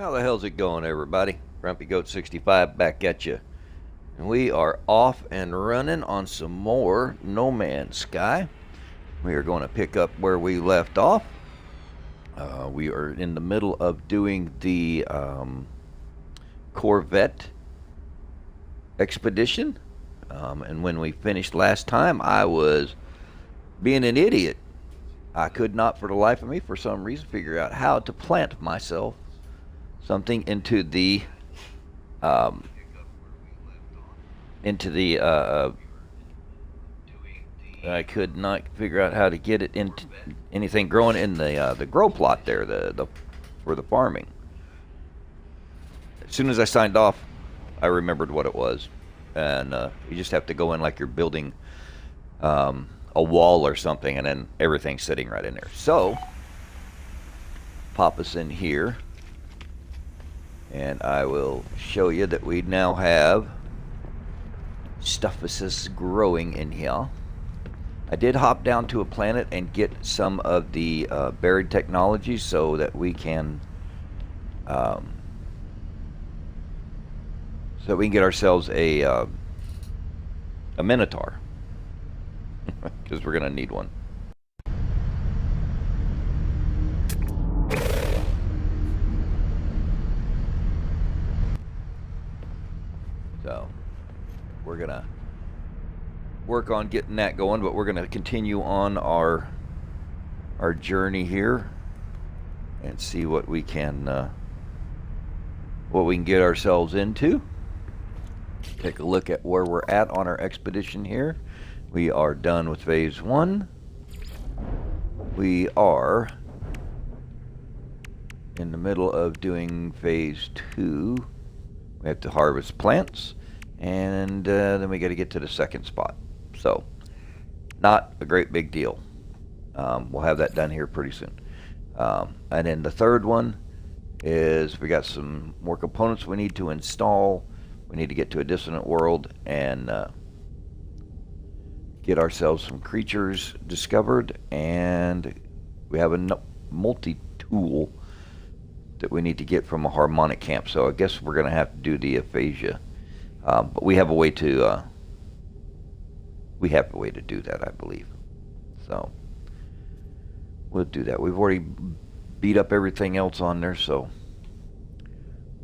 How the hell's it going, everybody? Grumpy Goat 65 back at you. And we are off and running on some more No Man's Sky. We are going to pick up where we left off. We are in the middle of doing the Corvette expedition. And when we finished last time, I was being an idiot. I could not, for the life of me, for some reason, figure out how to plant myself something into the I could not figure out how to get it into anything growing in the grow plot there, the for the farming. As soon as I signed off, I remembered what it was, and you just have to go in like you're building a wall or something, and then everything's sitting right in there. So pop us in here, and I will show you that we now have stuff is growing in here. I did hop down to a planet and get some of the buried technology so that we can get ourselves a Minotaur, because we're gonna need one. So we're gonna work on getting that going, but we're gonna continue on our journey here and see what we can get ourselves into. Take a look at where we're at on our expedition here. We are done with phase 1. We are in the middle of doing phase 2. We have to harvest plants, and then we got to get to the second spot. So, not a great big deal. We'll have that done here pretty soon. And then the third one is we got some more components we need to install. We need to get to a dissonant world and get ourselves some creatures discovered, and we have a multi-tool that we need to get from a harmonic camp. So I guess we're going to have to do the aphasia, but we have a way to do that, I believe. So we'll do that. We've already beat up everything else on there, so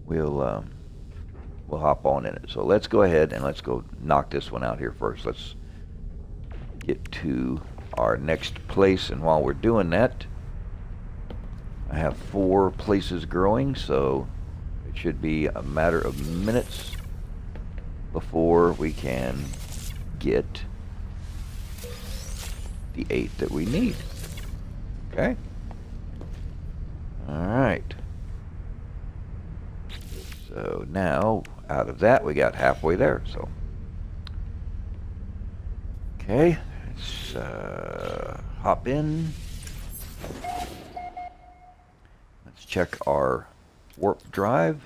we'll hop on in it. So let's go ahead and let's go knock this one out here first. Let's get to our next place, and while we're doing that, I have 4 places growing, so it should be a matter of minutes before we can get the 8 that we need. Okay? Alright. So now, out of that, we got halfway there, so. Okay, let's hop in. Let's check our warp drive.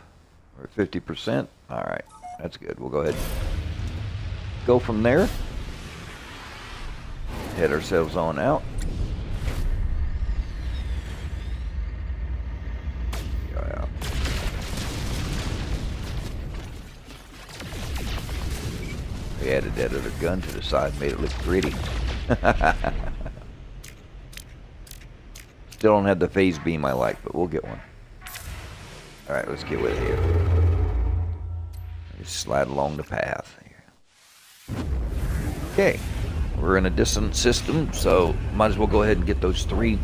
We're at 50%. Alright, that's good. We'll go ahead and go from there. Head ourselves on out. Yeah. We added that other gun to the side, made it look pretty. Still don't have the phase beam I like, but we'll get one. Alright, let's get with it here. Just slide along the path here. Okay, we're in a dissonant system, so might as well go ahead and get those 3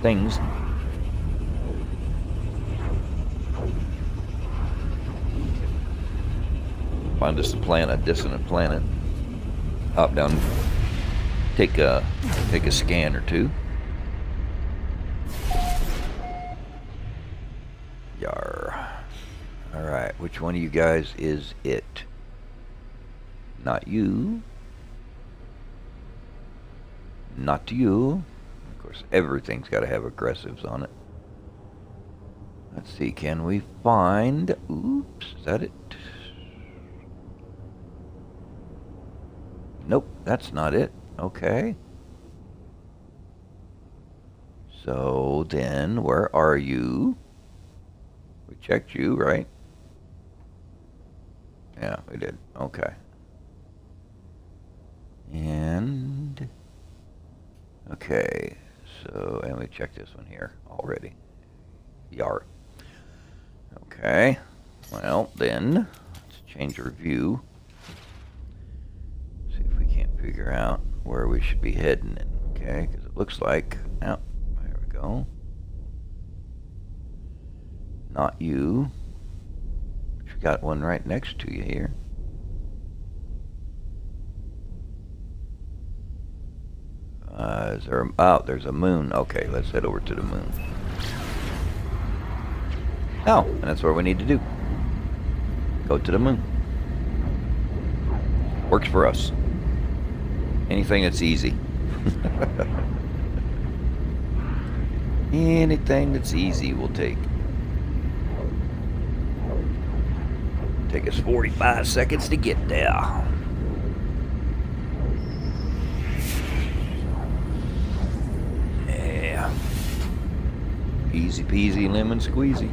things. Find us a dissonant planet. Hop down, take a scan or 2. Yar. Alright, which one of you guys is it? Not you. Not you. Of course, everything's got to have aggressives on it. Let's see, can we find... Oops, is that it? Nope, that's not it. Okay. So then, where are you? checked you, right? Yeah, we did. Okay. And okay, so and we checked this one here already. Yar. Okay. Well, then let's change our view. See if we can't figure out where we should be heading. Okay, because it looks like, oh, there we go. Not you. We got one right next to you here. Is there? Oh, there's a moon. Okay, let's head over to the moon. Oh, and that's what we need to do. Go to the moon. Works for us. Anything that's easy. Anything that's easy we'll take. Take us 45 seconds to get there. Yeah. Easy peasy lemon squeezy.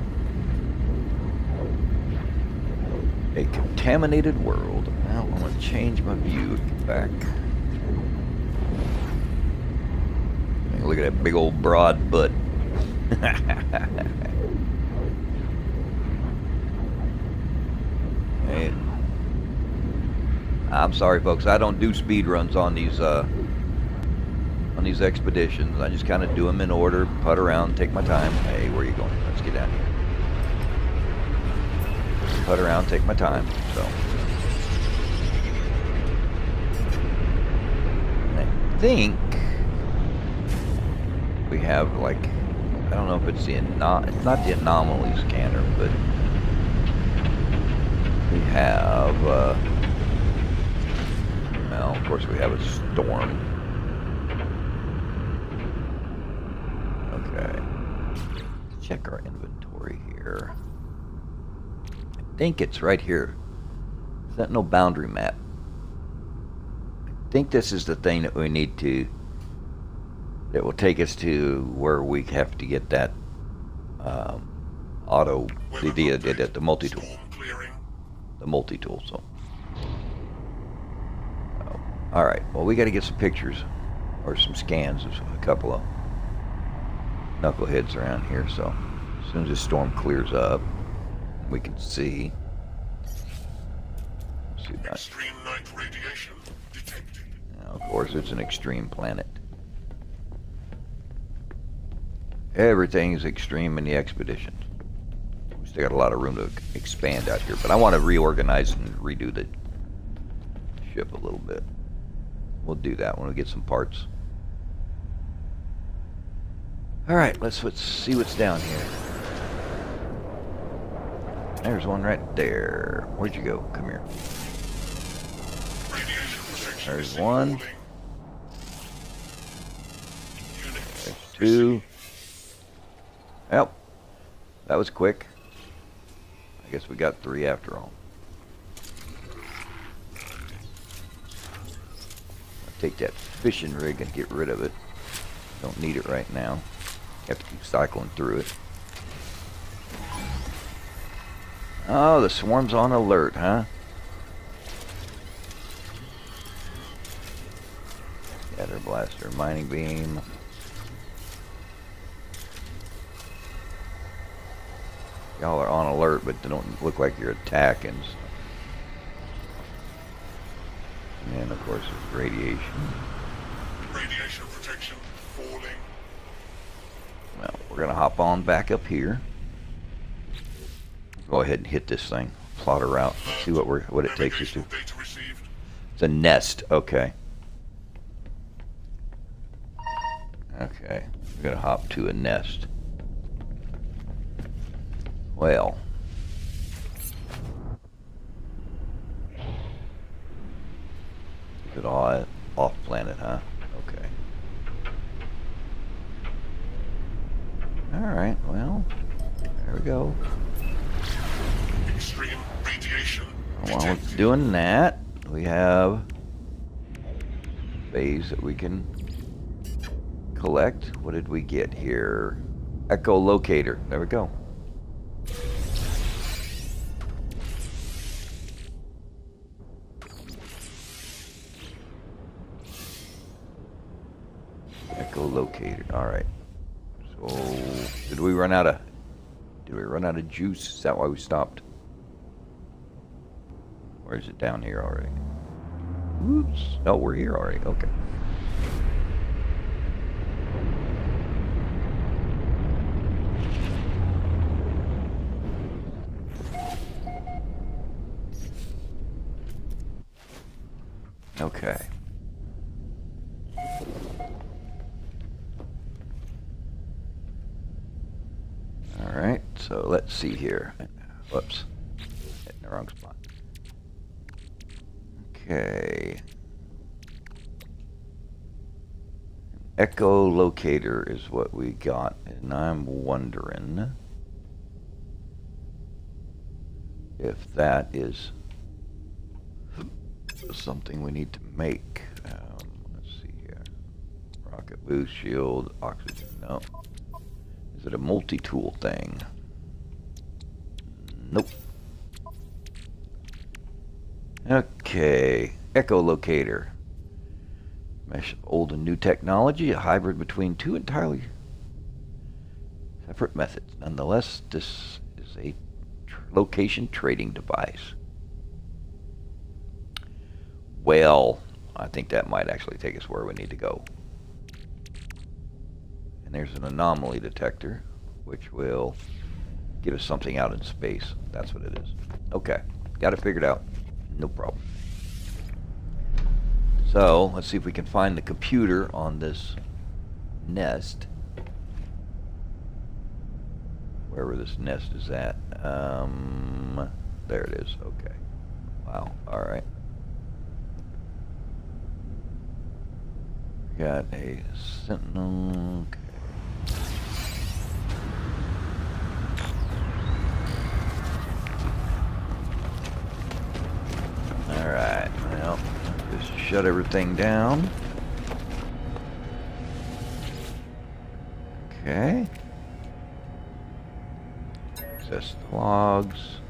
A contaminated world. Now I'm going to change my view. Get back. Look at that big old broad butt. Hey. I'm sorry, folks. I don't do speed runs on these expeditions. I just kind of do them in order, putt around, take my time. Hey, where are you going? Let's get down here. Putt around, take my time. So I think we have, like, I don't know if it's it's not the anomaly scanner, but we have well, of course we have a storm. Okay, let's check our inventory here. I think it's right here. Is that no boundary map? I think this is the thing that we need to, that will take us to where we have to get that auto, the multi-tool. The multi-tool, so. Alright, well, we got to get some pictures, or some scans of a couple of knuckleheads around here, so as soon as this storm clears up, we can see. Extreme night radiation detected. Now, of course, it's an extreme planet. Everything is extreme in the expedition. We still got a lot of room to expand out here, but I want to reorganize and redo the ship a little bit. We'll do that when we get some parts. Alright, let's see what's down here. There's one right there. Where'd you go? Come here. There's one. There's two. Well, that was quick. I guess we got three after all. I'll take that fishing rig and get rid of it. Don't need it right now. Have to keep cycling through it. Oh, the swarm's on alert, huh? Scatter blaster, mining beam. Y'all are on alert, but they don't look like you're attacking. And of course, it's radiation. Radiation protection falling. Well, we're gonna hop on back up here. Go ahead and hit this thing. Plot a route. See what it takes us to. It's a nest. Okay. Okay. We're gonna hop to a nest. Well. Is it all off planet, huh? Okay. Alright, well, there we go. Extreme radiation. While it's doing that, we have bays that we can collect. What did we get here? Echolocator. There we go. echolocator. All right. So did we run out of juice? Is that why we stopped? Or is it down here already? Oops. No, we're here already. Okay. Okay. All right, so let's see here. Whoops. Hitting the wrong spot. Okay. Echolocator is what we got, and I'm wondering if that is something we need to make. Let's see here. Rocket boost, shield, oxygen. No. Is it a multi-tool thing? Nope. Okay. Echolocator. Mesh of old and new technology, a hybrid between two entirely separate methods. Nonetheless, this is a location trading device. Well, I think that might actually take us where we need to go. And there's an anomaly detector, which will give us something out in space. That's what it is. Okay, got it figured out. No problem. So, let's see if we can find the computer on this nest. Wherever this nest is at. There it is. Okay. Wow. Alright. Got a sentinel. Okay. Alright. Well, just shut everything down. Okay. Access the logs.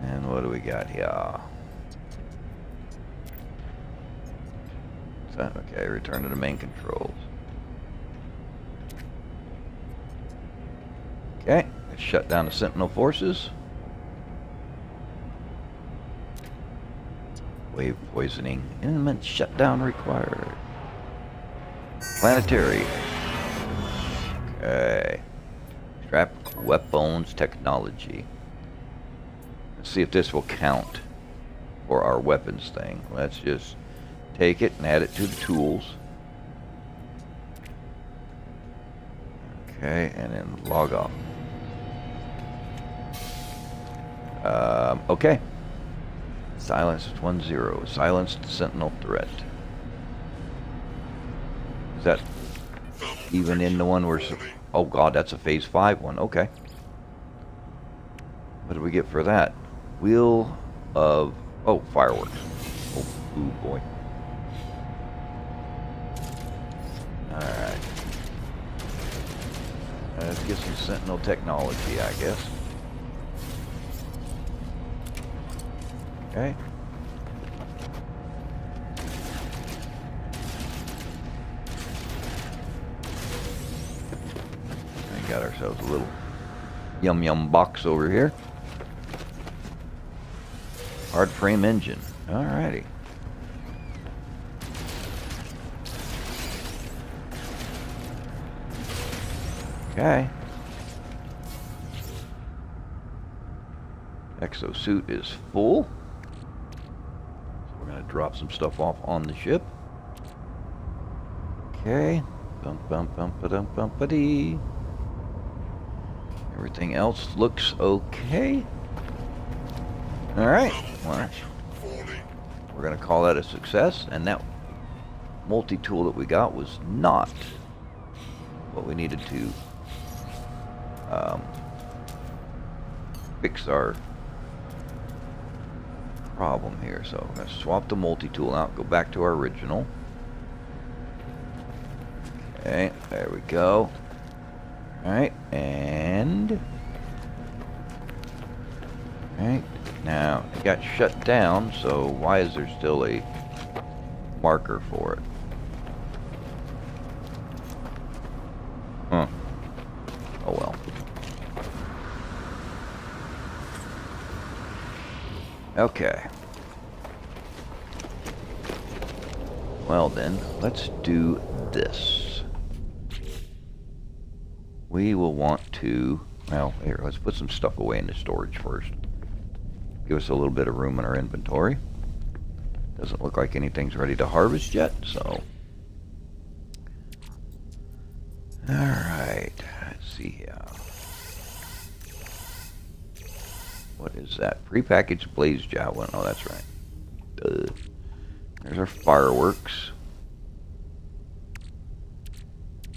And what do we got here? Okay, return to the main controls. Okay, let's shut down the Sentinel forces. Wave poisoning. Imminent shutdown required. Planetary. Okay. Strap weapons technology. Let's see if this will count for our weapons thing. Let's just take it and add it to the tools. Okay, and then log off. Okay. Silence 1-0. Silenced Sentinel threat. Is that even in the one we're... Oh god, that's a phase 5 one. Okay. What do we get for that? Wheel of... Oh, fireworks. Oh, ooh boy. Alright. Let's get some Sentinel technology, I guess. Okay. We got ourselves a little yum box over here. Hard frame engine. Alrighty. Okay. Exosuit is full. So we're going to drop some stuff off on the ship. Okay. Bum-bum-bum-ba-dum-bum-ba-dee. Everything else looks okay. Alright. Well, we're going to call that a success. And that multi-tool that we got was not what we needed to fix our problem here. So we're going to swap the multi-tool out, go back to our original. Okay, there we go. Alright, and... Alright, now it got shut down, so why is there still a marker for it. Huh. Oh well. Okay. Well then, let's do this. We will want to, well, here, let's put some stuff away into storage first. Give us a little bit of room in our inventory. Doesn't look like anything's ready to harvest yet, so. Alright, let's see here. What is that? Prepackaged blaze javelin. Oh, that's right. Duh. There's our fireworks.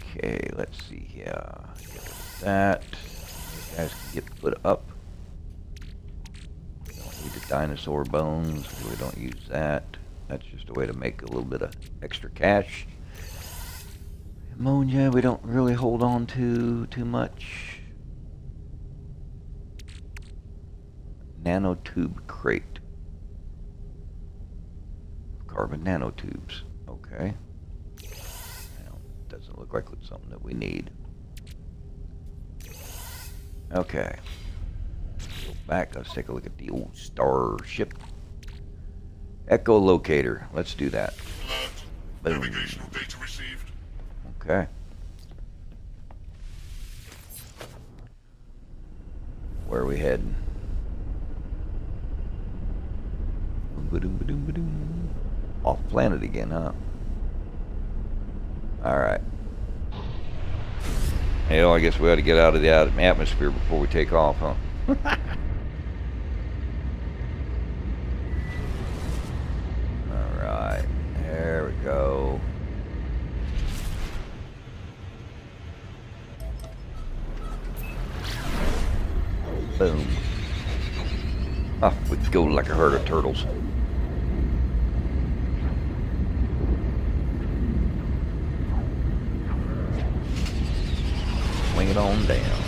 Okay, let's see here. Get rid of that. These guys can get put up. We don't need the dinosaur bones. We don't use that. That's just a way to make a little bit of extra cash. Ammonia, we don't really hold on to too much. Nanotube crate. Carbon nanotubes. Okay. Well, doesn't look like it's something that we need. Okay. Go back. Let's take a look at the old starship. Echolocator. Let's do that. Alert. Navigational data received. Okay. Where are we heading? Off planet again, huh? Alright. Hell, I guess we ought to get out of the atmosphere before we take off, huh? Alright. There we go. Boom. Off we go like a herd of turtles. Swing it on down.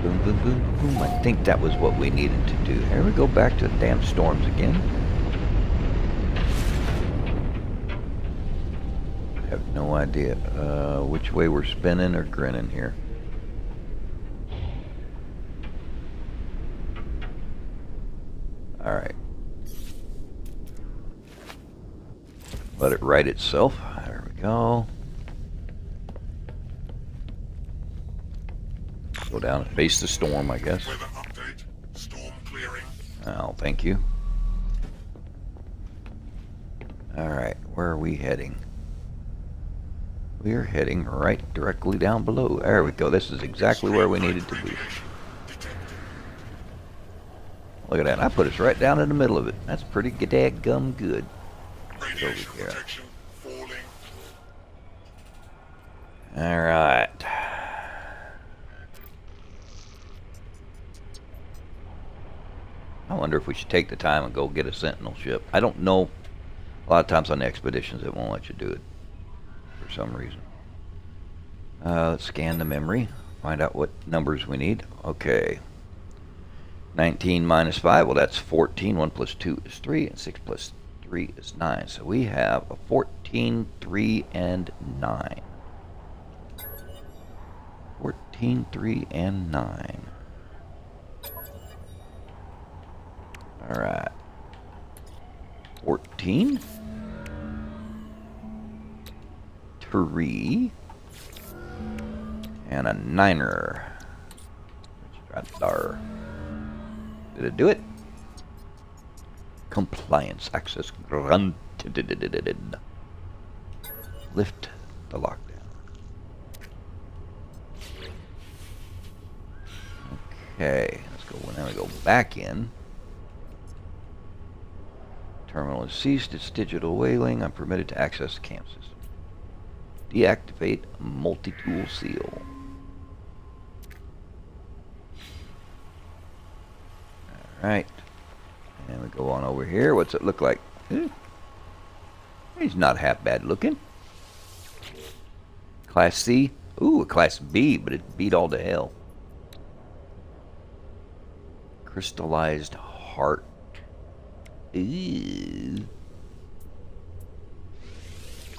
Boom, boom, boom, boom. I think that was what we needed to do. Here we go back to the damn storms again. I have no idea which way we're spinning or grinning here. Alright. Let it right itself. There we go. Go down and face the storm, I guess. Weather update. Storm clearing. Oh, thank you. Alright, where are we heading? We are heading right directly down below. There we go. This is exactly where we needed to be. Radiation detected. Look at that. I put us right down in the middle of it. That's pretty daggum good. Radiation Over here. protection falling. Alright. I wonder if we should take the time and go get a sentinel ship. I don't know. A lot of times on the expeditions it won't let you do it for some reason. Let's scan the memory. Find out what numbers we need. Okay. 19 minus 5. Well, that's 14. 1 plus 2 is 3. And 6 plus 3 is 9. So we have a 14, 3, and 9. 14, 3, and 9. Alright. 14. 3. And a 9er. Right there. Did it do it? Compliance access granted. Lift the lockdown. Okay, let's go. Now we go back in. Terminal has ceased its digital whaling. I'm permitted to access the camp system. Deactivate multi-tool seal. Alright. And we go on over here. What's it look like? He's not half bad looking. Class C. Ooh, a Class B, but it beat all to hell. Crystallized heart. Ooh. I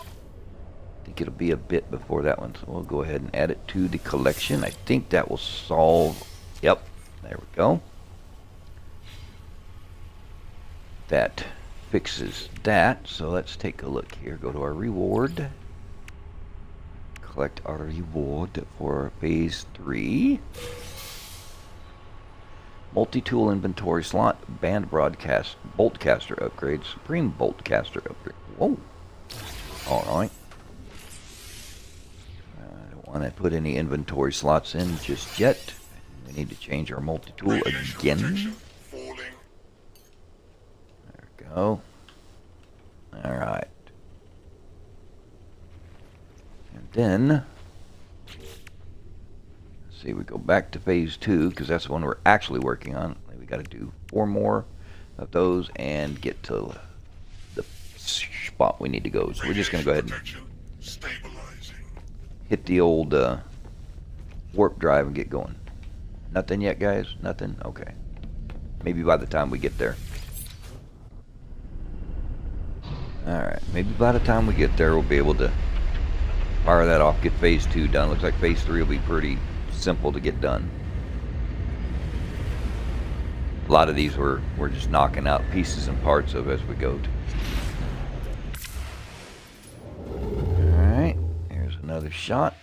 think it'll be a bit before that one, so we'll go ahead and add it to the collection. I think that will solve. Yep, there we go. That fixes that. So let's take a look here. Go to our reward. Collect our reward for phase 3. Multi-tool inventory slot, band broadcast, bolt caster upgrade, supreme bolt caster upgrade. Whoa. Alright. I don't want to put any inventory slots in just yet. We need to change our multi-tool again. There we go. Alright. And then, let's see, we go back to phase 2, because that's the one we're actually working on. We got to do 4 more of those and get to the spot we need to go. So we're just going to go ahead and hit the old warp drive and get going. Nothing yet, guys? Nothing? Okay. Maybe by the time we get there. Alright, maybe by the time we get there we'll be able to fire that off, get phase 2 done. Looks like phase 3 will be pretty simple to get done. A lot of these we're just knocking out pieces and parts of as we go. Alright, here's another shot.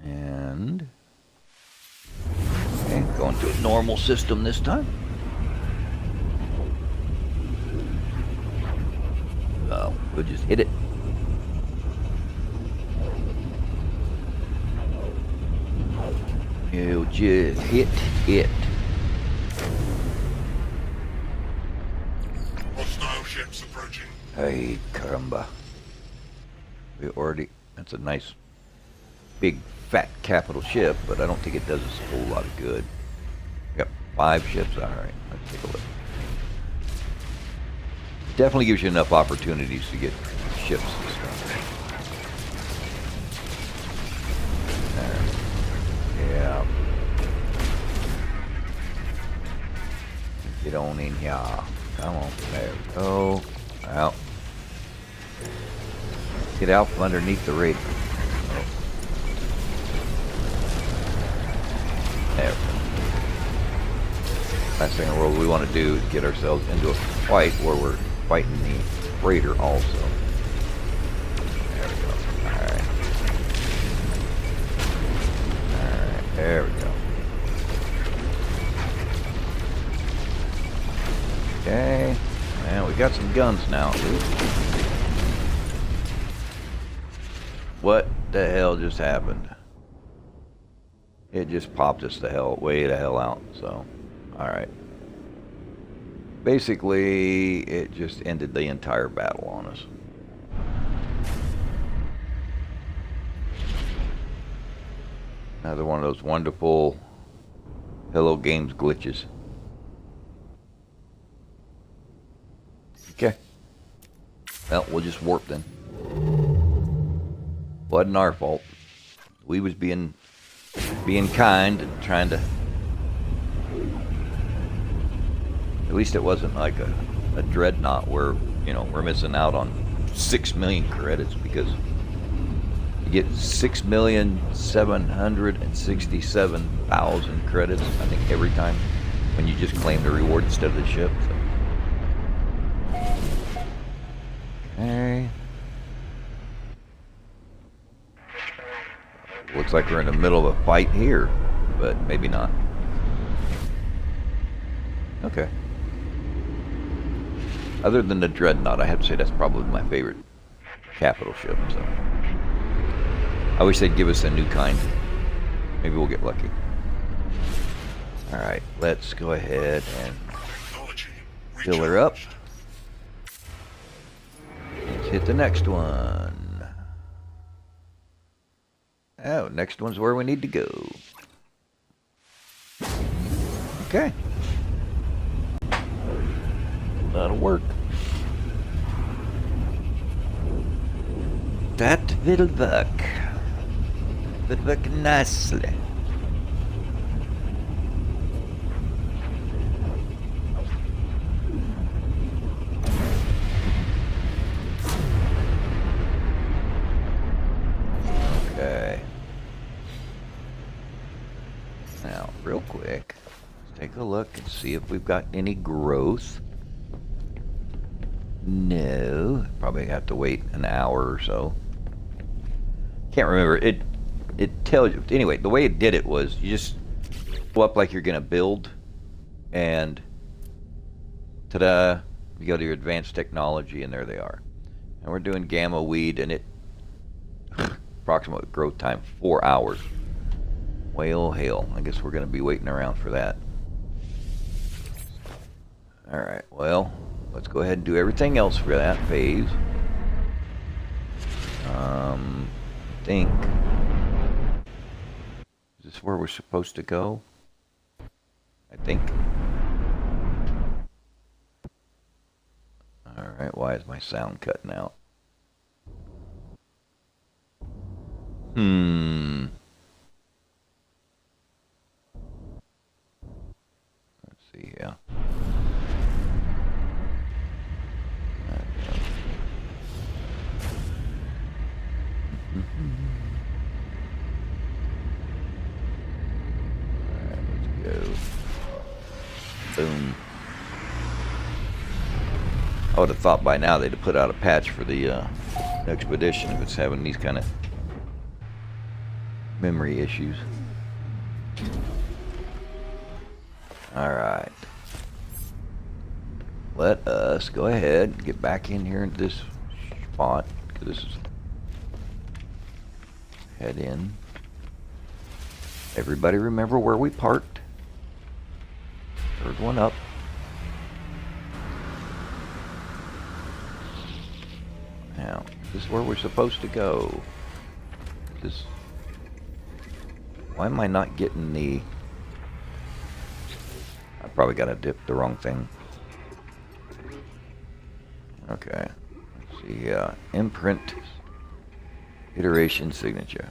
And okay, going to a normal system this time. So we'll just hit it. You'll just hit it. Hostile ships approaching. Hey, caramba. We already, that's a nice big fat capital ship, but I don't think it does us a whole lot of good. Yep, 5 ships. Alright, let's take a look. Definitely gives you enough opportunities to get ships and stuff. There. Yeah. Get on in here. Come on. There we go. Out. Get out from underneath the radar. There. Last thing in the world we want to do is get ourselves into a fight where we're fighting the freighter also. There we go. Alright. Alright, there we go. Okay. And we got some guns now. What the hell just happened? It just popped us way the hell out, so alright. Basically, it just ended the entire battle on us. Another one of those wonderful Hello Games glitches. Okay. Well, we'll just warp then. Wasn't our fault. We was being kind and trying to. At least it wasn't like a dreadnought where, you know, we're missing out on 6 million credits, because you get 6,767,000 credits, I think, every time when you just claim the reward instead of the ship. So. Okay. Looks like we're in the middle of a fight here, but maybe not. Okay. Other than the Dreadnought, I have to say that's probably my favorite capital ship, so. I wish they'd give us a new kind. Maybe we'll get lucky. Alright, let's go ahead and fill her up. Let's hit the next one. Oh, next one's where we need to go. Okay. That'll work. That will work. Will work nicely. Now, real quick, let's take a look and see if we've got any growth. No, probably have to wait an hour or so. Can't remember. It tells you. Anyway, the way it did it was you just go up like you're gonna build, and ta-da! You go to your advanced technology, and there they are. And we're doing gamma weed, and it approximate growth time 4 hours. Well, hell, I guess we're gonna be waiting around for that. All right. Well, let's go ahead and do everything else for that phase. I think. Is this where we're supposed to go? I think. Alright, why is my sound cutting out? Let's see, yeah. Alright, let's go. Boom. I would have thought by now they'd have put out a patch for the expedition if it's having these kind of memory issues. Alright. Let us go ahead and get back in here into this spot, because this is head in. Everybody remember where we parked? Third one up. Now, this is where we're supposed to go. This. Why am I not getting the... I probably got to dip the wrong thing. Okay. Let's see. Imprint. Iteration signature.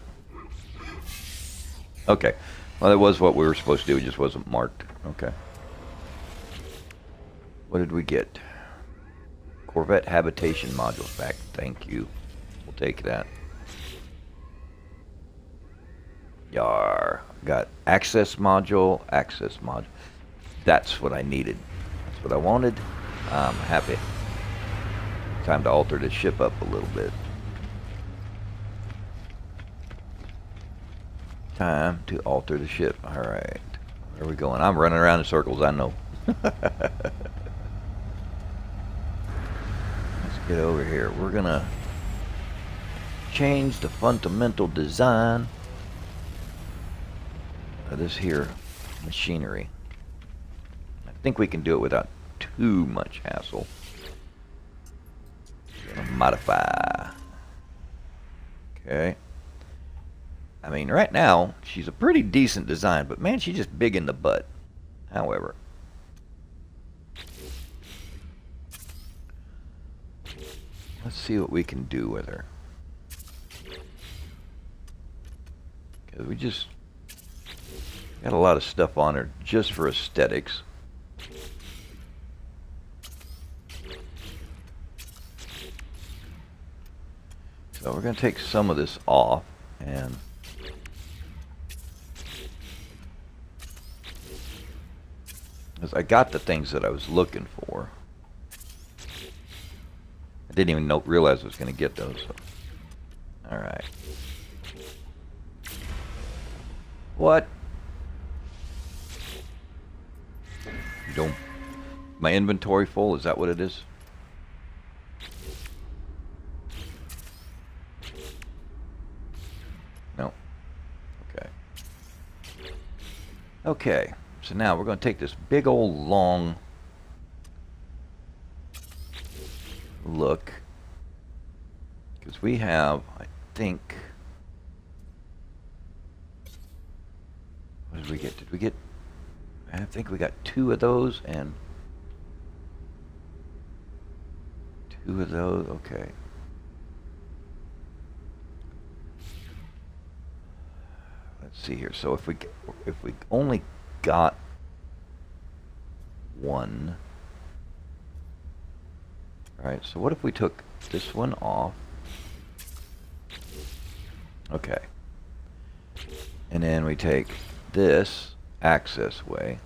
Okay. Well, that was what we were supposed to do. It just wasn't marked. Okay. What did we get? Corvette habitation modules back. Thank you. We'll take that. Yar. Got access module. Access module. That's what I needed. That's what I wanted. I'm happy. Time to alter the ship up a little bit. Time to alter the ship. Alright. Where are we going? I'm running around in circles, I know. Get over here. We're gonna change the fundamental design of this here machinery. I think we can do it without too much hassle. Gonna modify. Okay. I mean, right now she's a pretty decent design, but man, she's just big in the butt. However. Let's see what we can do with her. Because we just got a lot of stuff on her just for aesthetics. So we're going to take some of this off and because I got the things that I was looking for. Didn't even realize I was going to get those. So. All right. What? You don't. My inventory full? Is that what it is? No. Okay. Okay. So now we're going to take this big old long look, because we have, I think, what did we get? Did we get, I think we got 2 of those and 2 of those. Okay. Let's see here. So if we only got 1. Alright, so what if we took this one off? Okay. And then we take this access way.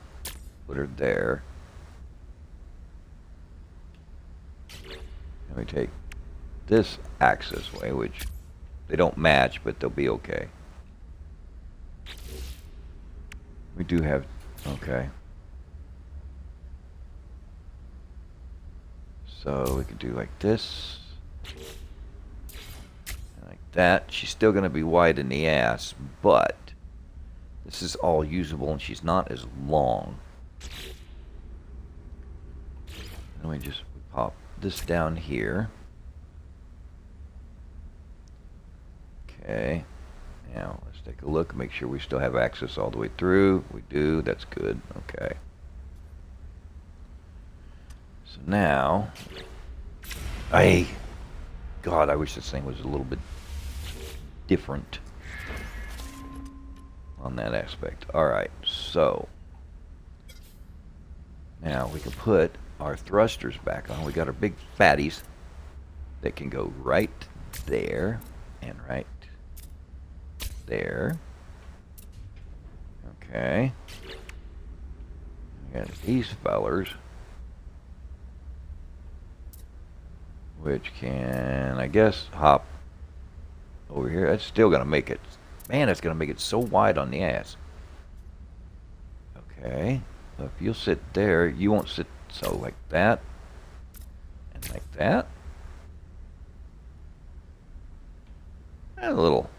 Put her there. And we take this access way, which they don't match, but they'll be okay. We do have, okay. So we could do like this. And like that. She's still going to be wide in the ass, but this is all usable and she's not as long. And we just pop this down here. Okay. Now let's take a look, make sure we still have access all the way through. We do, that's good. Okay. So now, God, I wish this thing was a little bit different on that aspect. Alright, so now we can put our thrusters back on. We got our big fatties that can go right there and right there. Okay. We got these fellers, which can, I guess, hop over here. That's still going to make it, man, that's going to make it so wide on the ass. Okay. So if you'll sit there, you won't sit so like that and like that. A little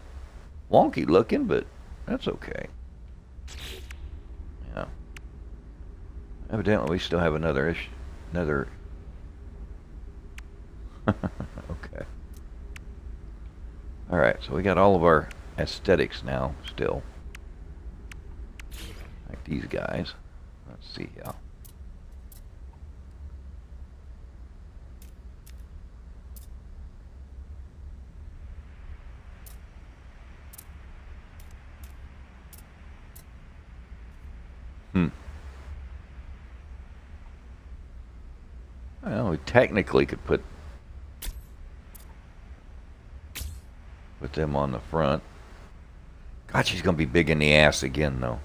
wonky looking, but that's okay. Yeah. Evidently, we still have another okay. Alright, so we got all of our aesthetics now, still. Like these guys. Let's see how. Well, we technically could put them on the front. God, she's going to be big in the ass again, though.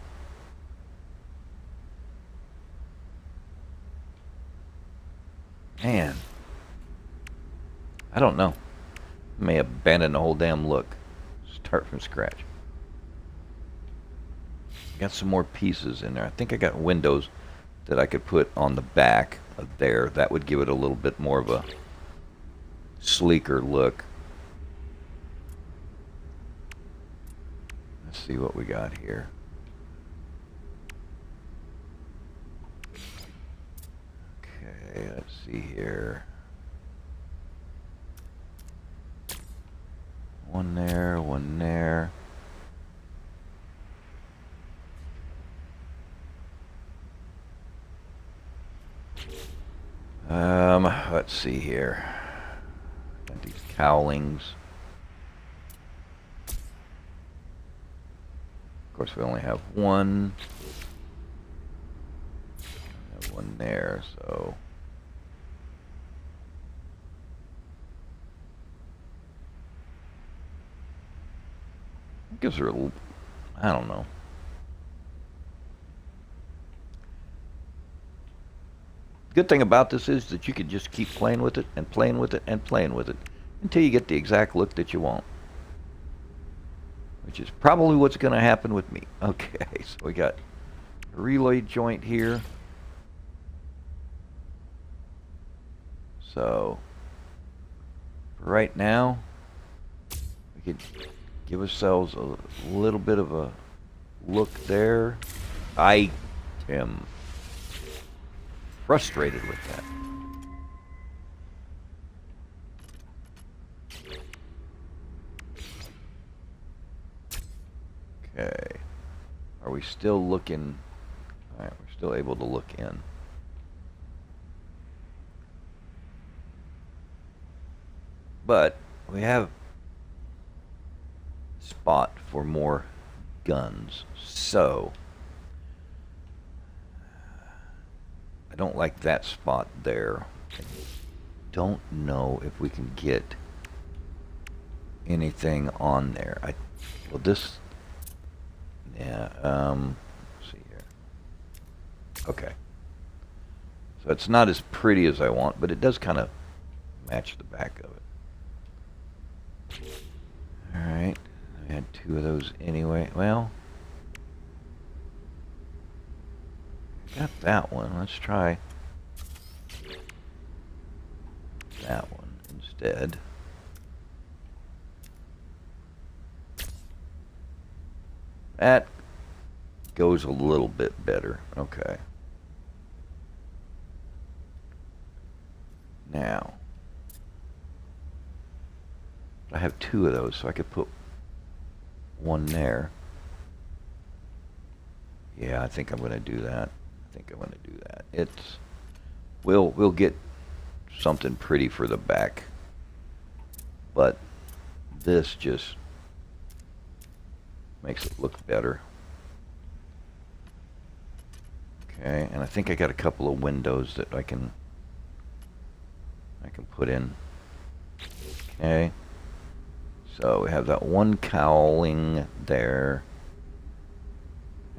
Man. I don't know. May abandon the whole damn look. Start from scratch. Got some more pieces in there. I think I got windows that I could put on the back of there. That would give it a little bit more of a sleeker look. Let's see what we got here. Okay, let's see here. One there, one there. Let's see here. Got these cowlings. Of course, we only have one. We have one there, so. Gives her a little, I don't know. Good thing about this is that you can just keep playing with it and playing with it and playing with it until you get the exact look that you want. Which is probably what's going to happen with me. Okay, so we got a relay joint here. So, for right now, we could give ourselves a little bit of a look there. I am frustrated with that. Okay. Are we still looking? Alright, we're still able to look in. But we have spot for more guns. So I don't like that spot there. I don't know if we can get anything on there. Well, this, yeah, let's see here. Okay. So it's not as pretty as I want, but it does kind of match the back of it. Alright. I had 2 of those anyway. Well, got that one. Let's try that one instead. That goes a little bit better. Okay. Now, I have 2 of those, so I could put one there. Yeah, I think I'm going to do that. We'll get something pretty for the back, but this just makes it look better. Okay, and I think I got a couple of windows that I can put in. Okay, so we have that one cowling there,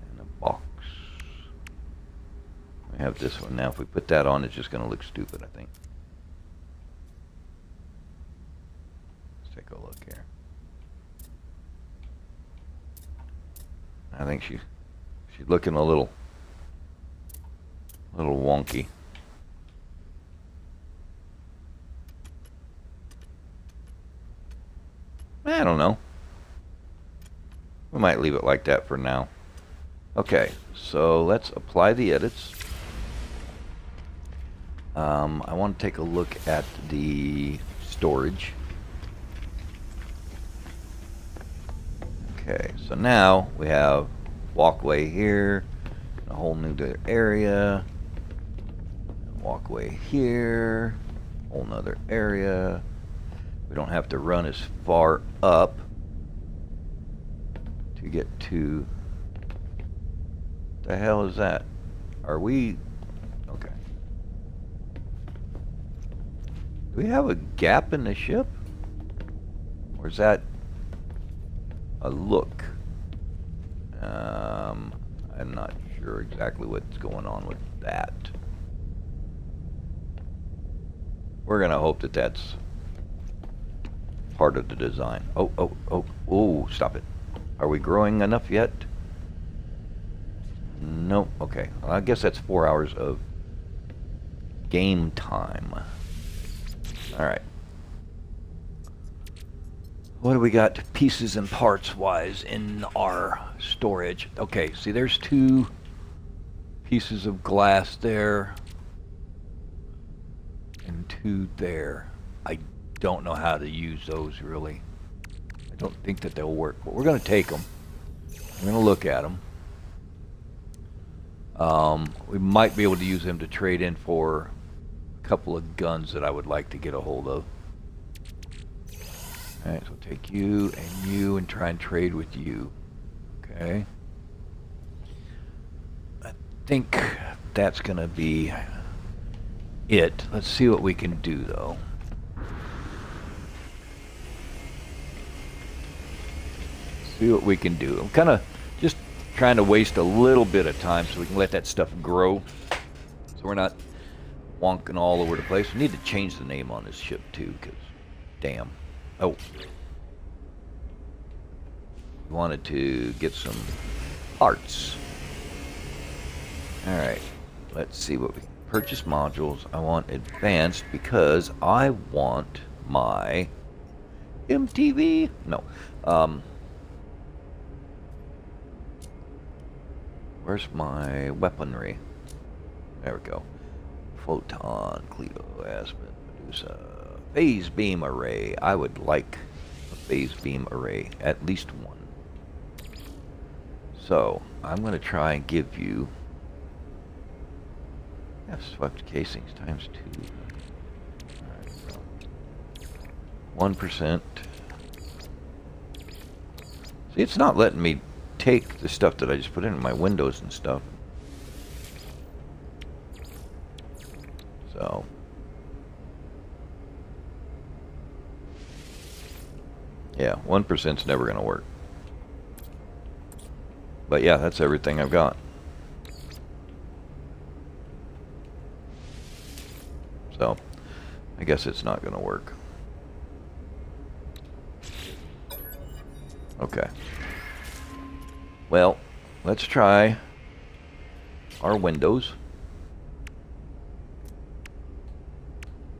and a box. We have this one now. If we put that on, it's just going to look stupid, I think. Let's take a look here. I think she's looking a little wonky. I don't know. We might leave it like that for now. Okay, so let's apply the edits. I want to take a look at the storage. Okay, so now we have walkway here, a whole new area, walkway here, whole nother area. We don't have to run as far up to get to... The hell is that? Are we... Okay. Do we have a gap in the ship? Or is that a look? I'm not sure exactly what's going on with that. We're gonna hope that that's part of the design. Oh, stop it. Are we growing enough yet? Nope. Okay. Well, I guess that's 4 hours of game time. Alright. What do we got pieces and parts wise in our storage? Okay, see there's 2 pieces of glass there and 2 there. I don't know how to use those really. I don't think that they'll work, but we're going to take them. We're going to look at them. We might be able to use them to trade in for a couple of guns that I would like to get a hold of. Alright, so take you and try and trade with you. Okay. I think that's going to be it. Let's see what we can do, though. See what we can do. I'm kind of just trying to waste a little bit of time so we can let that stuff grow. So we're not wonking all over the place. We need to change the name on this ship, too, because, damn. Oh. We wanted to get some parts. Alright. Let's see what we can purchase modules. I want advanced because I want my MTV. No. Where's my weaponry? There we go. Photon, Cleto, Aspen, Medusa. Phase beam array. I would like a phase beam array. At least one. So, I'm going to try and give you... swept casings times 2. Alright, 1%. See, it's not letting me take the stuff that I just put in my windows and stuff. So... yeah, 1%'s never going to work. But yeah, that's everything I've got. So, I guess it's not going to work. Okay. Well, let's try our windows.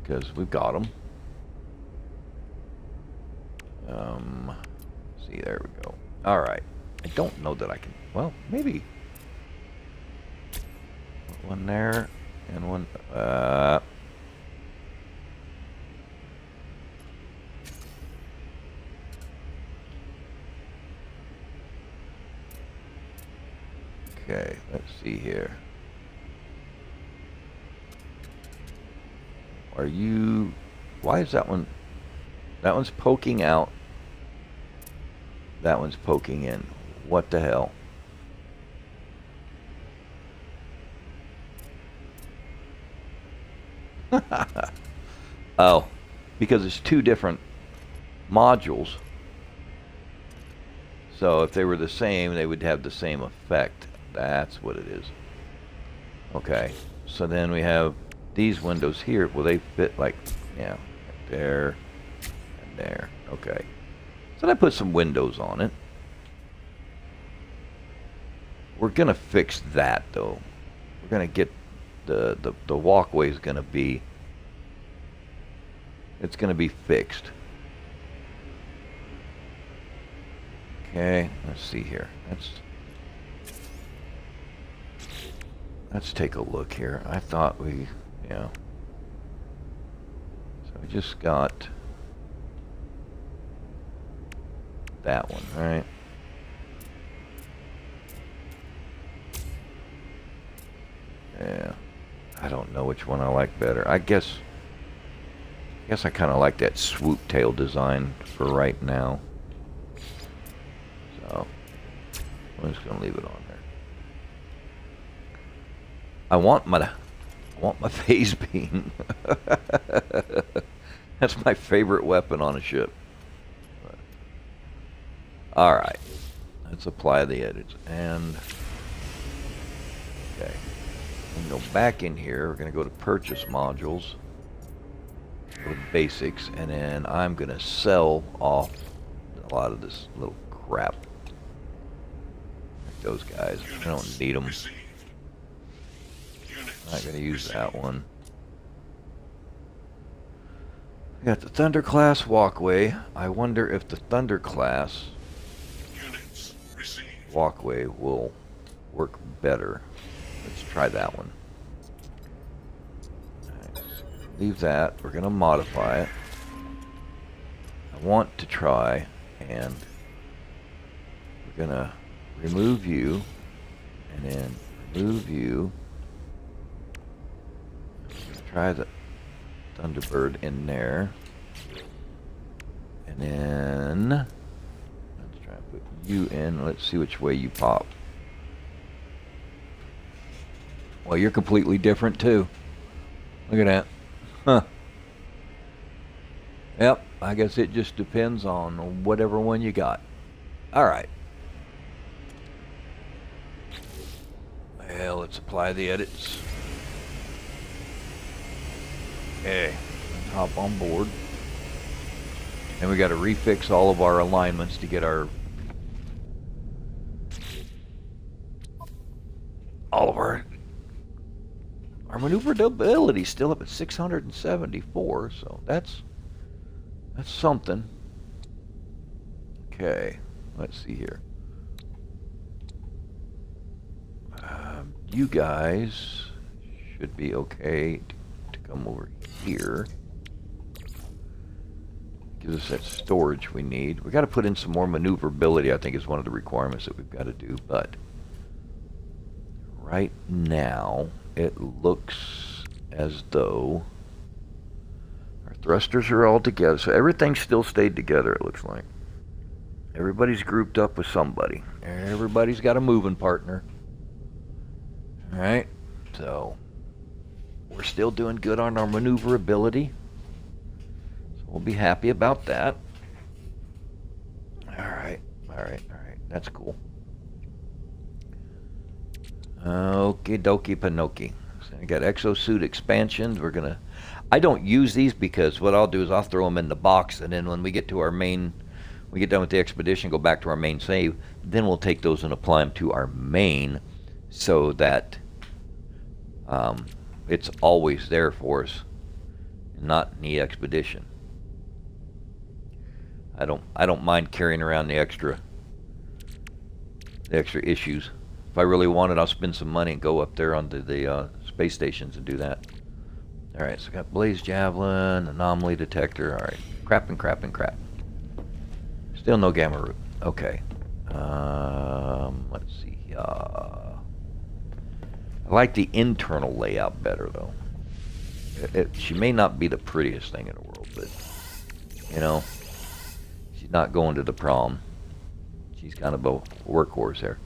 Because we've got them. See, there we go. Alright. I don't know that I can... Well, maybe... One there, and one... Okay, let's see here. Are you... Why is that one... That one's poking out. That one's poking in. What the hell? Oh, because it's two different modules. So if they were the same, they would have the same effect. That's what it is. Okay, so then we have these windows here. Will they fit like, yeah, right there and there. Okay. So I put some windows on it. We're gonna fix that though. We're gonna get the walkway is gonna be, it's gonna be fixed. Okay, let's see here. Let's take a look here. I thought we, yeah. So we just got that one, right? Yeah. I don't know which one I like better. I guess I kind of like that swoop tail design for right now. So I'm just gonna leave it on there. I want my phase beam. That's my favorite weapon on a ship. All right, let's apply the edits and okay. Go back in here. We're gonna go to purchase modules, go to basics, and then I'm gonna sell off a lot of this little crap. Like those guys, I don't need them. I'm not gonna use that one. We got the Thunder class walkway. I wonder if the Thunder class walkway will work better. Let's try that one. Right, leave that. We're going to modify it. I want to try and we're going to remove you and then remove you. Try the Thunderbird in there. And then let's try and put you in. Let's see which way you pop. Well, you're completely different too. Look at that. Huh. Yep, I guess it just depends on whatever one you got. Alright. Well, let's apply the edits. Okay, let's hop on board. And we got to refix all of our alignments to get all of our maneuverability still up at 674, so that's something. Okay, let's see here. You guys should be okay to come over here. Gives us that storage we need. We got to put in some more maneuverability, I think is one of the requirements that we've got to do, but right now it looks as though our thrusters are all together, so everything still stayed together, it looks like. Everybody's grouped up with somebody. Everybody's got a moving partner. Alright, so we're still doing good on our maneuverability. So we'll be happy about that. Alright, that's cool. Okie dokie Pinoki. I got exosuit expansions. I don't use these because what I'll do is I'll throw them in the box, and then when we get to our main, we get done with the expedition, go back to our main save, then we'll take those and apply them to our main so that it's always there for us, not in the expedition. I don't mind carrying around the extra issues. If I really want it, I'll spend some money and go up there onto the space stations and do that. Alright, so I got Blaze Javelin, Anomaly Detector. Alright, crap. Still no Gamma Root. Okay. Let's see. I like the internal layout better, though. She may not be the prettiest thing in the world, but, you know, she's not going to the prom. She's kind of a workhorse there.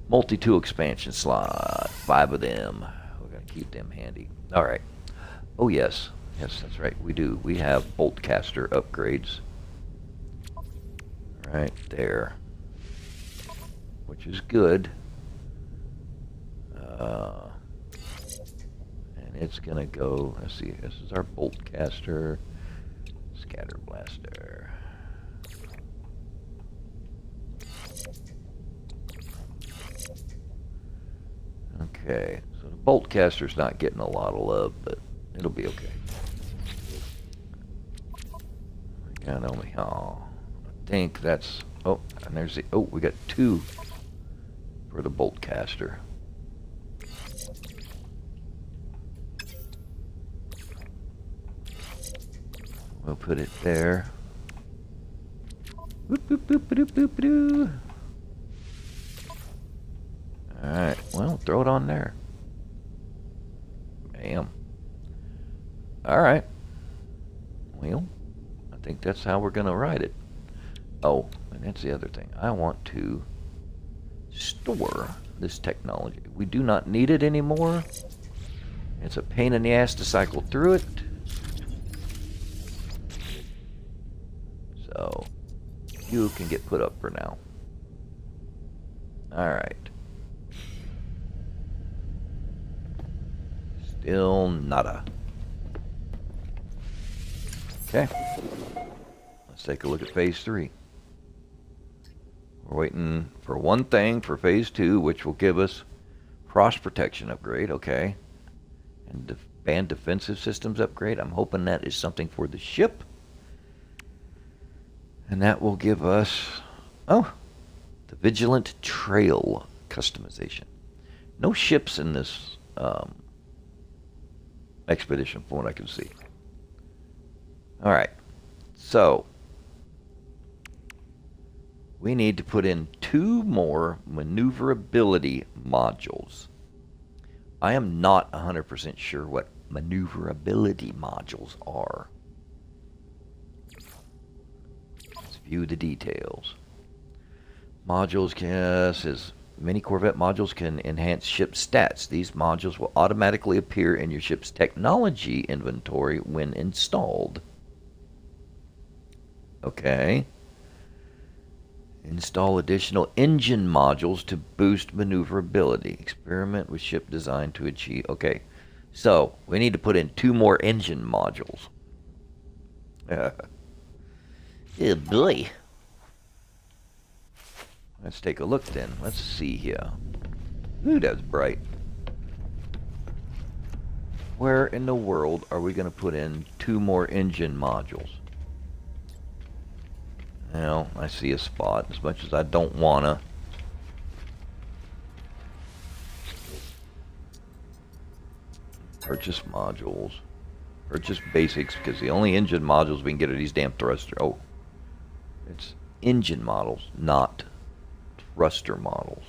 Multi-tool expansion slot. 5 of them. We're going to keep them handy. Alright. Oh, yes. Yes, that's right. We do. We have bolt caster upgrades. Right there. Which is good. And it's going to go... Let's see. This is our bolt caster. Scatter blaster. Okay, so the bolt caster's not getting a lot of love, but it'll be okay. Got only, oh, I think that's, oh, and there's the, oh, we got 2 for the bolt caster. We'll put it there. Boop, boop, boop, boop, boop, boop. Alright, well, throw it on there. Bam. Alright. Well, I think that's how we're going to ride it. Oh, and that's the other thing. I want to store this technology. We do not need it anymore. It's a pain in the ass to cycle through it. So, you can get put up for now. Alright. Still nada. Okay. Let's take a look at Phase 3. We're waiting for one thing for Phase 2, which will give us cross protection upgrade, okay. And band defensive systems upgrade. I'm hoping that is something for the ship. And that will give us, oh, the Vigilant Trail customization. No ships in this expedition from what I can see. Alright, so we need to put in 2 more maneuverability modules. I am not 100% sure what maneuverability modules are. Let's view the details. Modules says many Corvette modules can enhance ship stats. These modules will automatically appear in your ship's technology inventory when installed. Okay. Install additional engine modules to boost maneuverability. Experiment with ship design to achieve. Okay. So, we need to put in 2 more engine modules. Oh boy. Let's take a look then. Let's see here. Ooh, that's bright. Where in the world are we going to put in 2 more engine modules? Well, I see a spot, as much as I don't wanna. Purchase modules. Purchase basics, because the only engine modules we can get are these damn thruster. Oh. It's engine models, not thruster models.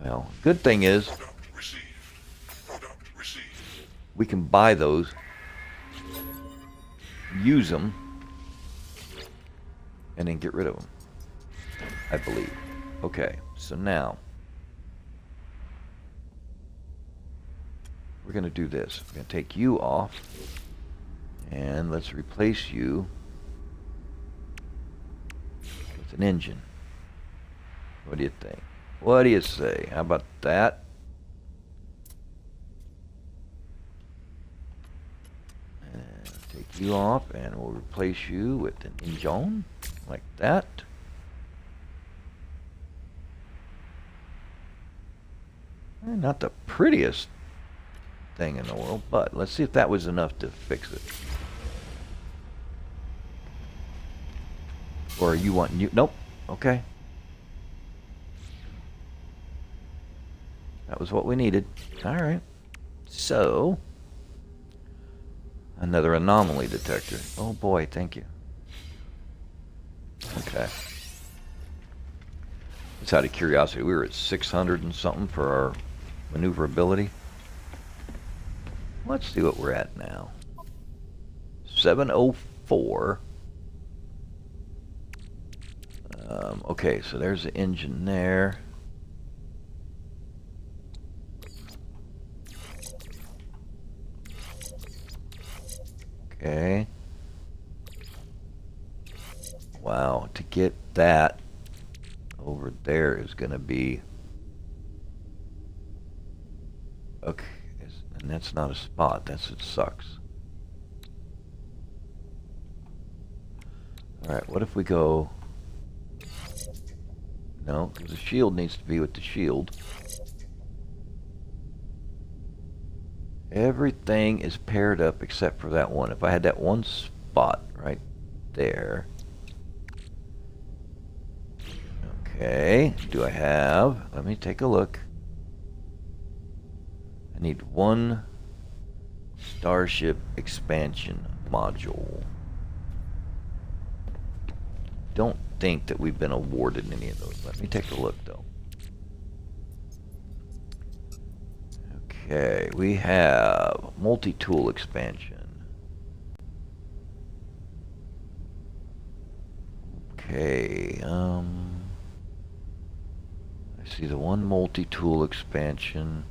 Well, good thing is we can buy those, use them, and then get rid of them, I believe. Okay, so now we're going to do this. We're going to take you off, and let's replace you with an engine. What do you think? What do you say? How about that? you off, and we'll replace you with an engine like that. Not the prettiest thing in the world, but let's see if that was enough to fix it. Or you want new? Nope. Okay. That was what we needed. All right. So, another anomaly detector. Oh boy, thank you. Okay. Just out of curiosity, we were at 600 and something for our maneuverability. Let's see what we're at now. 704. Okay, so there's the engine there. Okay. Wow, to get that over there is going to be... Okay, and that's not a spot. It sucks. Alright, what if we go... No, because the shield needs to be with the shield. Everything is paired up except for that one. If I had that one spot right there. Okay, do I have... Let me take a look. I need one Starship expansion module. Don't think that we've been awarded any of those. Let me take a look though. Okay, we have multi-tool expansion. Okay, I see the one multi-tool expansion.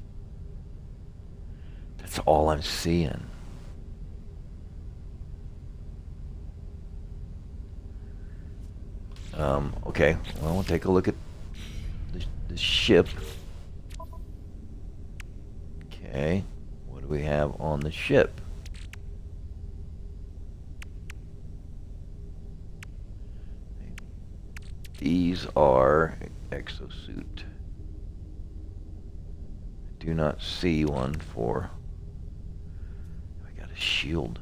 That's all I'm seeing. Okay, well, we'll take a look at the ship. Okay, what do we have on the ship? These are exosuit. I do not see one for... I got a shield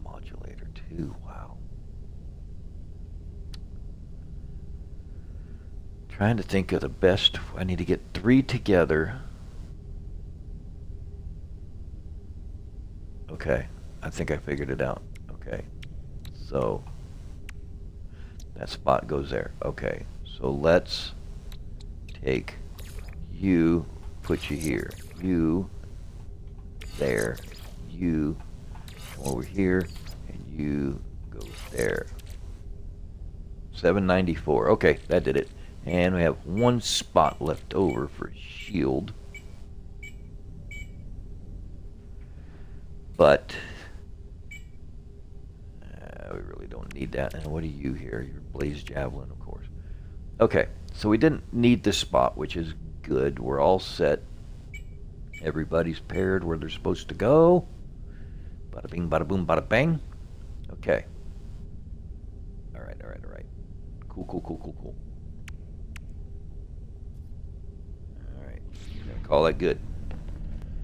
modulator too. Wow. Trying to think of the best. I need to get 3 together. Okay, I think I figured it out. Okay, so that spot goes there. Okay, so let's take you, put you here, you there, you come over here, and you go there. 794. Okay, that did it. And we have one spot left over for shield. But we really don't need that. And what are you here? You're Blaze Javelin, of course. Okay, so we didn't need this spot, which is good. We're all set. Everybody's paired where they're supposed to go. Bada bing, bada boom, bada bang. Okay. All right, all right, all right. Cool, cool, cool, cool, cool. All right, gonna call that good.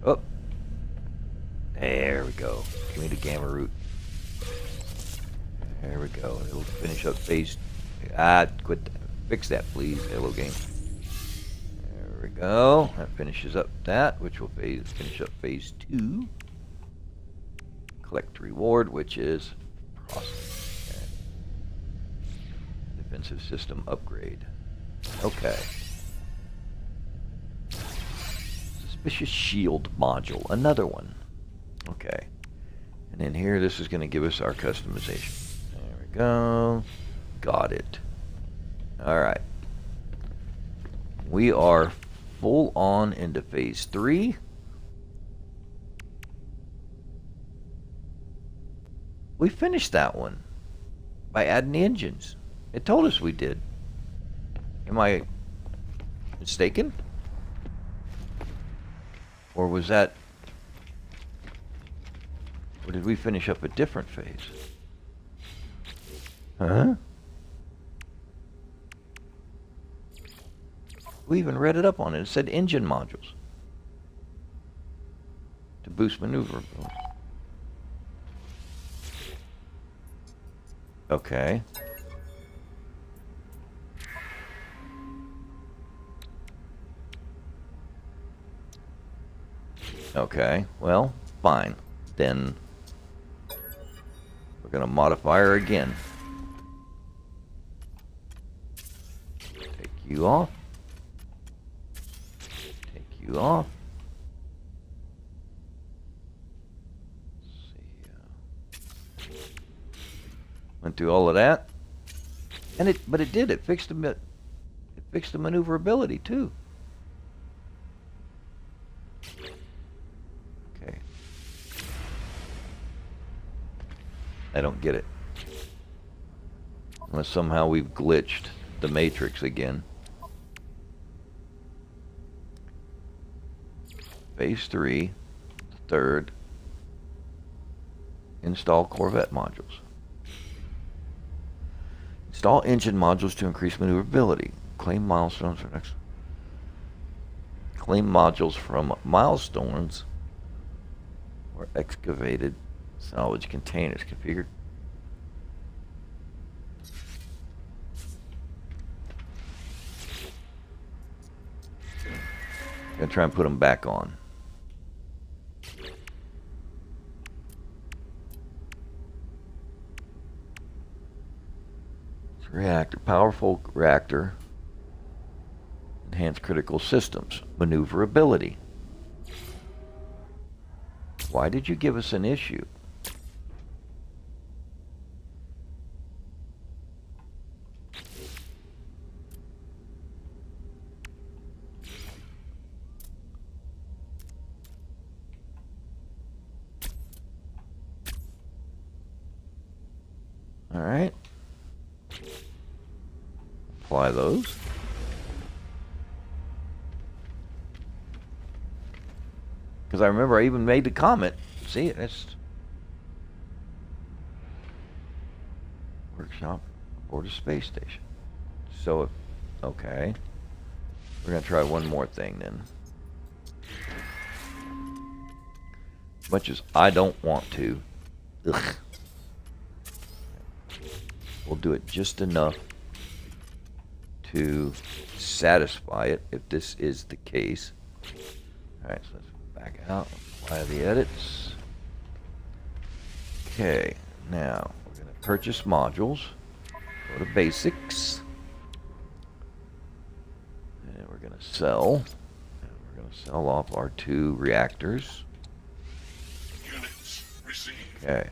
Oh. There we go. Give me the gamma root. There we go. It'll finish up phase... quit. Fix that, please. Hello, game. There we go. That finishes up that, which will finish up phase 2. Collect reward, which is process. Okay. Defensive system upgrade. Okay. Suspicious shield module. Another one. Okay. And then here, this is going to give us our customization. There we go. Got it. Alright. We are full on into phase 3. We finished that one by adding the engines. It told us we did. Am I mistaken? Or was that... Or did we finish up a different phase? Huh? We even read it up on it. It said engine modules. To boost maneuverability. Okay. Okay, well, fine. Then we're going to modify her again. Take you off. Take you off. Let's see. Went through all of that. And but it did. It fixed the maneuverability too. Okay. I don't get it. Unless somehow we've glitched the matrix again. Phase 3, third. Install Corvette modules. Install engine modules to increase maneuverability. Claim milestones for next. Claim modules from milestones or excavated salvage containers configured. Gonna try and put them back on. It's a reactor, powerful reactor. Enhanced critical systems, maneuverability. Why did you give us an issue? All right. Apply those. Because I remember I even made the comment. See, it's workshop aboard a space station. So, okay. We're going to try one more thing then. As much as I don't want to. Ugh. We'll do it just enough to satisfy it if this is the case. Alright, so let's back out, apply the edits. Okay, now we're going to purchase modules. Go to basics. And we're going to sell. And we're going to sell off our 2 reactors. Units received. Okay.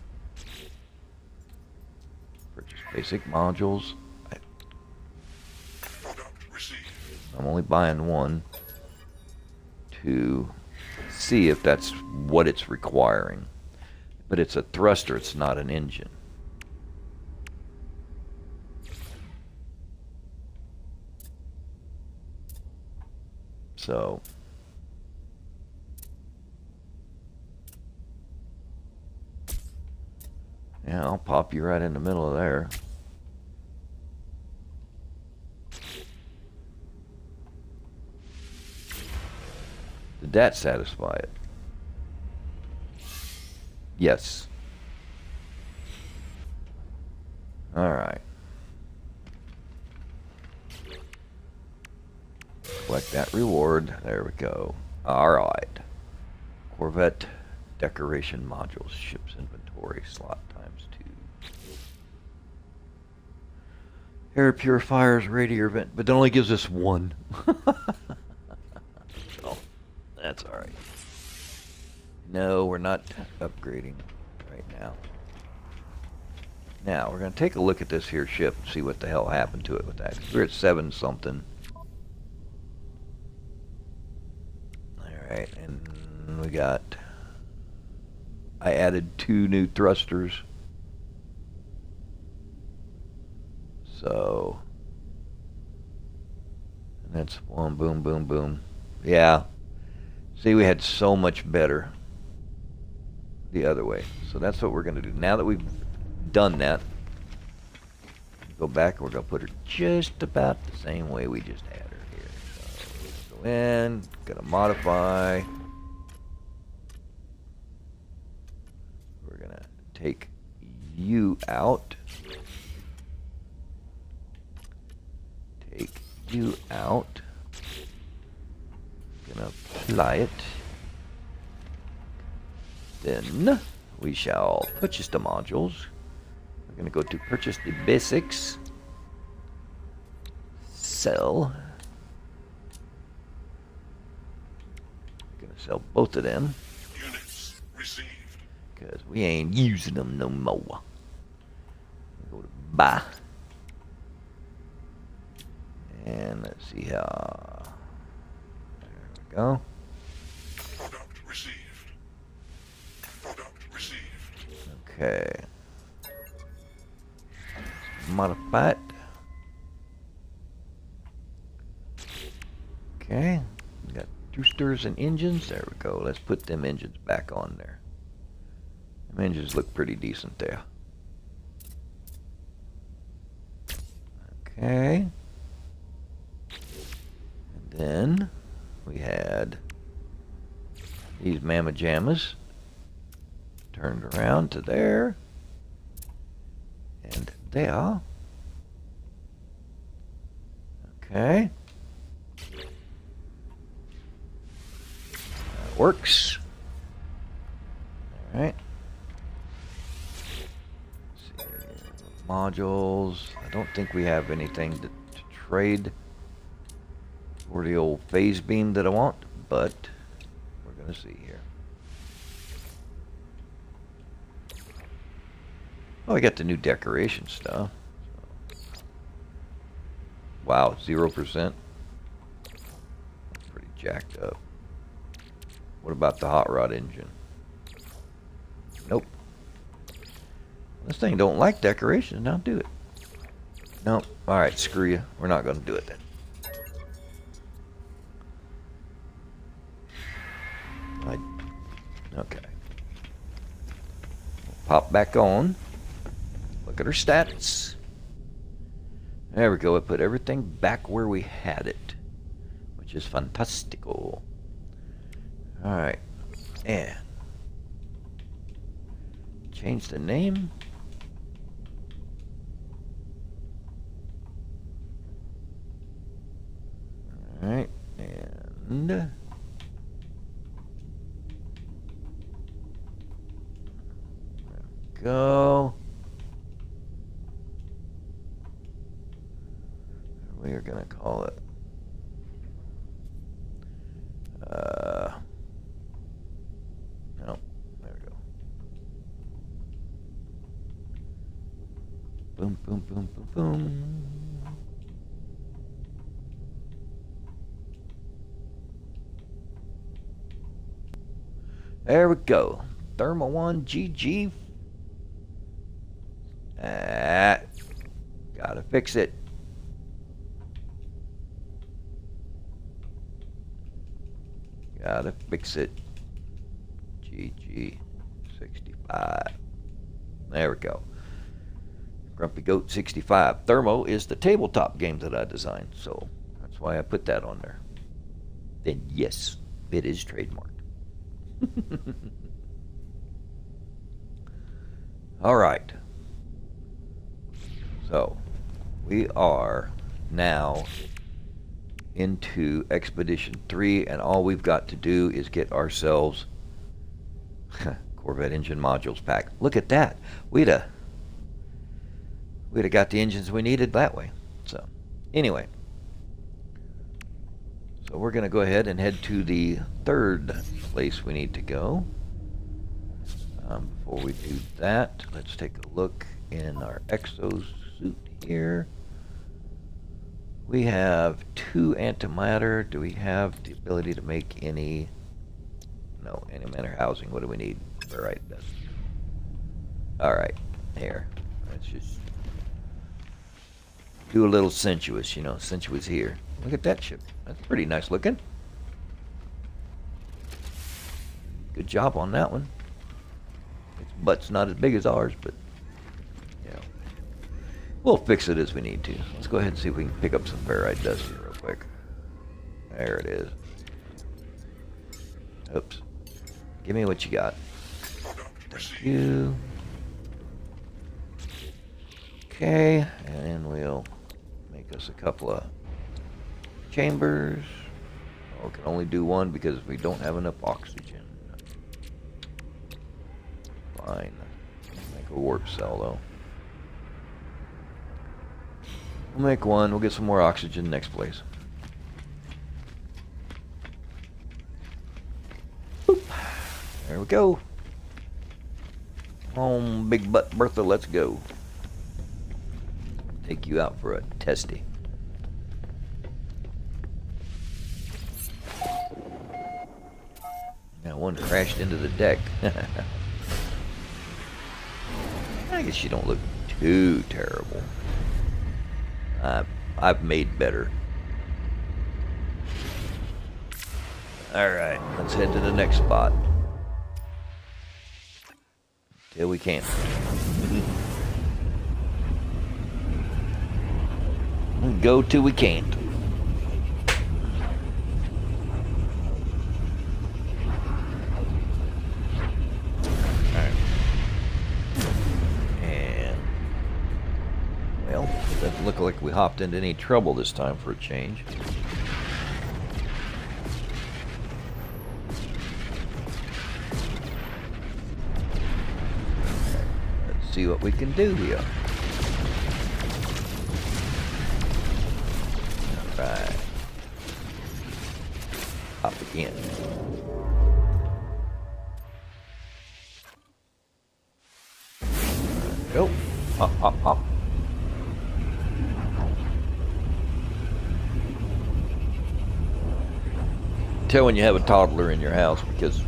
Purchase basic modules. Product received. I'm only buying one to see if that's what it's requiring. But it's a thruster, it's not an engine. So yeah, I'll pop you right in the middle of there. Did that satisfy it? Yes. All right. Collect that reward. There we go. All right. Corvette decoration modules. Ships inventory. Slot times 2. Air purifiers, radiator vent. But it only gives us 1. So, that's all right. No, we're not upgrading right now. Now, we're going to take a look at this here ship and see what the hell happened to it with that. We're at 7 something. Alright, and we got... I added 2 new thrusters. So... And that's 1, boom, boom, boom. Yeah. See, we had so much better the other way. So that's what we're going to do. Now that we've done that, go back and we're going to put her just about the same way we just had her here. So go in, going to modify. We're going to take you out. Take you out. Gonna apply it. Then we shall purchase the modules. We're gonna go to purchase the basics. Sell. We're gonna sell both of them. Units received. Because we ain't using them no more. Go to buy. And let's see how. There we go. Product received. Product received. Okay. Modify it. Okay. We got boosters and engines. There we go. Let's put them engines back on there. Them engines look pretty decent there. Okay. And then we had these mamma jammas turned around to there and there. Okay. That works. All right. Let's see. Modules. I don't think we have anything to trade for the old phase beam that I want, but we're going to see here. Oh, I got the new decoration stuff. Wow, 0%. That's pretty jacked up. What about the hot rod engine? Nope. This thing don't like decorations. Now do it. Nope. Alright, screw you. We're not going to do it then. Okay. Pop back on. Look at her stats. There we go. It put everything back where we had it, which is fantastical. Alright. And change the name. Alright. And go. We are going to call it no, there we go. Boom, boom, boom, boom, boom. There we go. Thermal 1 GG. Gotta fix it. Gotta fix it. GG 65. There we go. Grumpy Goat 65. Thermo is the tabletop game that I designed, so that's why I put that on there. Then yes, it is trademarked. All right. So we are now into Expedition 3, and all we've got to do is get ourselves Corvette engine modules pack. Look at that. We'd have got the engines we needed that way. So anyway, so we're going to go ahead and head to the third place we need to go. Before we do that, let's take a look in our exosuit here. We have 2 antimatter. Do we have the ability to make any? No, antimatter housing. What do we need? All right, that's all right. Here, let's just do a little sensuous. You know, sensuous here. Look at that ship. That's pretty nice looking. Good job on that one. butt's not as big as ours, but you know, we'll fix it as we need to. Let's go ahead and see if we can pick up some ferrite dust here real quick. There it is. Oops. Give me what you got. Thank you. Okay, and we'll make us a couple of chambers. Oh, we can only do one because we don't have enough oxygen. Fine. Make a warp cell though. We'll make one. We'll get some more oxygen next place. Boop. There we go. Home, Big Butt Bertha, let's go. Take you out for a testy. Now one crashed into the deck. I guess you don't look too terrible. I've made better. Alright, let's head to the next spot. Till we can't. Go till we can't. Alright. And well, it doesn't look like we hopped into any trouble this time for a change. Let's see what we can do here. Right. Hop again. Go. Hop, hop, hop. Tell when you have a toddler in your house because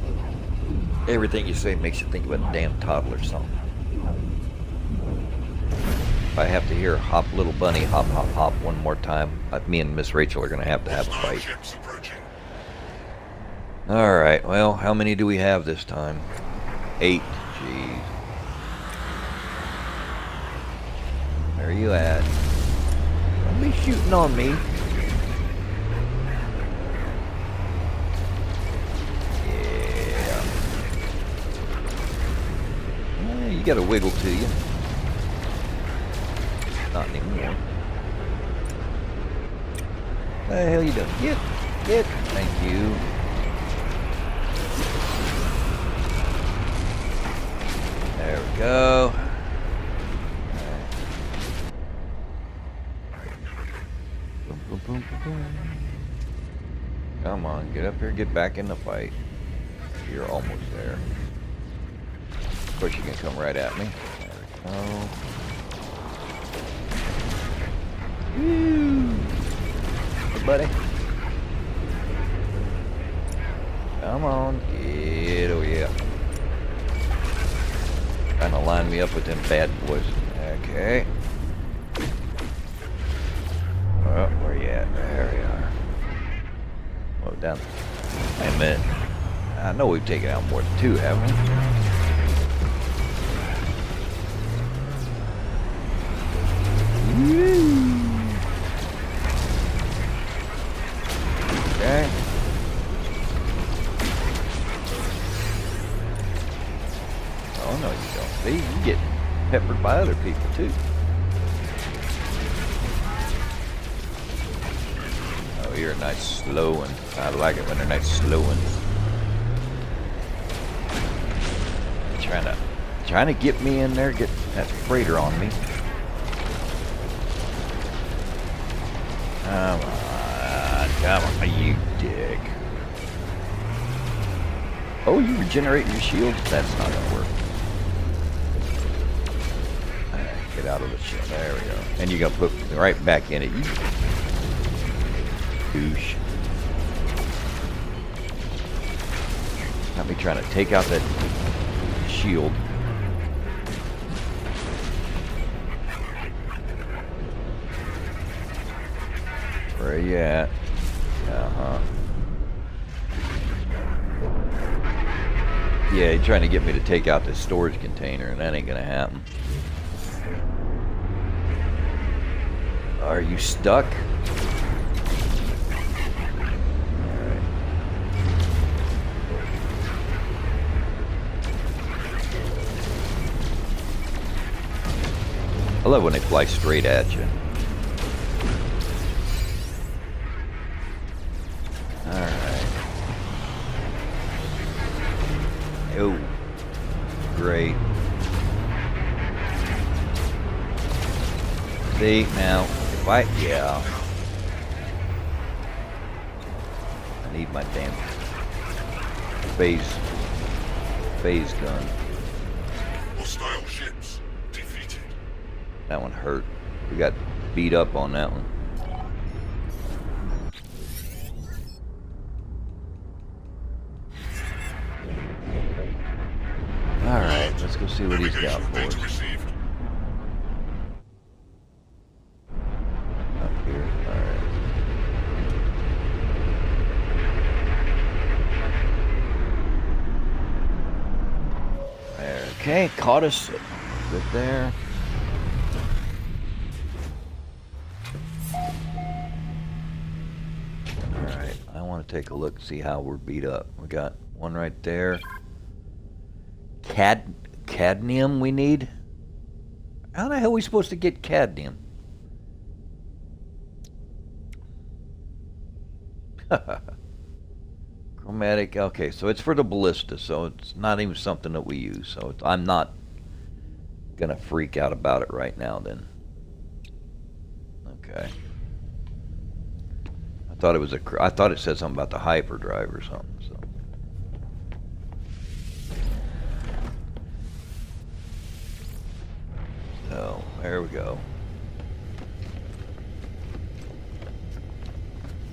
everything you say makes you think about a damn toddler song. If I have to hear hop little bunny hop hop hop one more time, me and Miss Rachel are gonna have a fight. Alright, well, how many do we have this time? 8. Jeez. Where are you at? Don't be shooting on me. Yeah. You got a wiggle to you. Not anymore. What the hell you doing? Get. Thank you. There we go. Boom, boom, boom, boom, boom. Come on, get up here, get back in the fight. You're almost there. Of course, you can come right at me. There we go. Woo! Hey, buddy. Come on. Get, oh yeah. Trying to line me up with them bad boys. Okay. Oh, where you at? There we are. Oh, down. Wait a minute. I know we've taken out more than 2, haven't we? Okay. Oh, no, you don't. See, you get peppered by other people, too. Oh, you're a nice slow one. I like it when they're nice slow ones. Trying to get me in there, get that freighter on me. Come on, you dick. Oh, you regenerate your shield? That's not gonna work. Get out of the shield. There we go. And you're gonna put right back in it. You douche. Got me trying to take out that shield. Where are you at? Yeah, he's trying to get me to take out this storage container, and that ain't gonna happen. Are you stuck? Alright. I love when they fly straight at you. Alright. Oh, great. See, now, if I, yeah. I need my damn phase gun. Hostile ships defeated. That one hurt. We got beat up on that one. Alright, let's go see what he's got for Data us. received. Up here, alright. There, okay, caught us. Good there. Alright, I want to take a look and see how we're beat up. We got one right there. Cadmium we need? How the hell are we supposed to get cadmium? Chromatic, okay, so it's for the ballista, so it's not even something that we use. So I'm not gonna freak out about it right now then. Okay. I thought it was I thought it said something about the hyperdrive or something, so. So, there we go.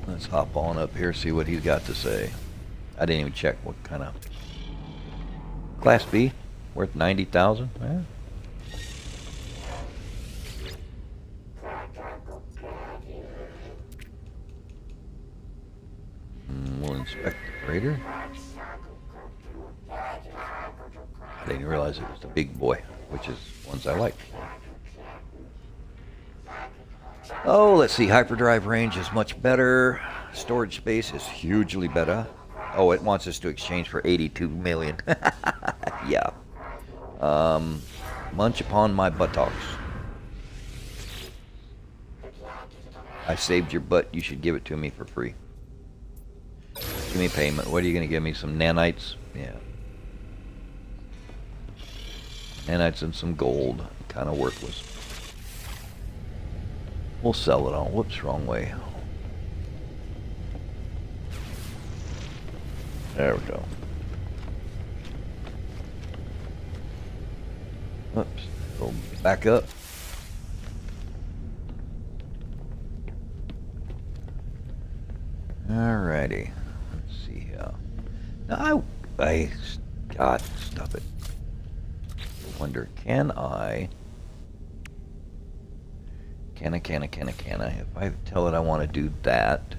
Let's hop on up here, see what he's got to say. I didn't even check what kind of... Class B, worth 90,000. Yeah. We'll inspect the freighter. I didn't realize it was the big boy, which is ones I like. Oh, let's see. Hyperdrive range is much better. Storage space is hugely better. Oh, it wants us to exchange for 82 million. Yeah. Munch upon my buttocks. I saved your butt. You should give it to me for free. Give me payment. What are you going to give me? Some nanites? Yeah. Nanites and some gold. Kind of worthless. We'll sell it on. Whoops, wrong way. There we go. Oops. Go back up. Alrighty. Let's see here. Now God, stop it. I wonder, can I? If I tell it I want to do that,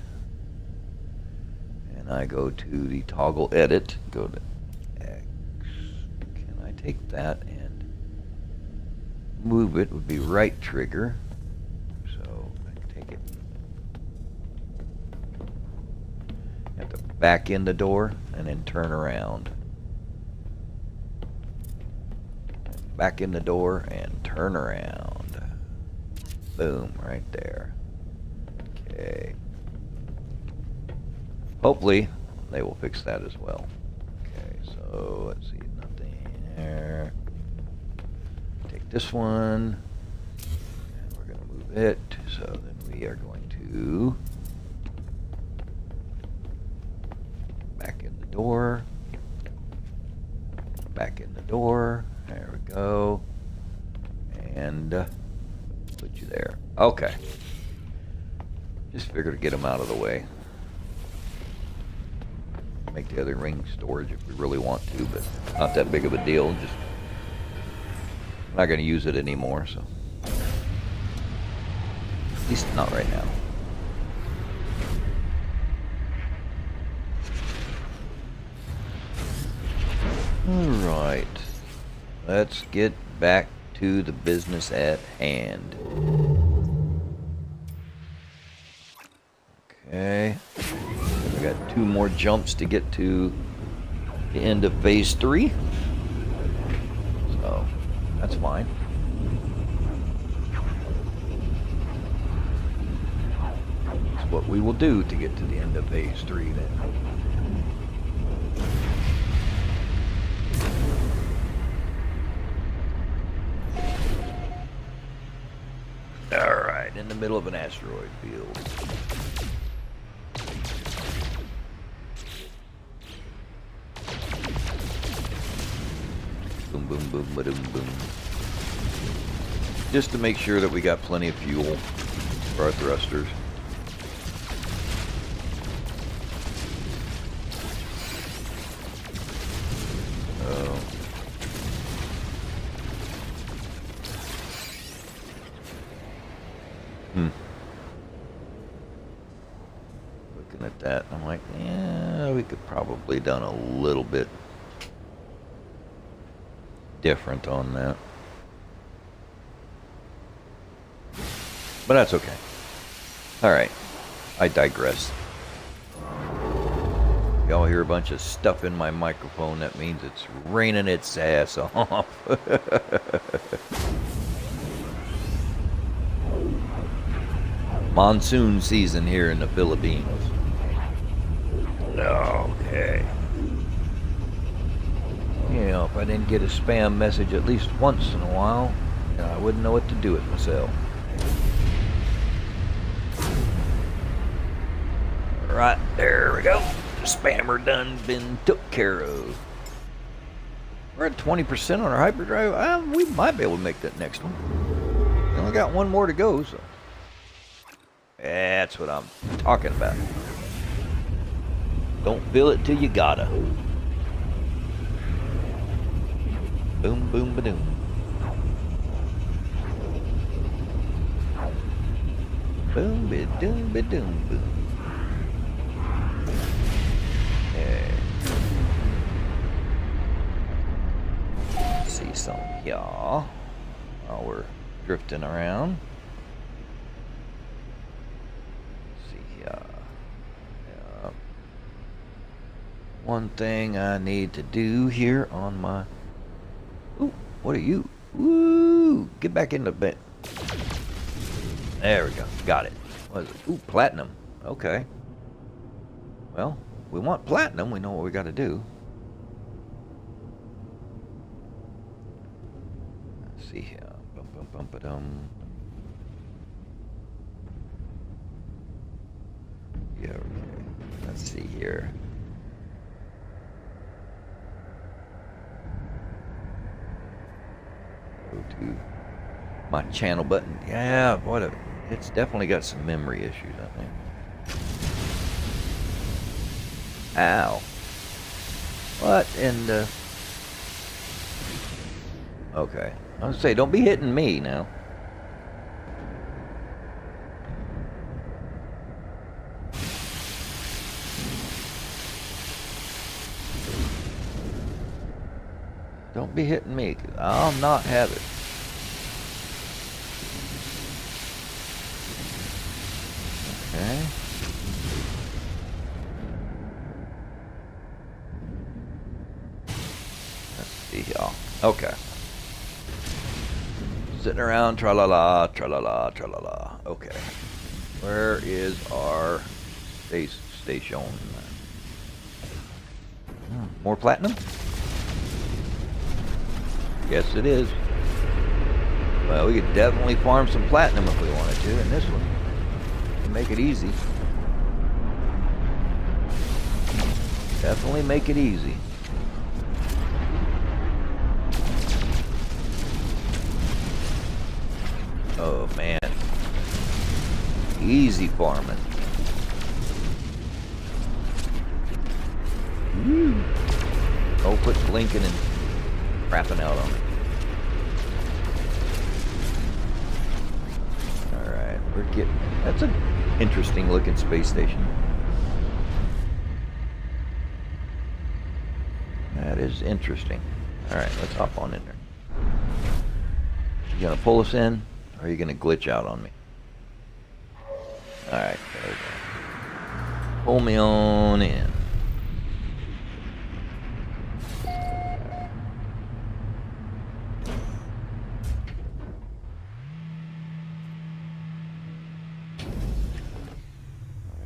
and I go to the toggle edit, go to X, can I take that and move it? Would be right trigger, so I can take it. Have to back in the door and then turn around. Back in the door and turn around. Boom, right there. Okay. Hopefully, they will fix that as well. Okay, so let's see, nothing there. Take this one, and we're going to move it. So then we are going to back in the door. Back in the door. There we go. And put you there. Okay. Just figured to get them out of the way. Make the other ring storage if we really want to, but not that big of a deal. Just I'm not going to use it anymore, so at least not right now. Alright. Let's get back to the business at hand. Okay. We got 2 more jumps to get to the end of phase 3. So, that's fine. That's what we will do to get to the end of phase 3 then. Alright, in the middle of an asteroid field. Boom, boom, boom, ba-doom, boom. Just to make sure that we got plenty of fuel for our thrusters. Looking at that, I'm like, yeah, we could probably done a little bit different on that. But that's okay. Alright, I digress. Y'all hear a bunch of stuff in my microphone, that means it's raining its ass off. Monsoon season here in the Philippines. Okay. You know, if I didn't get a spam message at least once in a while, I wouldn't know what to do with myself. Right, there we go. The spammer done been took care of. We're at 20% on our hyperdrive. We might be able to make that next one. We only got 1 more to go, so. That's what I'm talking about. Don't feel it till you gotta. Boom, boom, ba-doom. Boom, ba-doom, ba-doom, boom. Yeah. See some here while we're drifting around. One thing I need to do here on my... Ooh, what are you? Ooh, get back in the bed. There we go. Got it. What is it? Ooh, platinum. Okay. Well, we want platinum. We know what we got to do. Let's see here. Bum, bum, bum, ba-dum. Yeah, okay. Let's see here. To my channel button. Yeah, what it's definitely got some memory issues, I think. Ow. What in the... Okay. I was gonna say, don't be hitting me now. Don't be hitting me, 'cause I'll not have it. Okay. Let's see y'all. Okay. Sitting around, tra-la-la, tra-la-la, tra-la-la. Okay. Where is our space station? More platinum? Yes, it is. Well, we could definitely farm some platinum if we wanted to in this one. Make it easy. Definitely make it easy. Oh, man. Easy farming. Woo. Oh, quit blinking and crapping out on me. Alright, we're getting... That's an interesting looking space station. That is interesting. Alright, let's hop on in there. You gonna pull us in, or are you gonna glitch out on me? Alright, there we go. Pull me on in.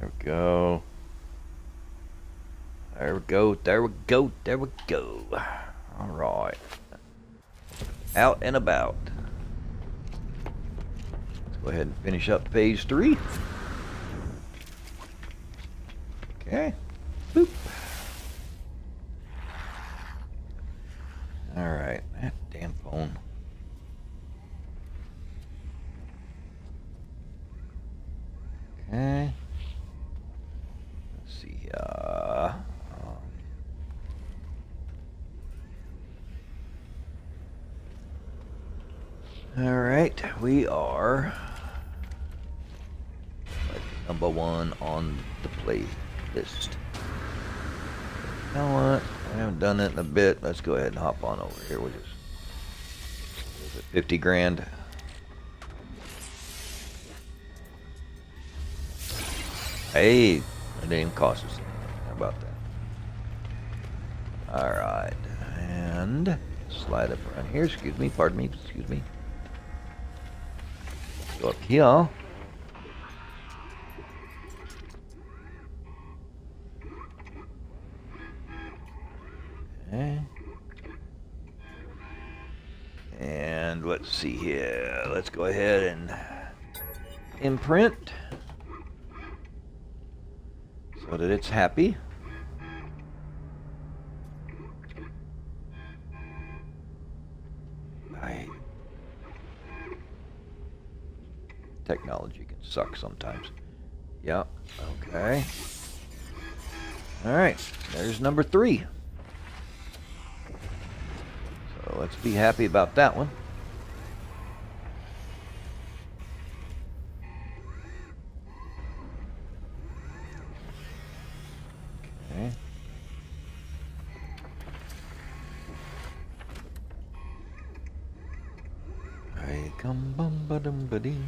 There we go. There we go, there we go, there we go. Alright. Out and about. Let's go ahead and finish up phase 3. Okay. Boop. Alright. That damn phone. Okay. Let's see. Alright, we are number 1 on the playlist. You know what? I haven't done it in a bit. Let's go ahead and hop on over here. We'll just, is it 50 grand? Hey, it didn't even cost us anything. How about that? Alright, and slide up around here. Excuse me, pardon me, excuse me. Go up here. Okay. And let's see here. Let's go ahead and imprint so that it's happy. Technology can suck sometimes. Yep. Okay. Alright. There's number 3. So let's be happy about that one. Okay. I come bum ba dum ba ding.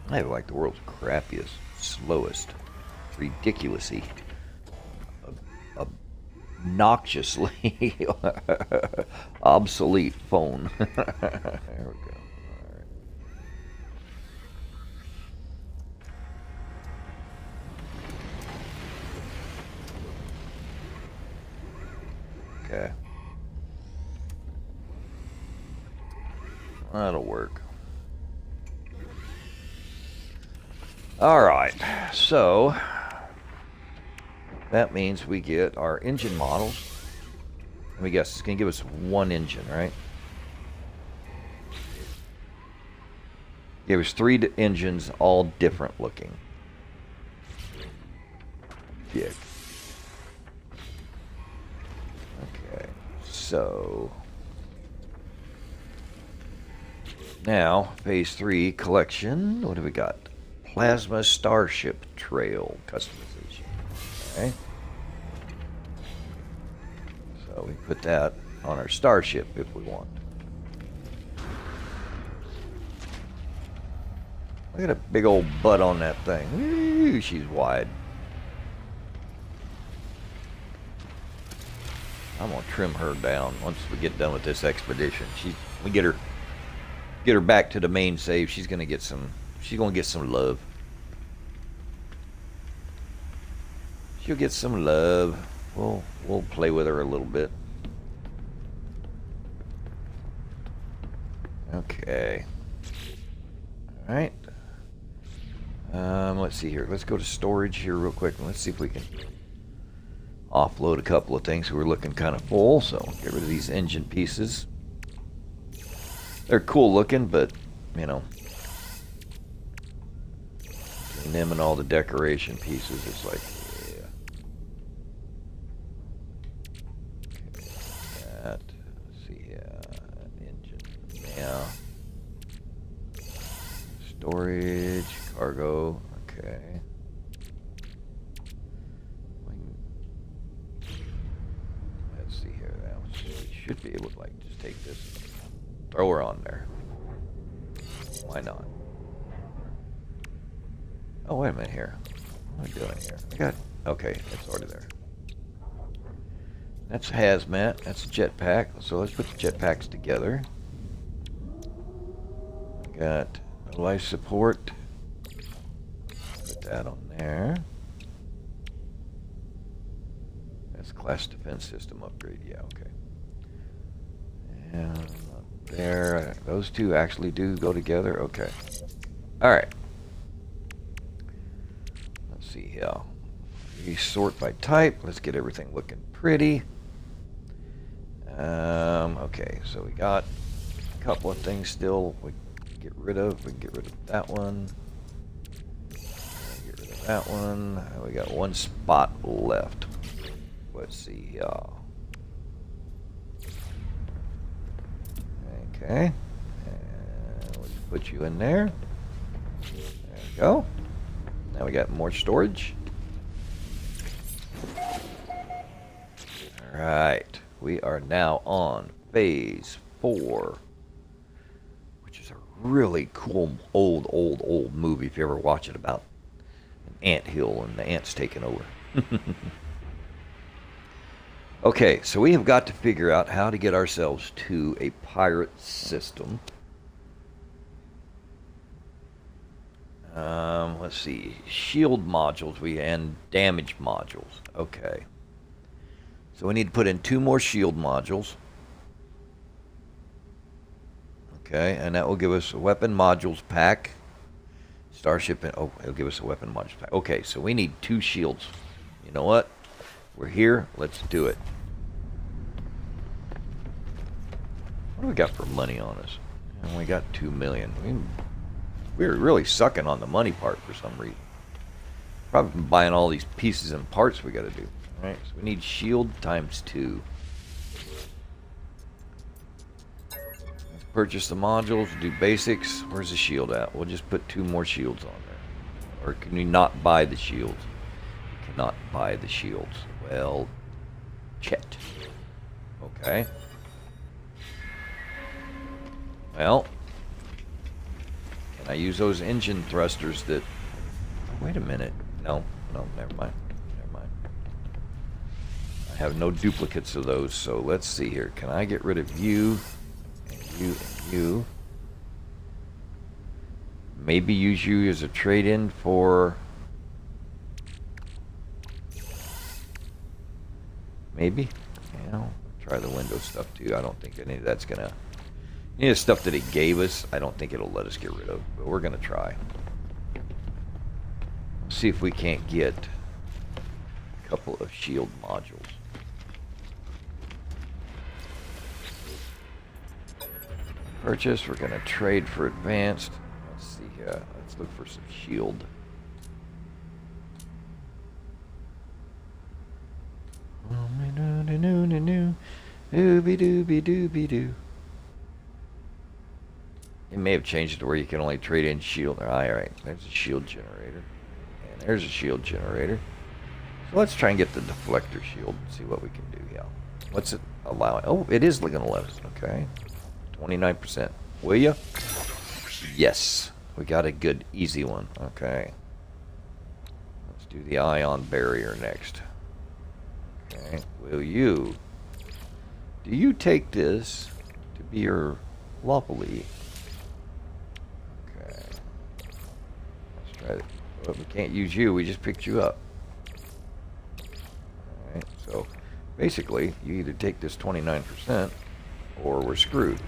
I have like the world's crappiest, slowest, ridiculously, obnoxiously obsolete phone. There we go. Okay. That'll work. Alright, so that means we get our engine models. Let me guess, it's going to give us one engine, right? Give us 3 engines, all different looking. Dick. Okay, so now phase 3 collection. What do we got? Plasma Starship Trail customization. Okay. So we put that on our Starship if we want. Look at a big old butt on that thing. Ooh, she's wide. I'm gonna trim her down once we get done with this expedition. We get her back to the main save. She's gonna get some love. She'll get some love. We'll play with her a little bit. Okay. All right. Let's see here. Let's go to storage here real quick, and let's see if we can offload a couple of things. We're looking kind of full, so get rid of these engine pieces. They're cool looking, but you know, between them and all the decoration pieces, it's like, yeah. Okay, that. Let's see, engine. Yeah. Storage, cargo. Okay. like just take this, throw her on there. Why not? Oh, wait a minute here. What am I doing here? I got, okay, it's already there. That's hazmat. That's a jetpack. So let's put the jetpacks together. Got life support. Put that on there. That's class defense system upgrade. Yeah, okay. And up there. Those two actually do go together. Okay. All right. Let's see here. We sort by type. Let's get everything looking pretty. Okay, so we got a couple of things still we can get rid of. We can get rid of that one. Get rid of that one. We got one spot left. Let's see here. Okay. And we'll just put you in there. There we go. Now we got more storage. Alright. We are now on phase 4, which is a really cool old movie if you ever watch it, about an anthill and the ants taking over. Okay, so we have got to figure out how to get ourselves to a pirate system. Let's see, shield modules and damage modules. Okay. So we need to put in 2 more shield modules. Okay, and that will give us a weapon modules pack. Starship, and oh, it'll give us a weapon modules pack. Okay, so we need 2 shields. You know what? We're here. Let's do it. What do we got for money on us? And we got 2 million. We're really sucking on the money part for some reason. Probably been buying all these pieces and parts we got to do. Alright, so we need shield times 2. Let's purchase the modules, do basics. Where's the shield at? We'll just put 2 more shields on there. Or can we not buy the shields? We cannot buy the shields. Well, chet. Okay. Well, can I use those engine thrusters that... Wait a minute. No, never mind. I have no duplicates of those, so let's see here. Can I get rid of you, and you, and you? Maybe use you as a trade-in for... Maybe? Yeah, I'll try the Windows stuff too. I don't think any of that's gonna... Any of the stuff that it gave us, I don't think it'll let us get rid of, but we're gonna try. See if we can't get a couple of shield modules. Purchase, we're going to trade for advanced. Let's see here. Let's look for some shield. Dooby-dooby-dooby-doo. It may have changed it to where you can only trade in shield. Alright, there's a shield generator. And there's a shield generator. So let's try and get the deflector shield and see what we can do. Yeah. What's it allowing? Oh, it is going to let us. Okay. 29%. Will you? Yes. We got a good, easy one. Okay. Let's do the ion barrier next. Okay. Will you? Do you take this to be your lawfully? Okay. Let's try it. Well, we can't use you. We just picked you up. Alright. So, basically, you either take this 29% or we're screwed.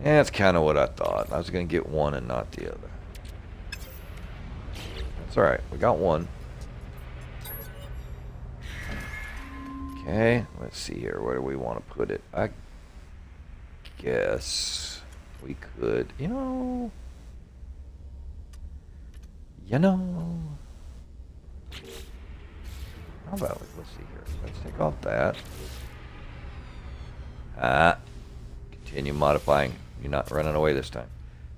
Yeah, that's kind of what I thought. I was going to get one and not the other. That's alright. We got one. Okay, let's see here. Where do we want to put it? I guess we could, you know... How about, let's see here. Let's take off that. Continue modifying. You're not running away this time.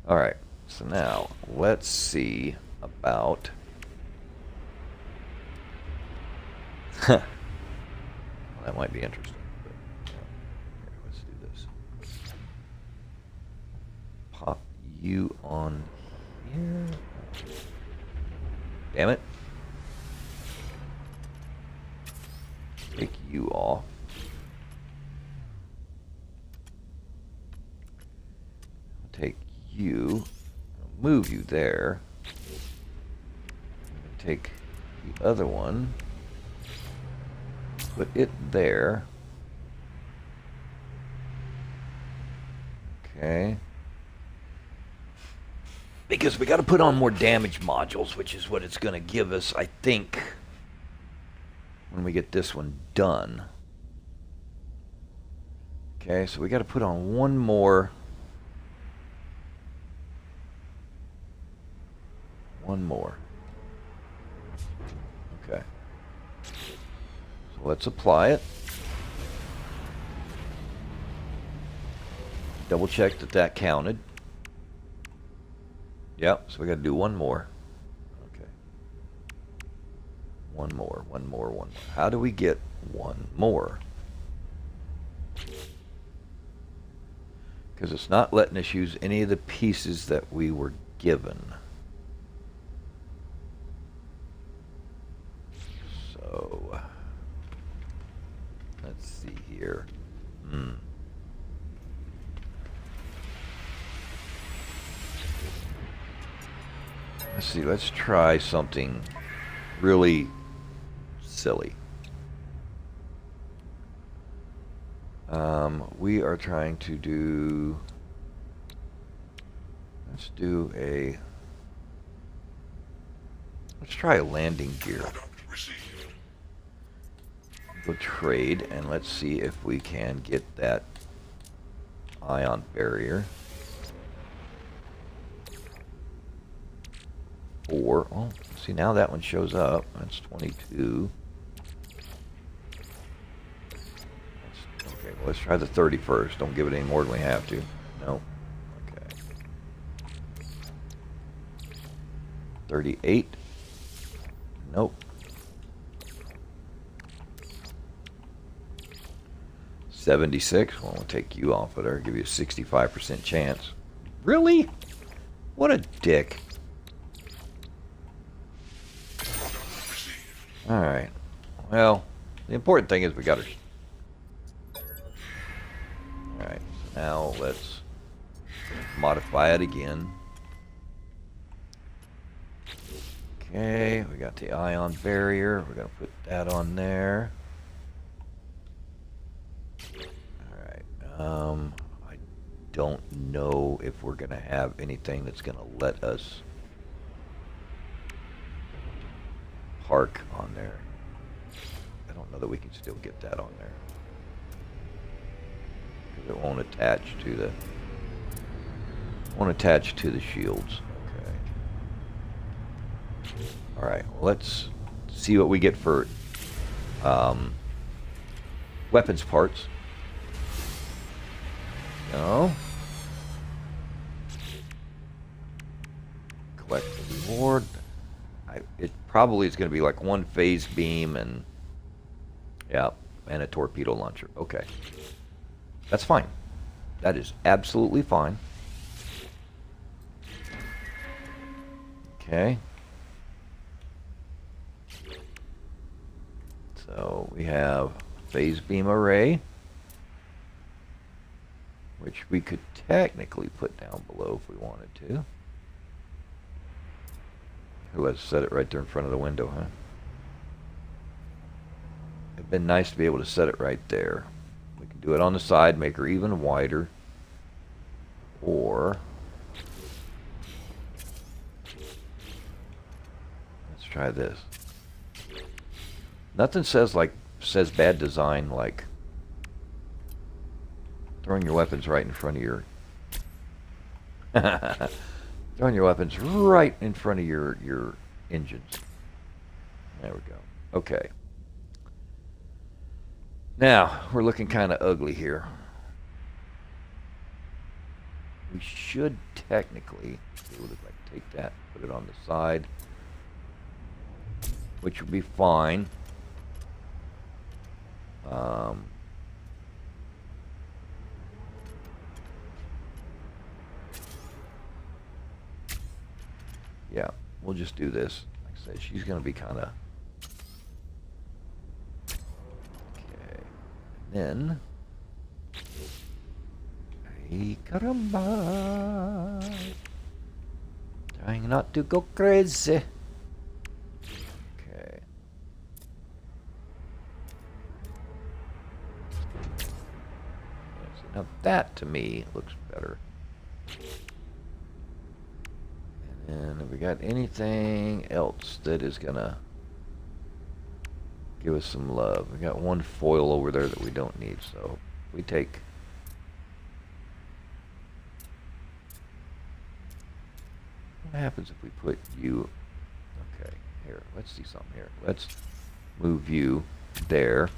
Alright, so now let's see about Well, that might be interesting. But, here, let's do this. Pop you on here. Damn it. Take you off. Take you. Move you there. Take the other one. Put it there. Okay. Because we got to put on more damage modules, which is what it's going to give us, I think, when we get this one done. Okay, so we got to put on one more. One more. Okay. So let's apply it. Double check that that counted. Yep, so we got to do one more. Okay. One more, one more, one more. How do we get one more? Because it's not letting us use any of the pieces that we were given. So, let's see here. Let's see, let's try something really silly. We are trying to do, let's try a landing gear. Go trade, and let's see if we can get that ion barrier. Or, oh, see, now that one shows up. That's 22. Okay, well, let's try the 31st. Don't give it any more than we have to. No. Okay. 38. Nope. 76. Well, we'll take you off of there. Give you a 65% chance. Really? What a dick. Alright. Well, the important thing is we got her. Alright. So now let's modify it again. Okay. We got the ion barrier. We're going to put that on there. I don't know if we're going to have anything that's going to let us park on there. I don't know that we can still get that on there. Because it won't attach to the shields. Okay. Alright, well, let's see what we get for weapons parts. No. Collect the reward. It probably is going to be like one phase beam and, yeah, and a torpedo launcher. Okay. That's fine. That is absolutely fine. Okay. So we have phase beam array, which we could technically put down below if we wanted to. Let's set it right there in front of the window, huh? It'd been nice to be able to set it right there. We can do it on the side, make her even wider. Or let's try this. Nothing says bad design like throwing your weapons right in front of your throwing your weapons right in front of your engines. There we go. Okay. Now, we're looking kind of ugly here. We should technically be able to take that, put it on the side, which would be fine. Yeah, we'll just do this. Like I said, she's going to be kind of... Okay. And then... Ay, caramba. Trying not to go crazy. Okay. Now that, to me, looks better. And have we got anything else that is gonna give us some love? We got one foil over there that we don't need, so we take... What happens if we put you... Okay, here, let's see something here. Let's move you there.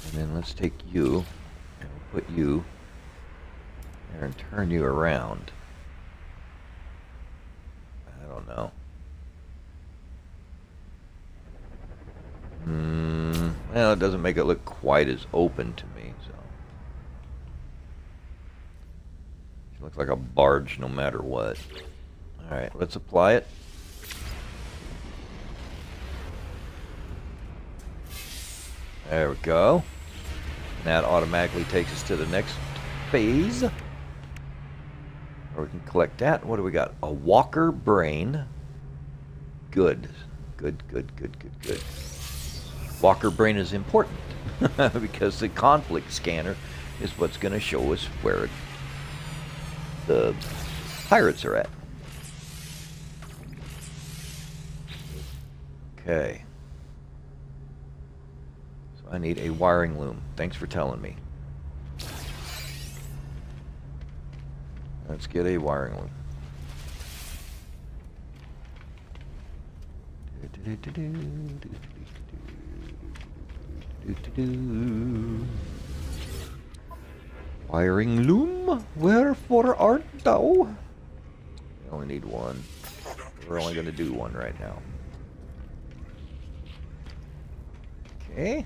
And then let's take you and we'll put you there and turn you around. I don't know. Well, it doesn't make it look quite as open to me, so. She looks like a barge no matter what. Alright, let's apply it. There we go. That automatically takes us to the next phase. Or we can collect that. What do we got? A walker brain. Good. Good. Walker brain is important because the conflict scanner is what's going to show us where the pirates are at. Okay. So I need a wiring loom. Thanks for telling me. Let's get a wiring loom. Wiring loom, wherefore art thou? We only need one. We're only going to do one right now. Okay.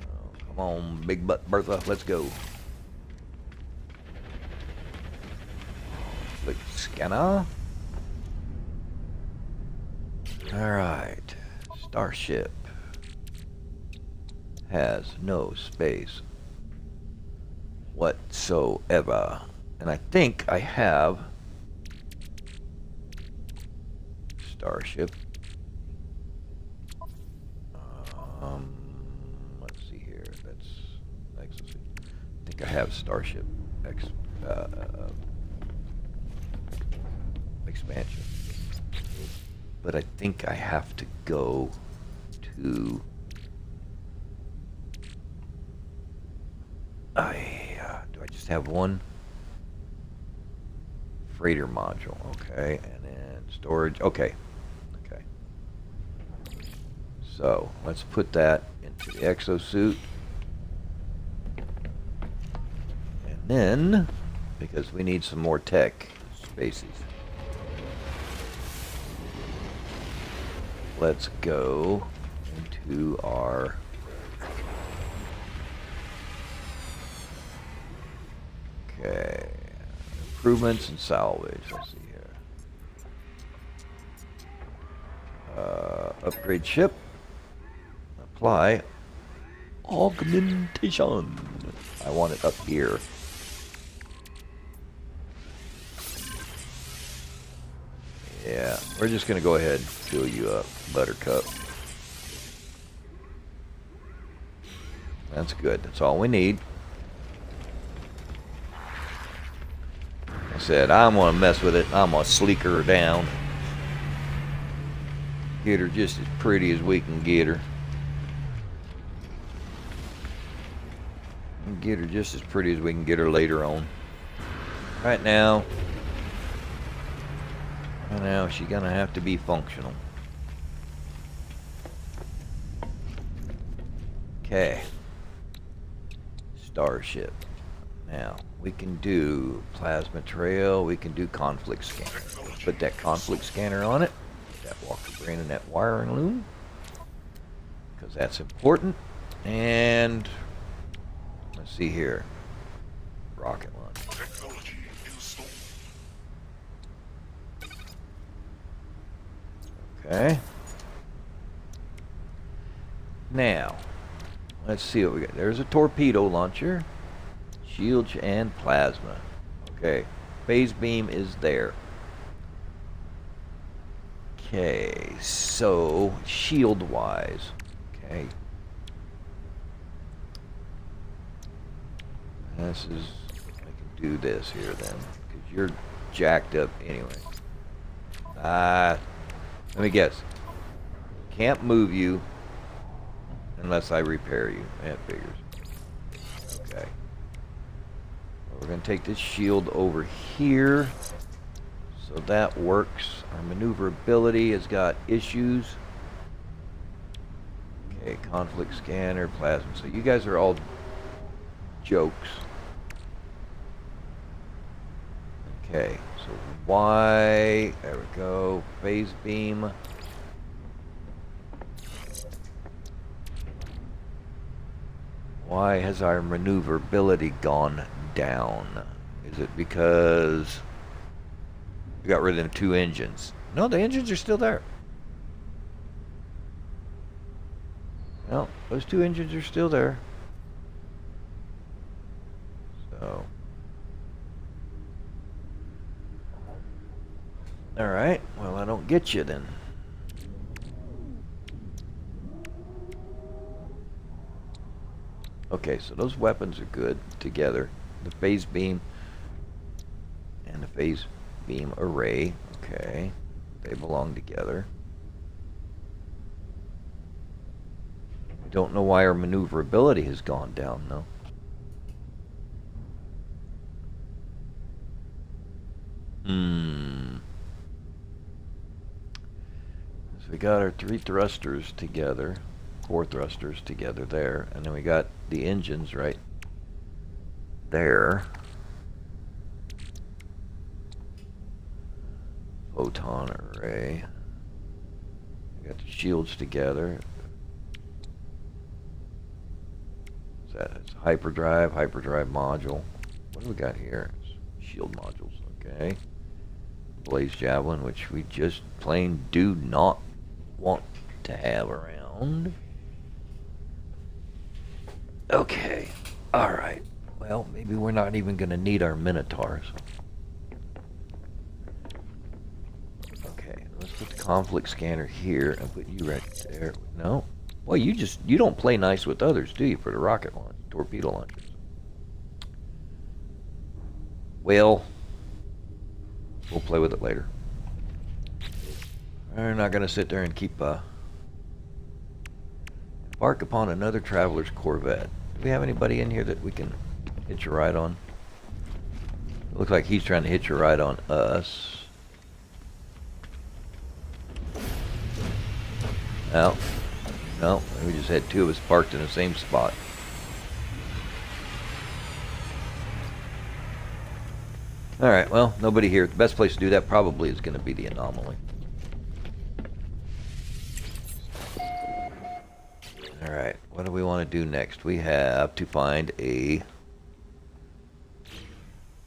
Oh, come on, big butt Bertha, let's go. Click scanner. Alright. Starship has no space whatsoever. And I think I have Starship. Let's see here. That's Exosuit. I think I have Starship expansion. But I think I have to go to... do I just have one? Freighter module, okay. And then storage, okay. Okay. So, let's put that into the exosuit. And then, because we need some more tech spaces. Let's go into our improvements and salvage. Let's see here. Upgrade ship. Apply augmentation. I want it up here. Yeah, we're just gonna go ahead and fill you up, Buttercup. That's good. That's all we need. I said, I'm gonna mess with it. I'm gonna sleek her down. Get her just as pretty as we can get her. And get her just as pretty as we can get her later on. Right now, she's gonna have to be functional. Okay. Starship. Now, we can do plasma trail, we can do conflict scanner. Put that conflict scanner on it. That walker brain and that wiring loom. because that's important. And let's see here. Rocket launch. Technology installed. Okay. Now, let's see what we got. There's a torpedo launcher, shields, and plasma. Okay. Phase beam is there. Okay, so shield-wise. Okay. This is, I can do this here then, because you're jacked up anyway. Let me guess. Can't move you unless I repair you. That figures. Okay. Well, we're going to take this shield over here. So that works. Our maneuverability has got issues. Okay, conflict scanner, plasma. So you guys are all jokes. Okay, so Y, there we go, phase beam. Why has our maneuverability gone down? Is it because we got rid of the 2 engines? No, the engines are still there. No, those 2 engines are still there. So, alright, well, I don't get you then. Okay, so those weapons are good together. The phase beam and the phase beam array. Okay, they belong together. Don't know why our maneuverability has gone down, though. So we got our 3 thrusters together, 4 thrusters together there, and then we got the engines right there. Photon array. We got the shields together. It's hyperdrive module. What do we got here? It's shield modules, okay. Blaze javelin, which we just plain do not want to have around. Okay, alright. Well, maybe we're not even going to need our Minotaurs. Okay, let's put the conflict scanner here and put you right there. No? Well, you don't play nice with others, do you, for the rocket launch, torpedo launchers? Well, we'll play with it later. We're not going to sit there and keep, embark upon another traveler's Corvette. Do we have anybody in here that we can hitch a ride on? It looks like he's trying to hitch a ride on us. No. No, we just had 2 of us parked in the same spot. Alright, well, nobody here. The best place to do that probably is going to be the anomaly. Alright, what do we want to do next? We have to find a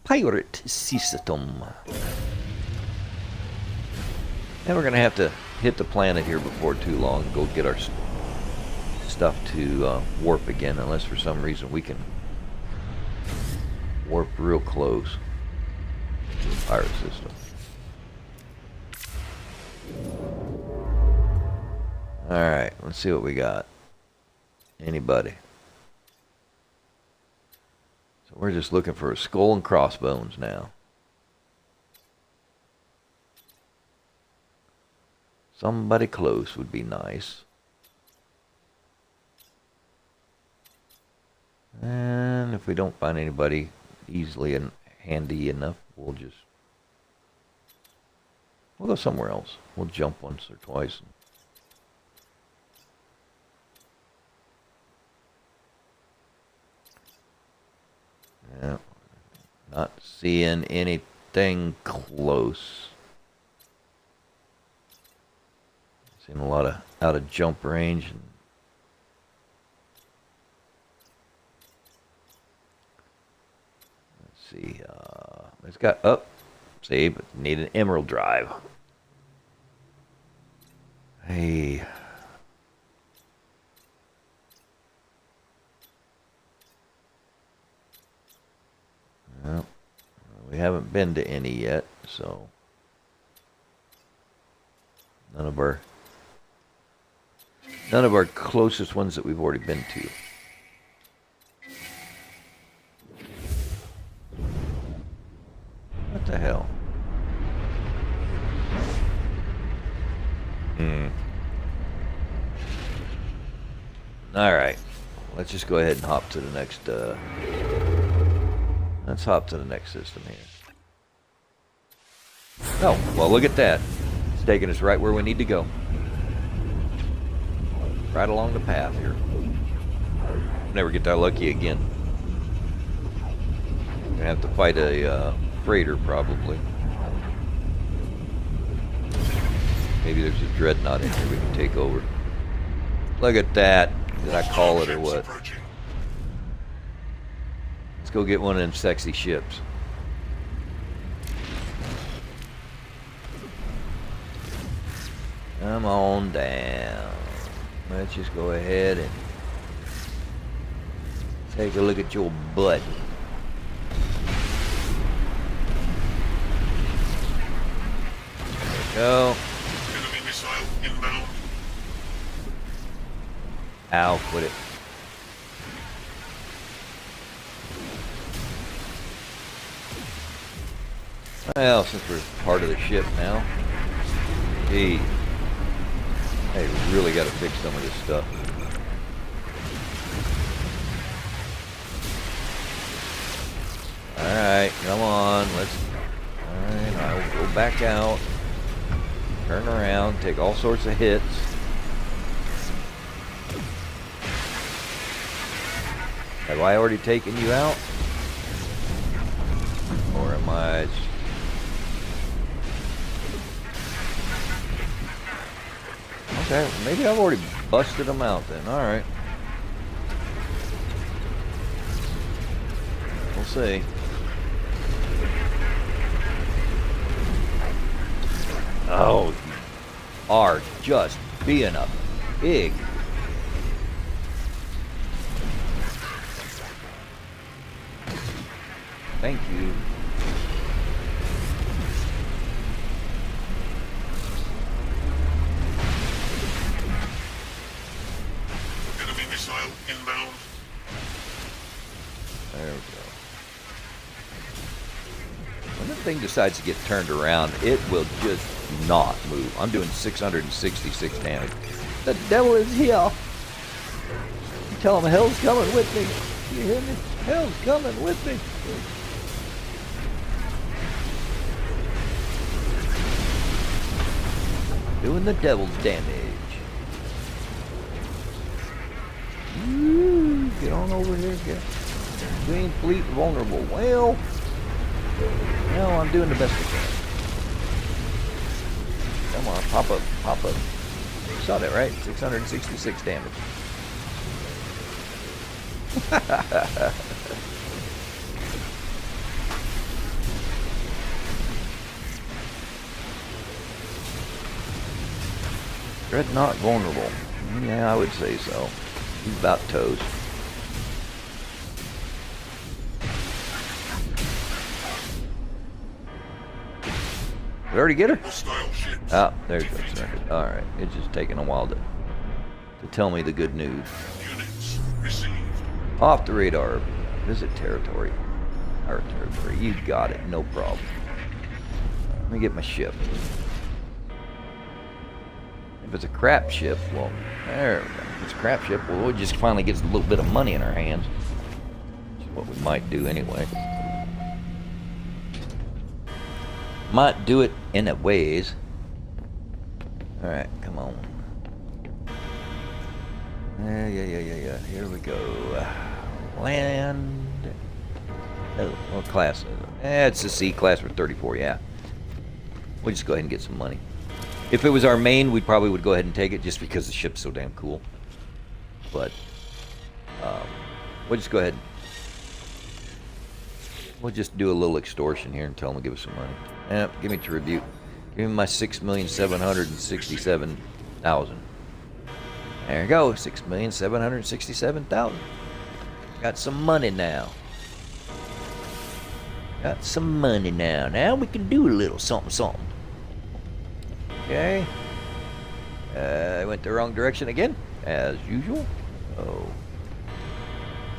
pirate system. And we're going to have to hit the planet here before too long and go get our stuff to warp again, unless for some reason we can warp real close to the pirate system. Alright, let's see what we got. Anybody? So we're just looking for a skull and crossbones now. Somebody close would be nice. And if we don't find anybody easily and handy enough, we'll go somewhere else. We'll jump once or twice. Yeah, not seeing anything close. Seeing a lot of out of jump range and see. It's got up. See, but need an emerald drive. Hey. Well, we haven't been to any yet, so none of our closest ones that we've already been to. What the hell? All right, let's just go ahead and hop to the next. Let's hop to the next system here. Oh, well, look at that. It's taking us right where we need to go. Right along the path here. Never get that lucky again. Gonna have to fight a freighter probably. Maybe there's a dreadnought in here we can take over. Look at that. Did I call it or what? Let's go get one of them sexy ships. Come on down. Let's just go ahead and take a look at your butt. There we go. Enemy missile inbound. Ow, quit it. Well, since we're part of the ship now. Gee. Hey, we really got to fix some of this stuff. Alright, come on. Alright, I'll go back out. Turn around, take all sorts of hits. Have I already taken you out? Or am I... Okay, maybe I've already busted them out then. Alright. We'll see. Oh, you are just being a pig. Thank you. Enemy missile inbound. There we go. When the thing decides to get turned around, it will just not move. I'm doing 666 damage. The devil is here. Tell him hell's coming with me. You hear me? Hell's coming with me. Doing the devil's damage. Ooh, get on over here, get Green Fleet vulnerable. Well, no, I'm doing the best I can. Come on, pop up, pop up. You saw that, right? 666 damage. Dreadnought vulnerable. Yeah, I would say so. He's about toast. Did I already get her? Hostile ships. Ah, there you go. Surrendered. Alright, it's just taking a while to tell me the good news. Units received. Off the radar. Visit territory. Our territory. You got it. No problem. Let me get my ship. If it's a crap ship, well, there we go. If it's a crap ship, well, we'll just finally get a little bit of money in our hands. Which is what we might do anyway. Might do it in a ways. Alright, come on. Yeah. Here we go. Land. Oh, what class is it? It's a C class for 34, yeah. We'll just go ahead and get some money. If it was our main, we probably would go ahead and take it just because the ship's so damn cool. But, we'll just go ahead. We'll just do a little extortion here and tell them to give us some money. Yep, give me tribute. Give me my 6,767,000. There you go, 6,767,000. Got some money now. Got some money now. Now we can do a little something, something. Okay. I went the wrong direction again, as usual. Oh.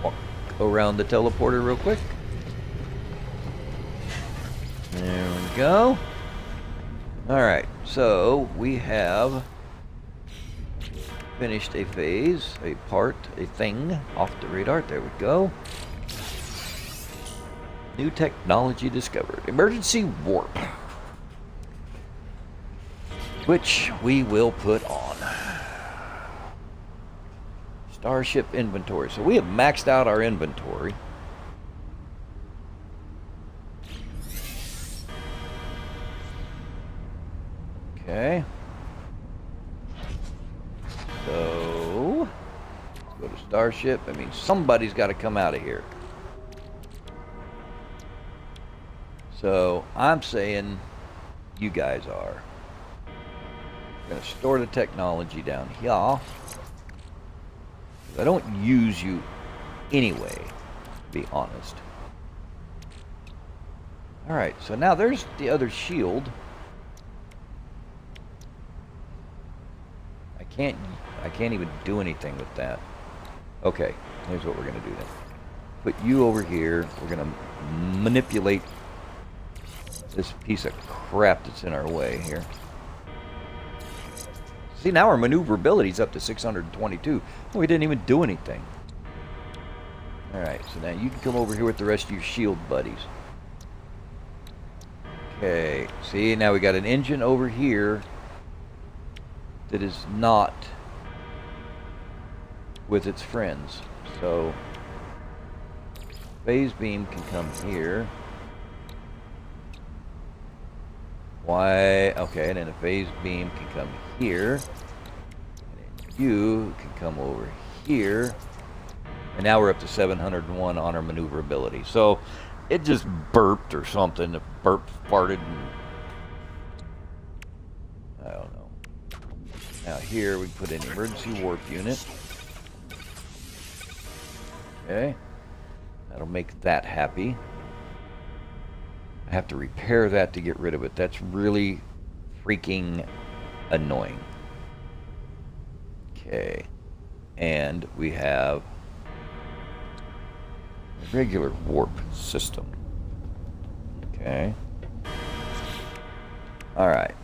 Walk around the teleporter real quick. There we go. Alright, so we have finished a phase, a part, a thing off the radar. There we go. New technology discovered. Emergency warp. Which we will put on. Starship inventory. So we have maxed out our inventory. Okay. So, let's go to Starship. I mean, somebody's got to come out of here. So, I'm saying you guys are. I'm going to store the technology down here. I don't use you anyway, to be honest. Alright, so now there's the other shield. I can't even do anything with that. Okay, here's what we're gonna do then. Put you over here. We're gonna manipulate this piece of crap that's in our way here. See, now our maneuverability's up to 622. Well, we didn't even do anything. Alright, so now you can come over here with the rest of your shield buddies. Okay, see, now we got an engine over here that is not with its friends. So phase beam can come here. Why? Okay, and then a phase beam can come here. And then you can come over here. And now we're up to 701 on our maneuverability. So it just burped or something. It burped, farted, and I don't know. Now here we put an emergency warp unit. Okay. That'll make that happy. I have to repair that to get rid of it. That's really freaking annoying. Okay. And we have a regular warp system. Okay. Alright.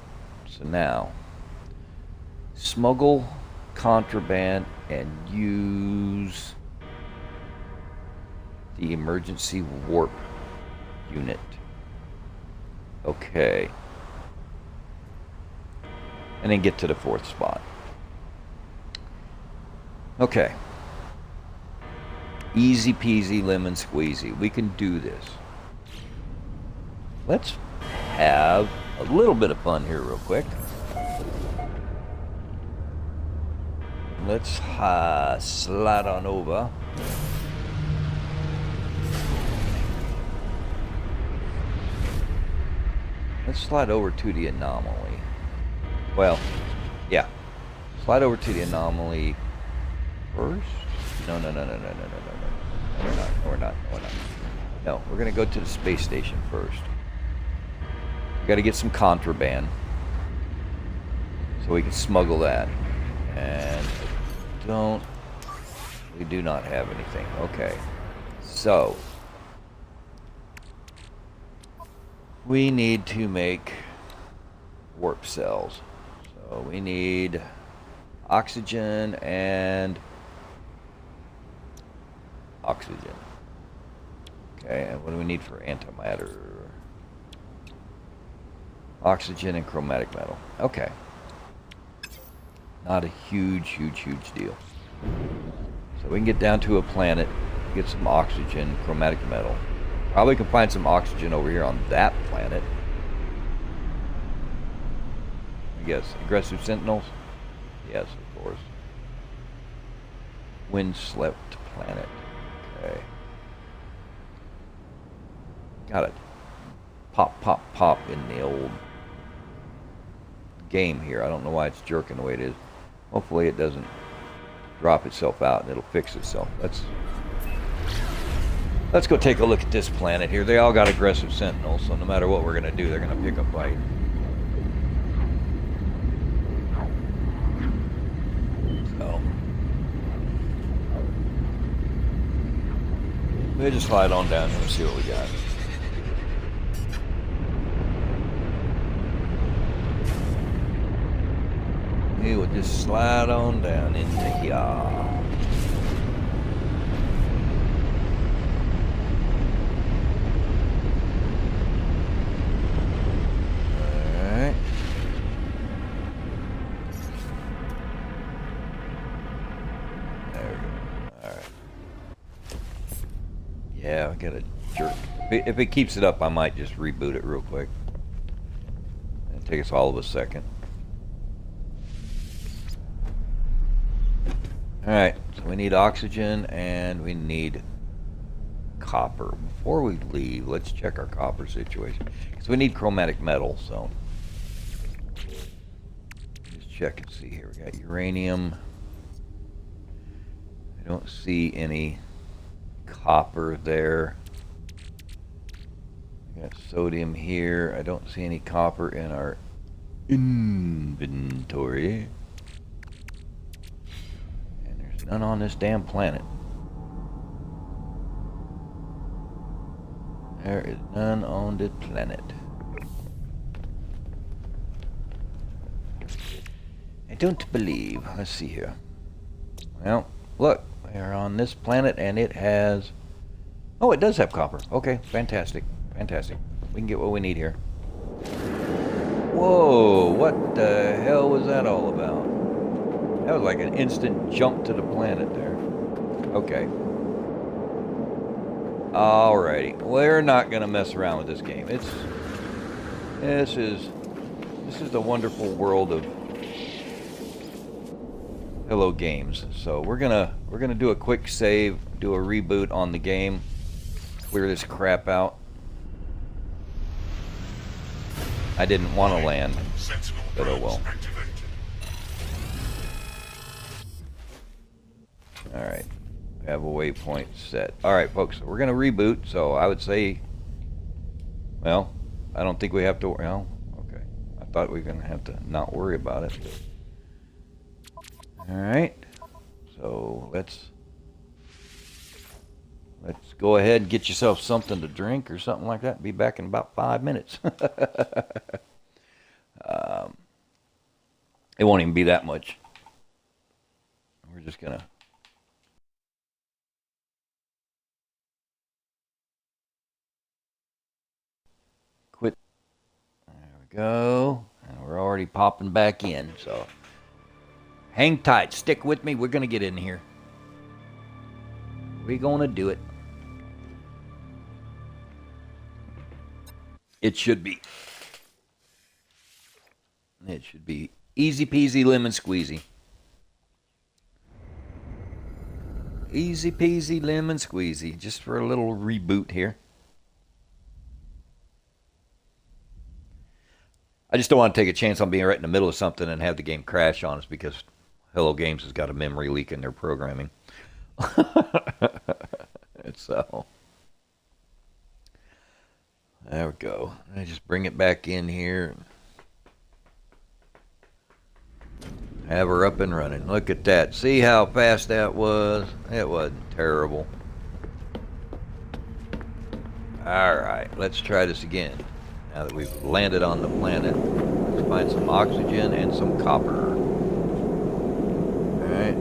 So now, smuggle contraband and use the emergency warp unit. Okay. And then get to the fourth spot. Okay. Easy peasy lemon squeezy. We can do this. Let's have a little bit of fun here real quick. Let's slide on over. Let's slide over to the anomaly. Well, yeah. Slide over to the anomaly first. No. We're not. No, we're gonna go to the space station first. We gotta get some contraband so we can smuggle that. And we do not have anything. Okay. So we need to make warp cells. So we need oxygen and oxygen. Okay, and what do we need for antimatter? Oxygen and chromatic metal. Okay. Not a huge deal. So we can get down to a planet, get some oxygen, chromatic metal. Probably can find some oxygen over here on that planet. I guess. Aggressive sentinels? Yes, of course. Windswept planet. Okay. got it. Pop, pop, pop in the old game here. I don't know why it's jerking the way it is. Hopefully it doesn't drop itself out and it'll fix itself. Let's go take a look at this planet here. They all got aggressive sentinels, so no matter what we're going to do, they're going to pick a fight. So we'll just slide on down here and see what we got. We will just slide on down into here. Alright. There we go. Alright. Yeah, I gotta jerk. If it keeps it up, I might just reboot it real quick. It'll take us all of a second. Alright, so we need oxygen and we need copper. Before we leave, let's check our copper situation. Because we need chromatic metal, so. Just check and see here. We got uranium. I don't see any copper there. We got sodium here. I don't see any copper in our inventory. None on this damn planet. There is none on this planet. I don't believe. Let's see here. Well, look. We're on this planet and it has... Oh, it does have copper. Okay, fantastic. Fantastic. We can get what we need here. Whoa, what the hell was that all about? That was like an instant jump to the planet there. Okay. Alrighty. We're not gonna mess around with this game. This is the wonderful world of Hello Games. So we're gonna do a quick save, do a reboot on the game, clear this crap out. I didn't want to land, but oh well. Alright, we have a waypoint set. Alright folks, we're going to reboot, so I would say, well, I don't think we have to, well, okay. I thought we were going to have to not worry about it. Alright, so let's go ahead and get yourself something to drink or something like that. Be back in about 5 minutes. It won't even be that much. We're just going to quit. There we go. And we're already popping back in, so hang tight. Stick with me. We're going to get in here. We're going to do it. It should be easy peasy lemon squeezy. Easy peasy lemon squeezy. Just for a little reboot here. I just don't want to take a chance on being right in the middle of something and have the game crash on us because Hello Games has got a memory leak in their programming. So there we go. I just bring it back in here. Have her up and running. Look at that. See how fast that was? It wasn't terrible. Alright, let's try this again. Now that we've landed on the planet, let's find some oxygen and some copper. Alright.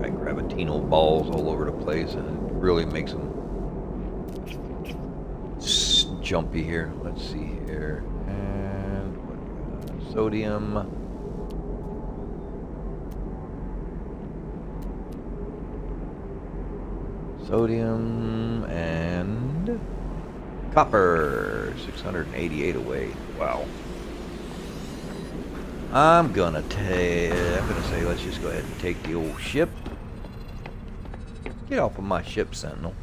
Got gravitational balls all over the place and it really makes them jumpy here. Let's see here. And sodium. Sodium and copper. 688 away. Wow. I'm gonna say let's just go ahead and take the old ship. Get off of my ship, Sentinel.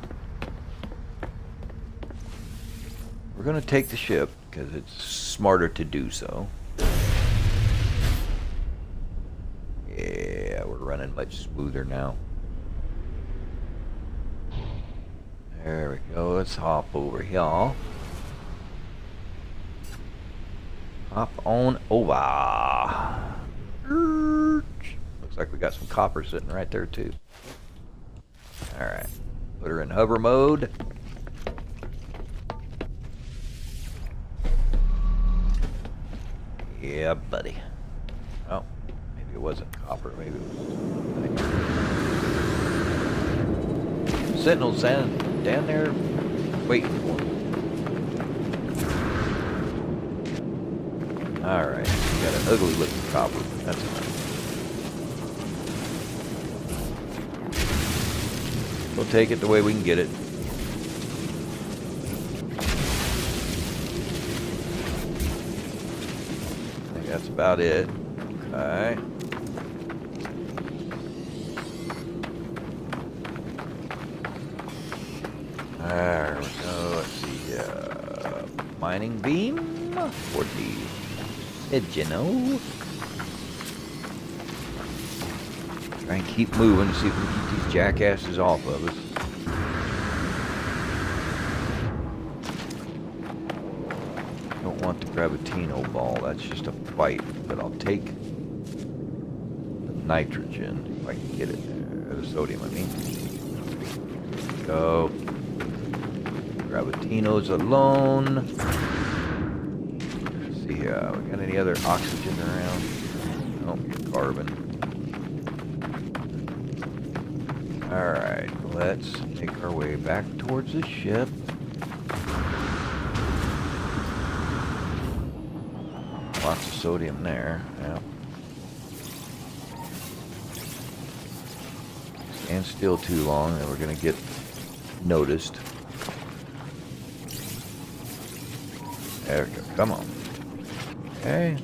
we're going to take the ship because it's smarter to do so. Yeah, we're running much smoother now. There we go. Let's hop over here. Hop on over. Looks like we got some copper sitting right there too. Alright. Put her in hover mode. Yeah, buddy. Oh, maybe it wasn't copper. Maybe it was... Sentinel's down there waiting for me. Alright, we got an ugly looking copper. That's enough. We'll take it the way we can get it. I think that's about it. Okay. There we go. Let's see. Mining beam for the Edgeno. Try and keep moving to see if we can keep these jackasses off of us. Don't want the Gravitino ball. That's just a fight. But I'll take the nitrogen if I can get it there. The sodium, I mean. Go. Gravitinos alone. Let's see, we got any other oxygen around? Nope, carbon. Alright, let's make our way back towards the ship. Lots of sodium there, yeah. Stand still too long and we're gonna get noticed. There we go. Come on. Okay.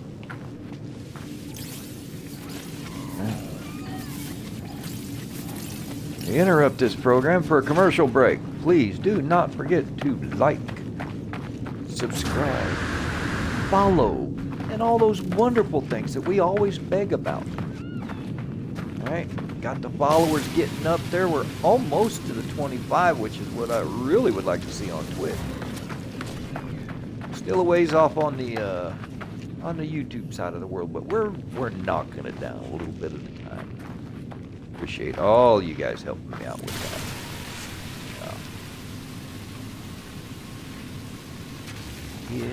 We interrupt this program for a commercial break. Please do not forget to like, subscribe, follow, and all those wonderful things that we always beg about. Alright, got the followers getting up there. We're almost to the 25, which is what I really would like to see on Twitch. Still a ways off on the YouTube side of the world, but we're knocking it down a little bit at a time. Appreciate all you guys helping me out with that. Yeah.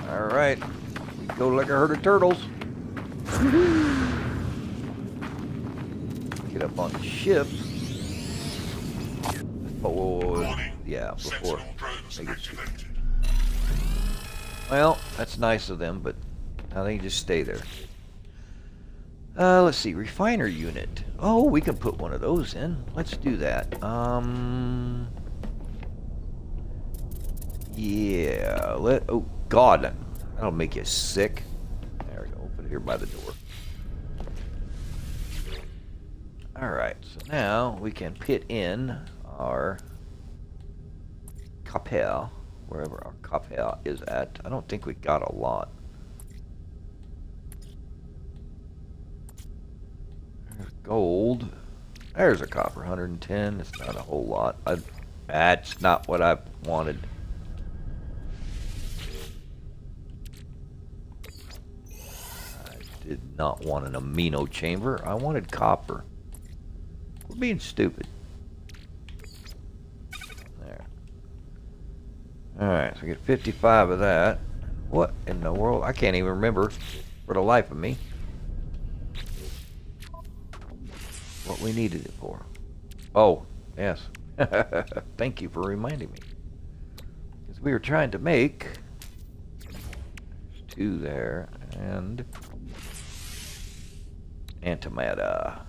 All right, we go like a herd of turtles. Get up on the ship. Oh, yeah, before they get too... Well, that's nice of them, but now they can just stay there. Let's see, refiner unit. Oh, we can put one of those in. Let's do that. Yeah, oh, God, that'll make you sick. There we go, we'll put it here by the door. Alright, so now we can put in our Capel, wherever our Capel is at. I don't think we got a lot. There's gold. There's a copper, 110. It's not a whole lot. That's not what I wanted. I did not want an amino chamber. I wanted copper. We're being stupid. There. Alright, so we get 55 of that. What in the world? I can't even remember for the life of me what we needed it for. Oh, yes. Thank you for reminding me. Because we were trying to make... There's 2 there. And... antimatter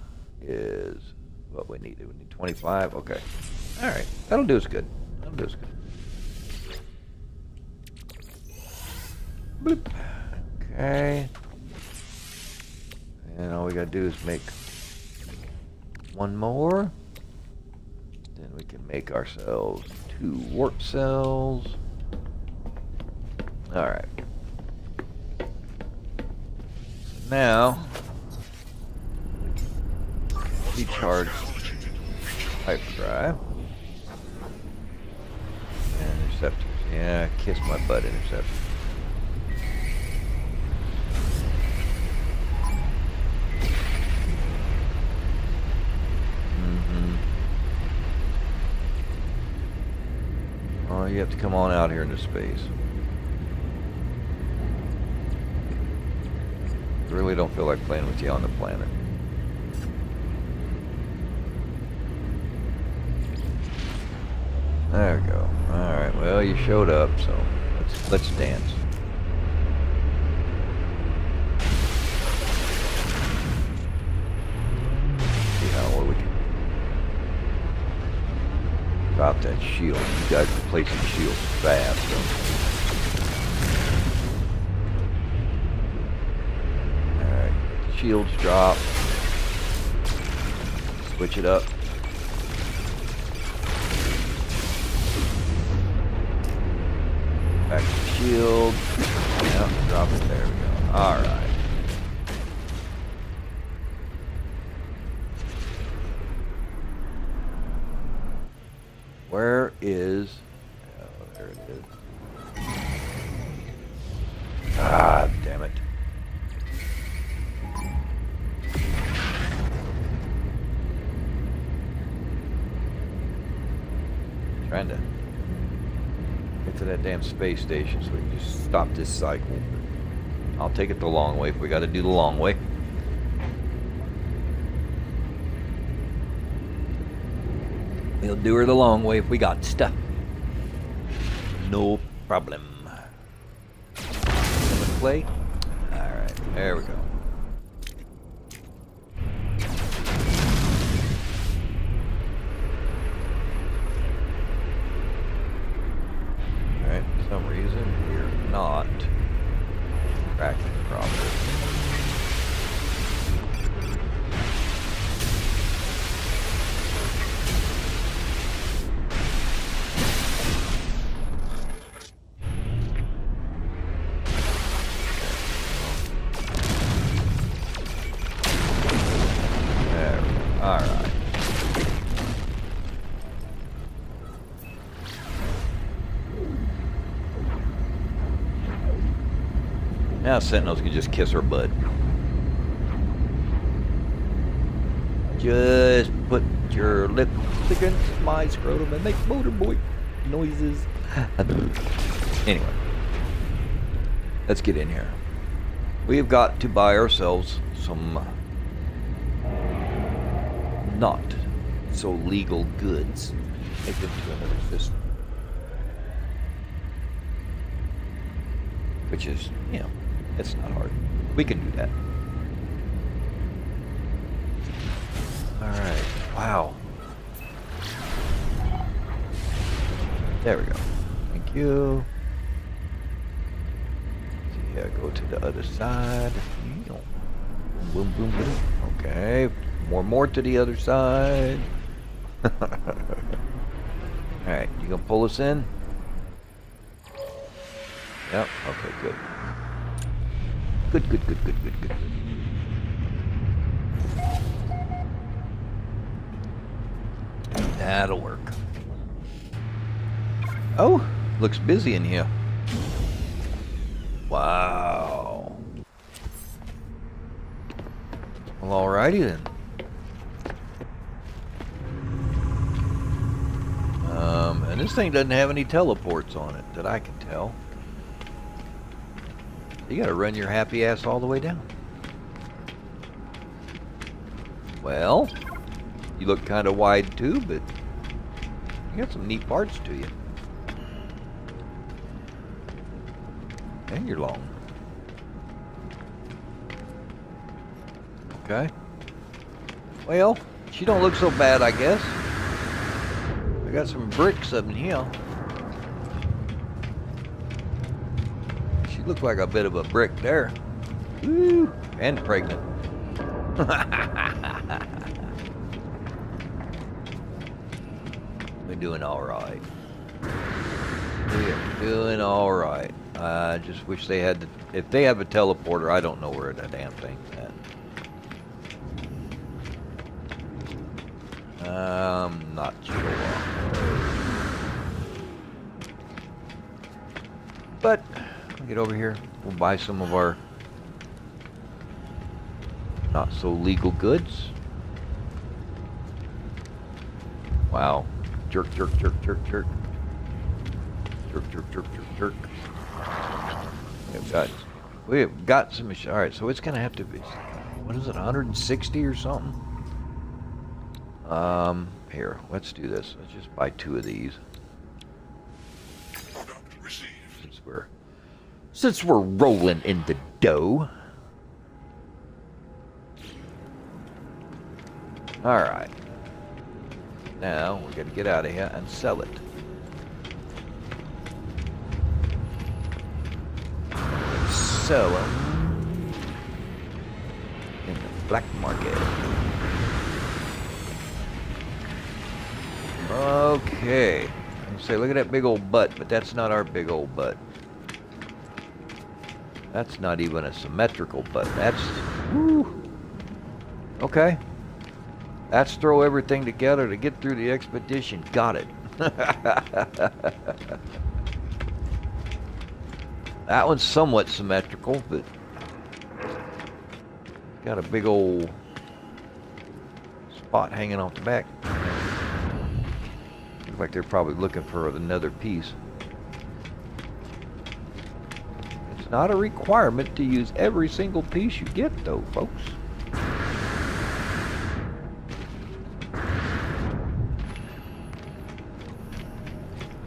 is what we needed. We need 25. Okay. Alright. That'll do us good. That'll do us good. Bloop. Okay. And all we gotta do is make One more. Then we can make ourselves 2 warp cells. Alright. So now, recharge hyperdrive. And interceptors. Yeah, kiss my butt, interceptors. Oh, you have to come on out here into space. Really don't feel like playing with you on the planet. There we go. Alright, well you showed up, so let's dance. See how well we can drop that shield. You guys are placing shields fast, so. Alright, shields drop. Switch it up. Back to the shield. Yep, drop it. There we go. Alright. Where is... Oh, there it is. Ah, damn it. Trying to get to that damn space station so we can just stop this cycle. I'll take it the long way if we gotta do the long way. We'll do her the long way if we got stuff. No problem. Gonna play? Alright, there we go. Alright, for some reason we're not tracking properly. Alright. Now Sentinels can just kiss her butt. Just put your lips against my scrotum and make motorboy noises. Anyway. Let's get in here. We've got to buy ourselves some not so legal goods. Take them to another system. Which is, you know, it's not hard. We can do that. Alright. Wow. There we go. Thank you. So yeah, go to the other side. Boom, boom, boom. Okay. More to the other side. Alright, you gonna pull us in? Yep, okay, good. Good. That'll work. Oh, looks busy in here. Wow. Well, alrighty then. And this thing doesn't have any teleports on it that I can tell. You gotta run your happy ass all the way down. Well, you look kind of wide too, but you got some neat parts to you. And you're long. Okay. Well, she don't look so bad, I guess. I got some bricks up in here. She looks like a bit of a brick there. Woo! And pregnant. We're doing alright. We're doing alright. I just wish they had if they have a teleporter, I don't know where that damn thing's at. Not sure. But, we'll get over here. We'll buy some of our not so legal goods. Wow. Jerk, jerk, jerk, jerk, jerk. Jerk, jerk, jerk, jerk, jerk. We've got some machine. Alright, so it's gonna have to be, what is it, 160 or something? Here, let's do this. Let's just buy 2 of these. Product received. Since we're rolling in the dough. Alright. Now, we're gonna get out of here and sell it. Sell them in the black market. Okay. I say, look at that big old butt, but that's not our big old butt. That's not even a symmetrical butt. That's, woo. Okay. That's throw everything together to get through the expedition. Got it. That one's somewhat symmetrical, but got a big old spot hanging off the back. Looks like they're probably looking for another piece. It's not a requirement to use every single piece you get, though, folks.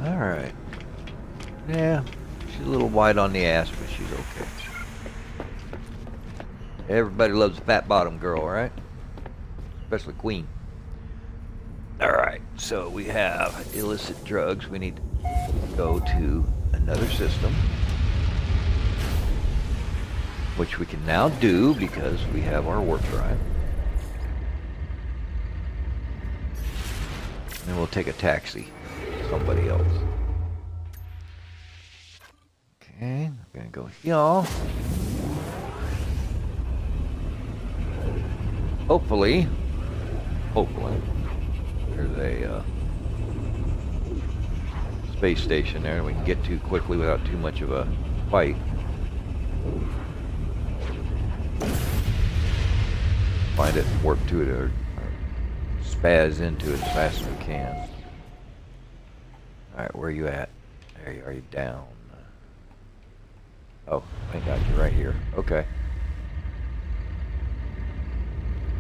Alright. Yeah, she's a little wide on the ass, but she's okay. Everybody loves a fat bottom girl, right? Especially Queen. Alright, so we have illicit drugs. We need to go to another system, which we can now do because we have our warp drive. And then we'll take a taxi. Somebody else. Okay, I'm gonna go here. Hopefully, there's a space station there we can get to quickly without too much of a fight. Find it, warp to it, or spaz into it as fast as we can. Alright, where are you at? There you are, you down. Oh, I got you right here. Okay.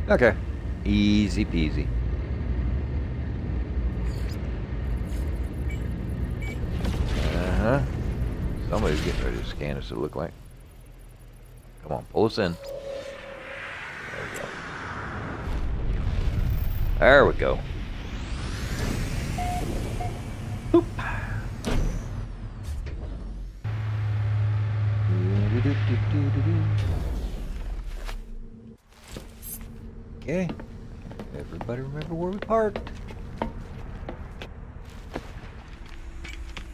Okay. Easy peasy. Uh-huh. Somebody's getting ready to scan us, it look like. Come on, pull us in. There we go. Boop. Okay. Everybody remember where we parked.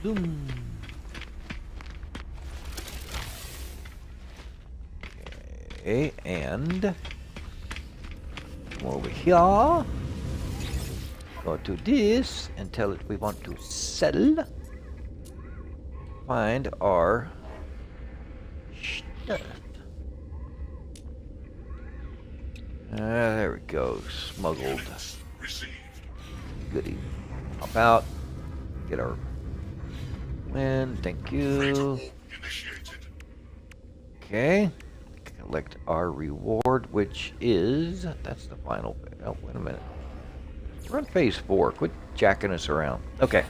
Zoom. Okay, and come over here. Go to this and tell it we want to sell. Find our stuff. There we go. Smuggled. Received. Goody. Hop out. Get our win. Thank you. Initiated. Okay. Collect our reward, which is... That's the final... Oh, wait a minute. We're on phase 4. Quit jacking us around. Okay.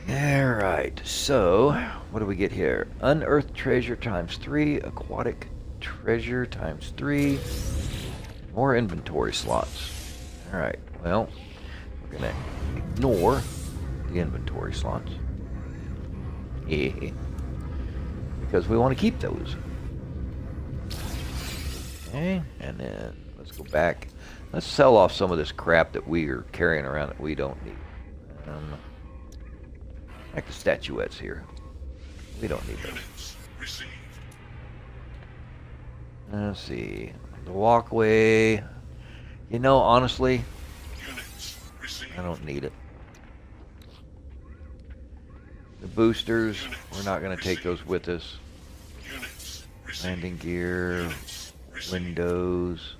Alright, so what do we get here? Unearthed treasure times 3, aquatic treasure times 3, more inventory slots. Alright, well, we're gonna ignore the inventory slots. Because we want to keep those. Okay, and then let's go back Let's sell off some of this crap that we are carrying around that we don't need. Like the statuettes here. We don't need those. Units received. Let's see. The walkway. You know, honestly, Units received. I don't need it. The boosters, we're not going to take those with us. Units received. Landing gear, Units received. windows.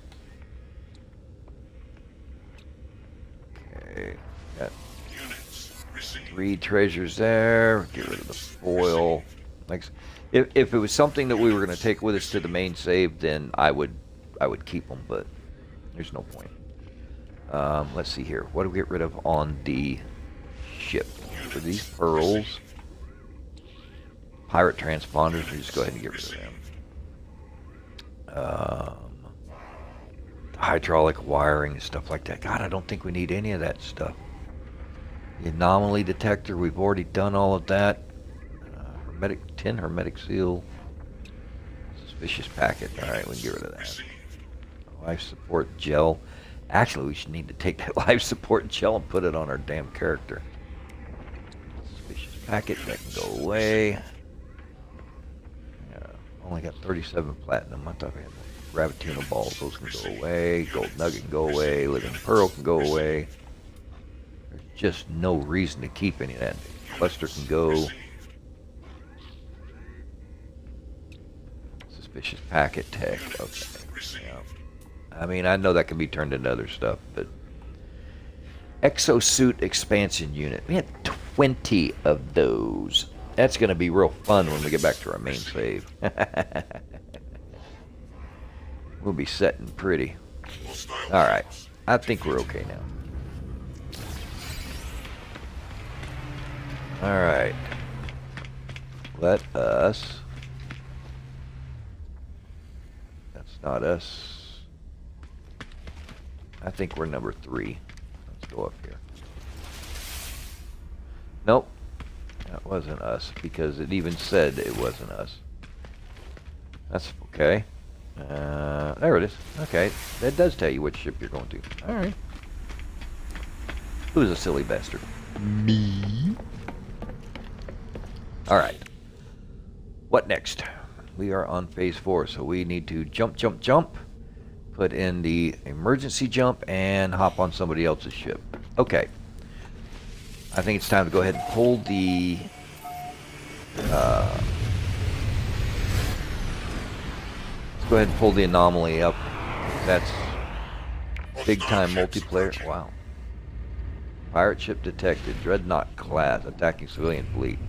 Okay, got Units received. 3 treasures there. Get rid of the foil. Like, if it was something that we were going to take with us to the main save, then I would keep them, but there's no point. Let's see here. What do we get rid of on the ship? For these pearls, pirate transponders, we just go ahead and get rid of them. Hydraulic wiring and stuff like that. God, I don't think we need any of that stuff. The anomaly detector, we've already done all of that. Tin hermetic seal. Suspicious packet. Alright, we can get rid of that. Received. Life support gel. Actually, we should need to take that life support gel and put it on our damn character. Suspicious packet, that can go away. Yeah, only got 37 platinum. I thought we had more. Gravituna balls, those can go away. Gold nugget can go away. Living pearl can go away. There's just no reason to keep any of that. Cluster can go. Received. Suspicious packet tech. Okay. Received. Yeah. I mean, I know that can be turned into other stuff, but exosuit expansion unit. We had 20 of those. That's going to be real fun when we get back to our main save. We'll be setting pretty. Hostile All right. I think we're okay now. All right. Let us... That's not us. I think we're number 3. Let's go up here. Nope. That wasn't us, because it even said it wasn't us. That's okay. There it is. Okay. That does tell you which ship you're going to. Alright. Who's a silly bastard? Me. Alright. What next? We are on phase 4, so we need to jump, jump, jump. Put in the emergency jump and hop on somebody else's ship. Okay. I think it's time to go ahead and pull the... let's go ahead and pull the anomaly up. That's big time multiplayer. Wow. Pirate ship detected. Dreadnought class attacking civilian fleet.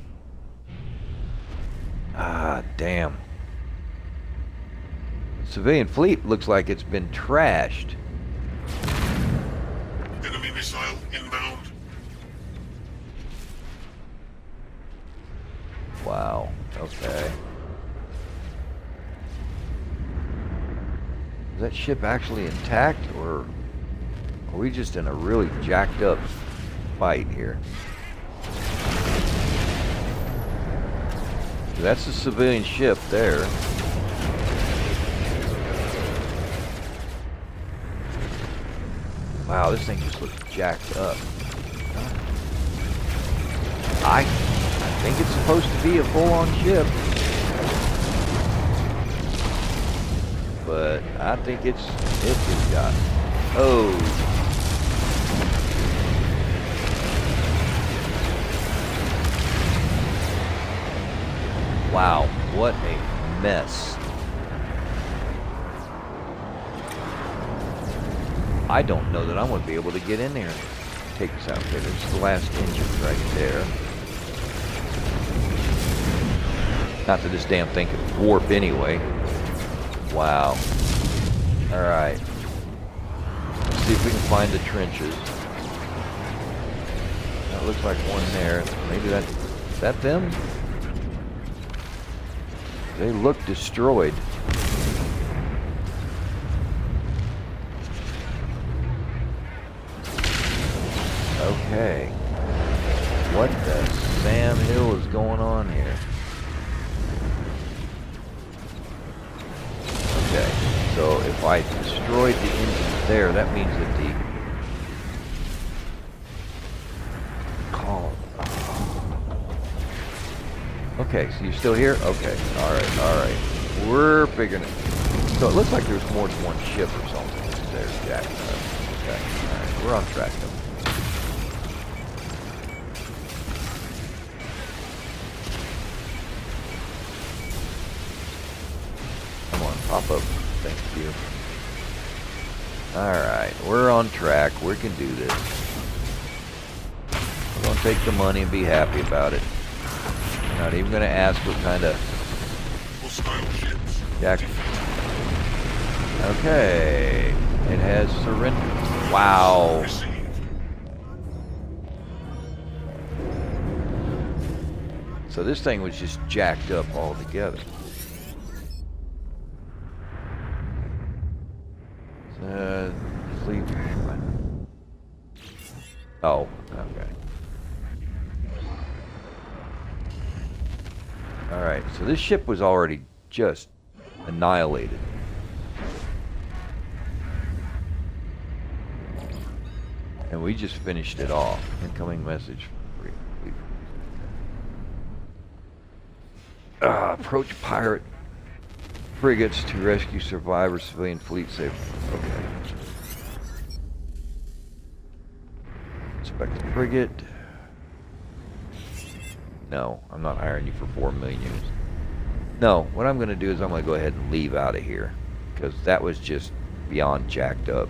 Ah, damn. Civilian fleet looks like it's been trashed. Enemy missile inbound. Wow. Okay. Is that ship actually intact, or are we just in a really jacked up fight here? That's a civilian ship there. Wow, this thing just looks jacked up. I think it's supposed to be a full-on ship, but I think it just got... Oh. Wow, what a mess. I don't know that I'm going to be able to get in there and take this out. Okay, there's the last engine right there. Not that this damn thing could warp anyway. Wow. Alright. Let's see if we can find the trenches. That looks like one there. Maybe is that them? They look destroyed. Okay. What the Sam Hill is going on here? Okay, so if I destroyed the engine there, that means that the call. Okay, so you're still here? Okay, alright, alright. We're figuring it. So it looks like there's more than one ship or something. There's Jack. Okay, alright, we're on track though. Come on, pop up. Thank you. Alright, we're on track. We can do this. We're going to take the money and be happy about it. We're not even going to ask what kind of... Hostile ships. Jack. Okay. It has surrendered. Wow. Received. So this thing was just jacked up altogether. Fleet. Oh, okay. Alright, so this ship was already just annihilated. And we just finished it off. Incoming message. Approach pirate frigates to rescue survivors, civilian fleet safe. Okay. Inspect the frigate. No, I'm not hiring you for 4 million units. No, what I'm going to do is I'm going to go ahead and leave out of here. Because that was just beyond jacked up.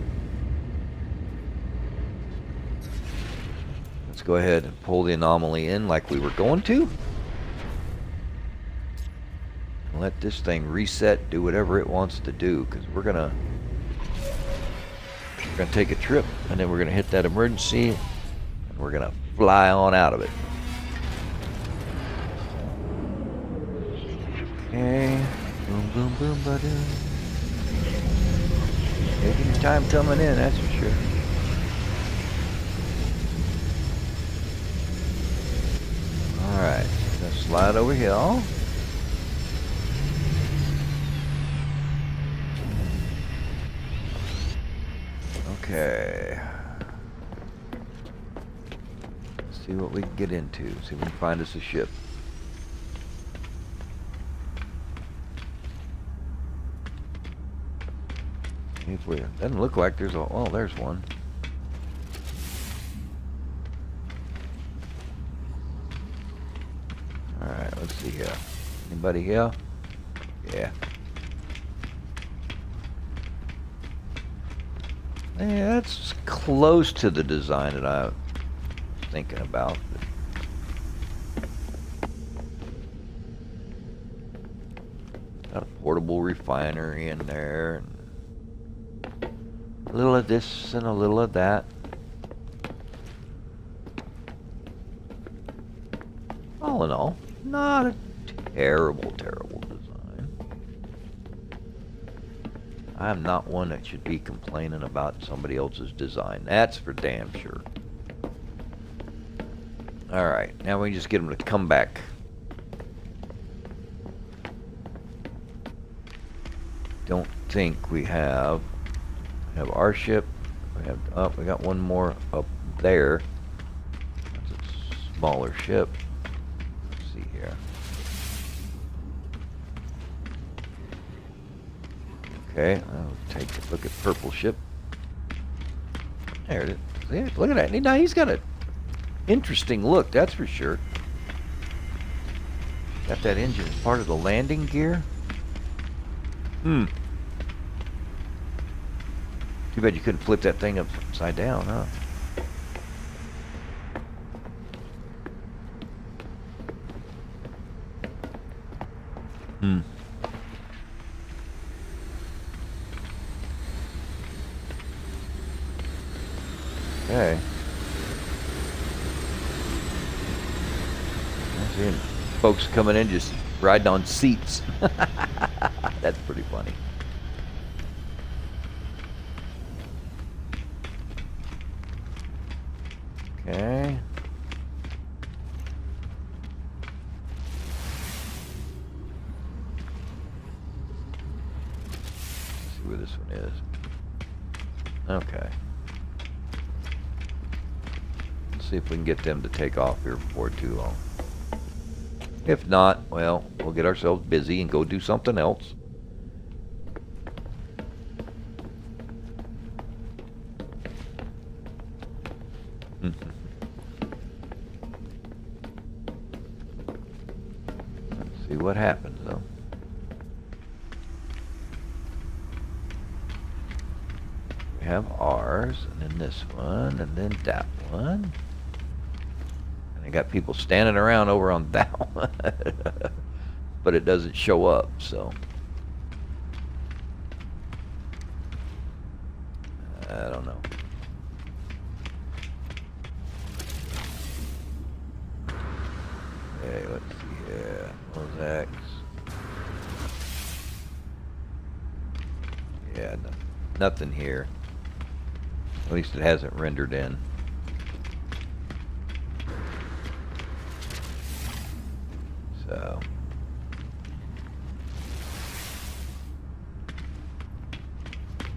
Let's go ahead and pull the anomaly in like we were going to. Let this thing reset, do whatever it wants to do, because we're gonna take a trip, and then we're gonna hit that emergency, and we're gonna fly on out of it. Okay, boom, boom, boom, ba-doom. Taking your time coming in, that's for sure. All right, gonna slide over here. Okay. Let's see what we can get into. See if we can find us a ship. If we, doesn't look like there's a. Oh, there's one. All right. Let's see here. Anybody here? Yeah. Yeah, that's close to the design that I was thinking about. Got a portable refinery in there. And a little of this and a little of that. All in all, not a terrible, terrible design. I'm not one that should be complaining about somebody else's design. That's for damn sure. Alright, now we just get them to come back. Don't think we have our ship. We have we got one more up there. That's a smaller ship. Let's see here. Okay, I'll take a look at purple ship. There it is. Yeah, look at that. Now he's got an interesting look, that's for sure. Got that engine as part of the landing gear. Too bad you couldn't flip that thing upside down, huh? Okay. I'm seeing folks coming in just riding on seats. That's pretty funny. Okay. Let's see where this one is. Okay. Let's see if we can get them to take off here before too long. If not, well, we'll get ourselves busy and go do something else. Let's see what happens, though. We have ours, and then this one, and then that one. And I got people standing around over on that one. But it doesn't show up, so. I don't know. Okay, let's see here. Mosaics. Yeah, nothing here. At least it hasn't rendered in. So.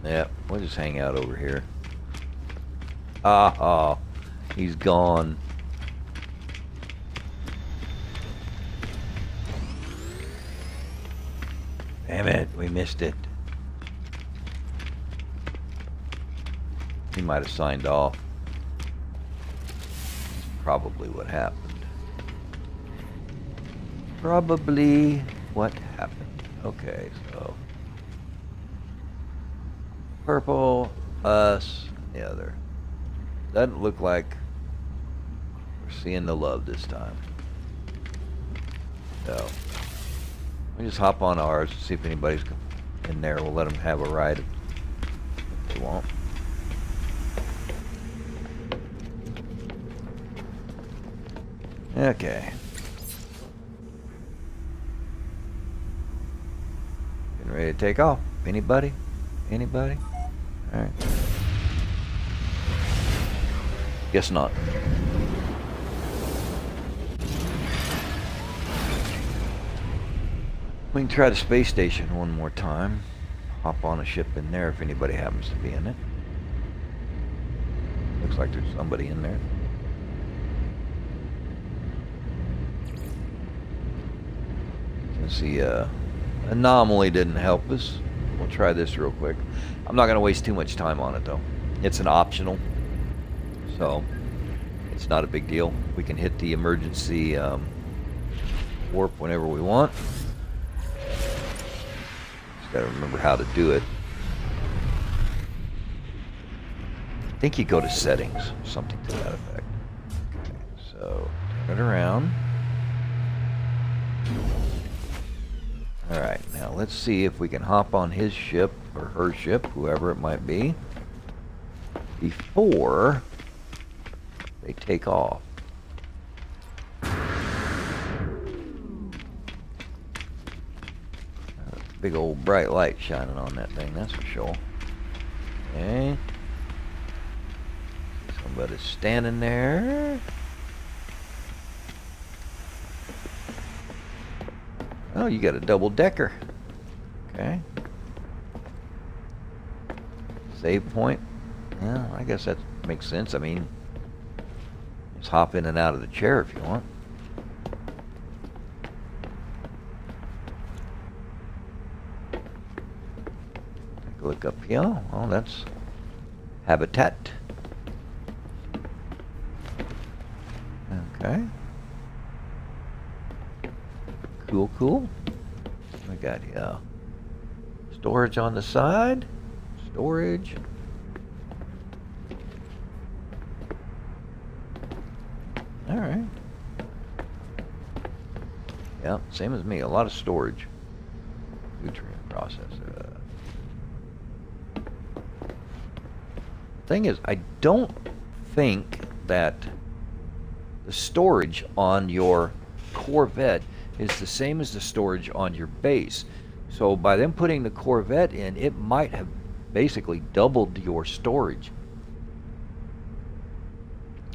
Yeah, we'll just hang out over here. Ah, he's gone. Damn it, we missed it. He might have signed off. That's probably what happened. Probably what happened. Okay, so. Purple, us, the other. Doesn't look like we're seeing the love this time. So. We just hop on ours, see if anybody's in there. We'll let them have a ride if they want. Okay. Getting ready to take off. Anybody? Anybody? Alright. Guess not. We can try the space station one more time. Hop on a ship in there if anybody happens to be in it. Looks like there's somebody in there. Since the anomaly didn't help us, we'll try this real quick. I'm not going to waste too much time on it though. It's an optional, so it's not a big deal. We can hit the emergency warp whenever we want. Got to remember how to do it. I think you go to settings, something to that effect. Okay, so turn it around. Alright, now let's see if we can hop on his ship, or her ship, whoever it might be, before they take off. Big old bright light shining on that thing, that's for sure. Okay. Somebody's standing there. Oh, you got a double decker. Okay. Save point. Yeah, I guess that makes sense. I mean, just hop in and out of the chair if you want. Look up here. Oh, that's habitat. Okay. Cool, cool. We got here. Storage on the side. Storage. All right. Yeah, same as me. A lot of storage. Nutrient processor. Thing is, I don't think that the storage on your Corvette is the same as the storage on your base. So by them putting the Corvette in, it might have basically doubled your storage,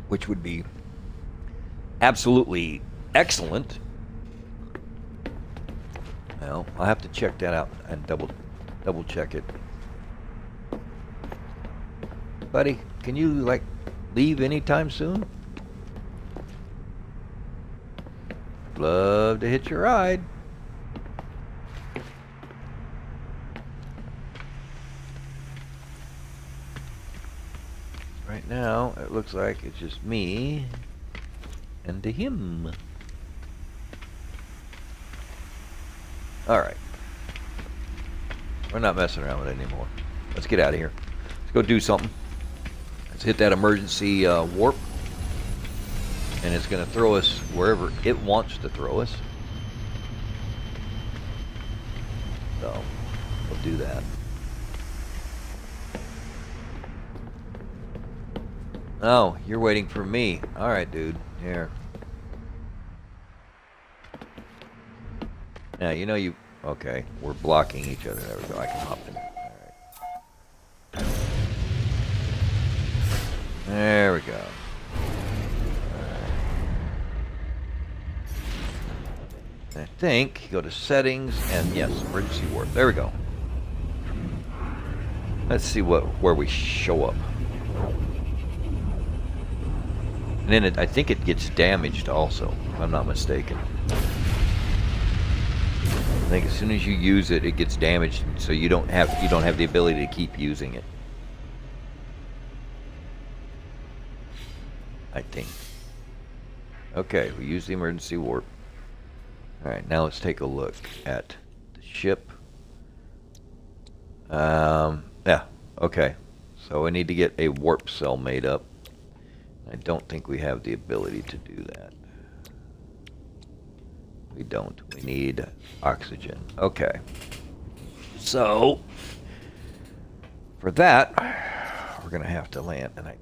which would be absolutely excellent. Well, I'll have to check that out and double check it. Buddy, can you, like, leave anytime soon? Love to hitch a ride. Right now, it looks like it's just me and to him. Alright. We're not messing around with it anymore. Let's get out of here. Let's go do something. Let's hit that emergency warp. And it's going to throw us wherever it wants to throw us. So, we'll do that. Oh, you're waiting for me. Alright, dude. Here. Now, you know you... Okay, we're blocking each other. There we go. I can hop in. Alright. There we go. I think, go to settings, and yes, emergency warp. There we go. Let's see where we show up. And then I think it gets damaged also, if I'm not mistaken. I think as soon as you use it, it gets damaged, so you don't have the ability to keep using it. I think. Okay, we use the emergency warp. Alright, now let's take a look at the ship. Yeah, okay. So we need to get a warp cell made up. I don't think we have the ability to do that. We don't. We need oxygen. Okay. So, for that, we're going to have to land. And I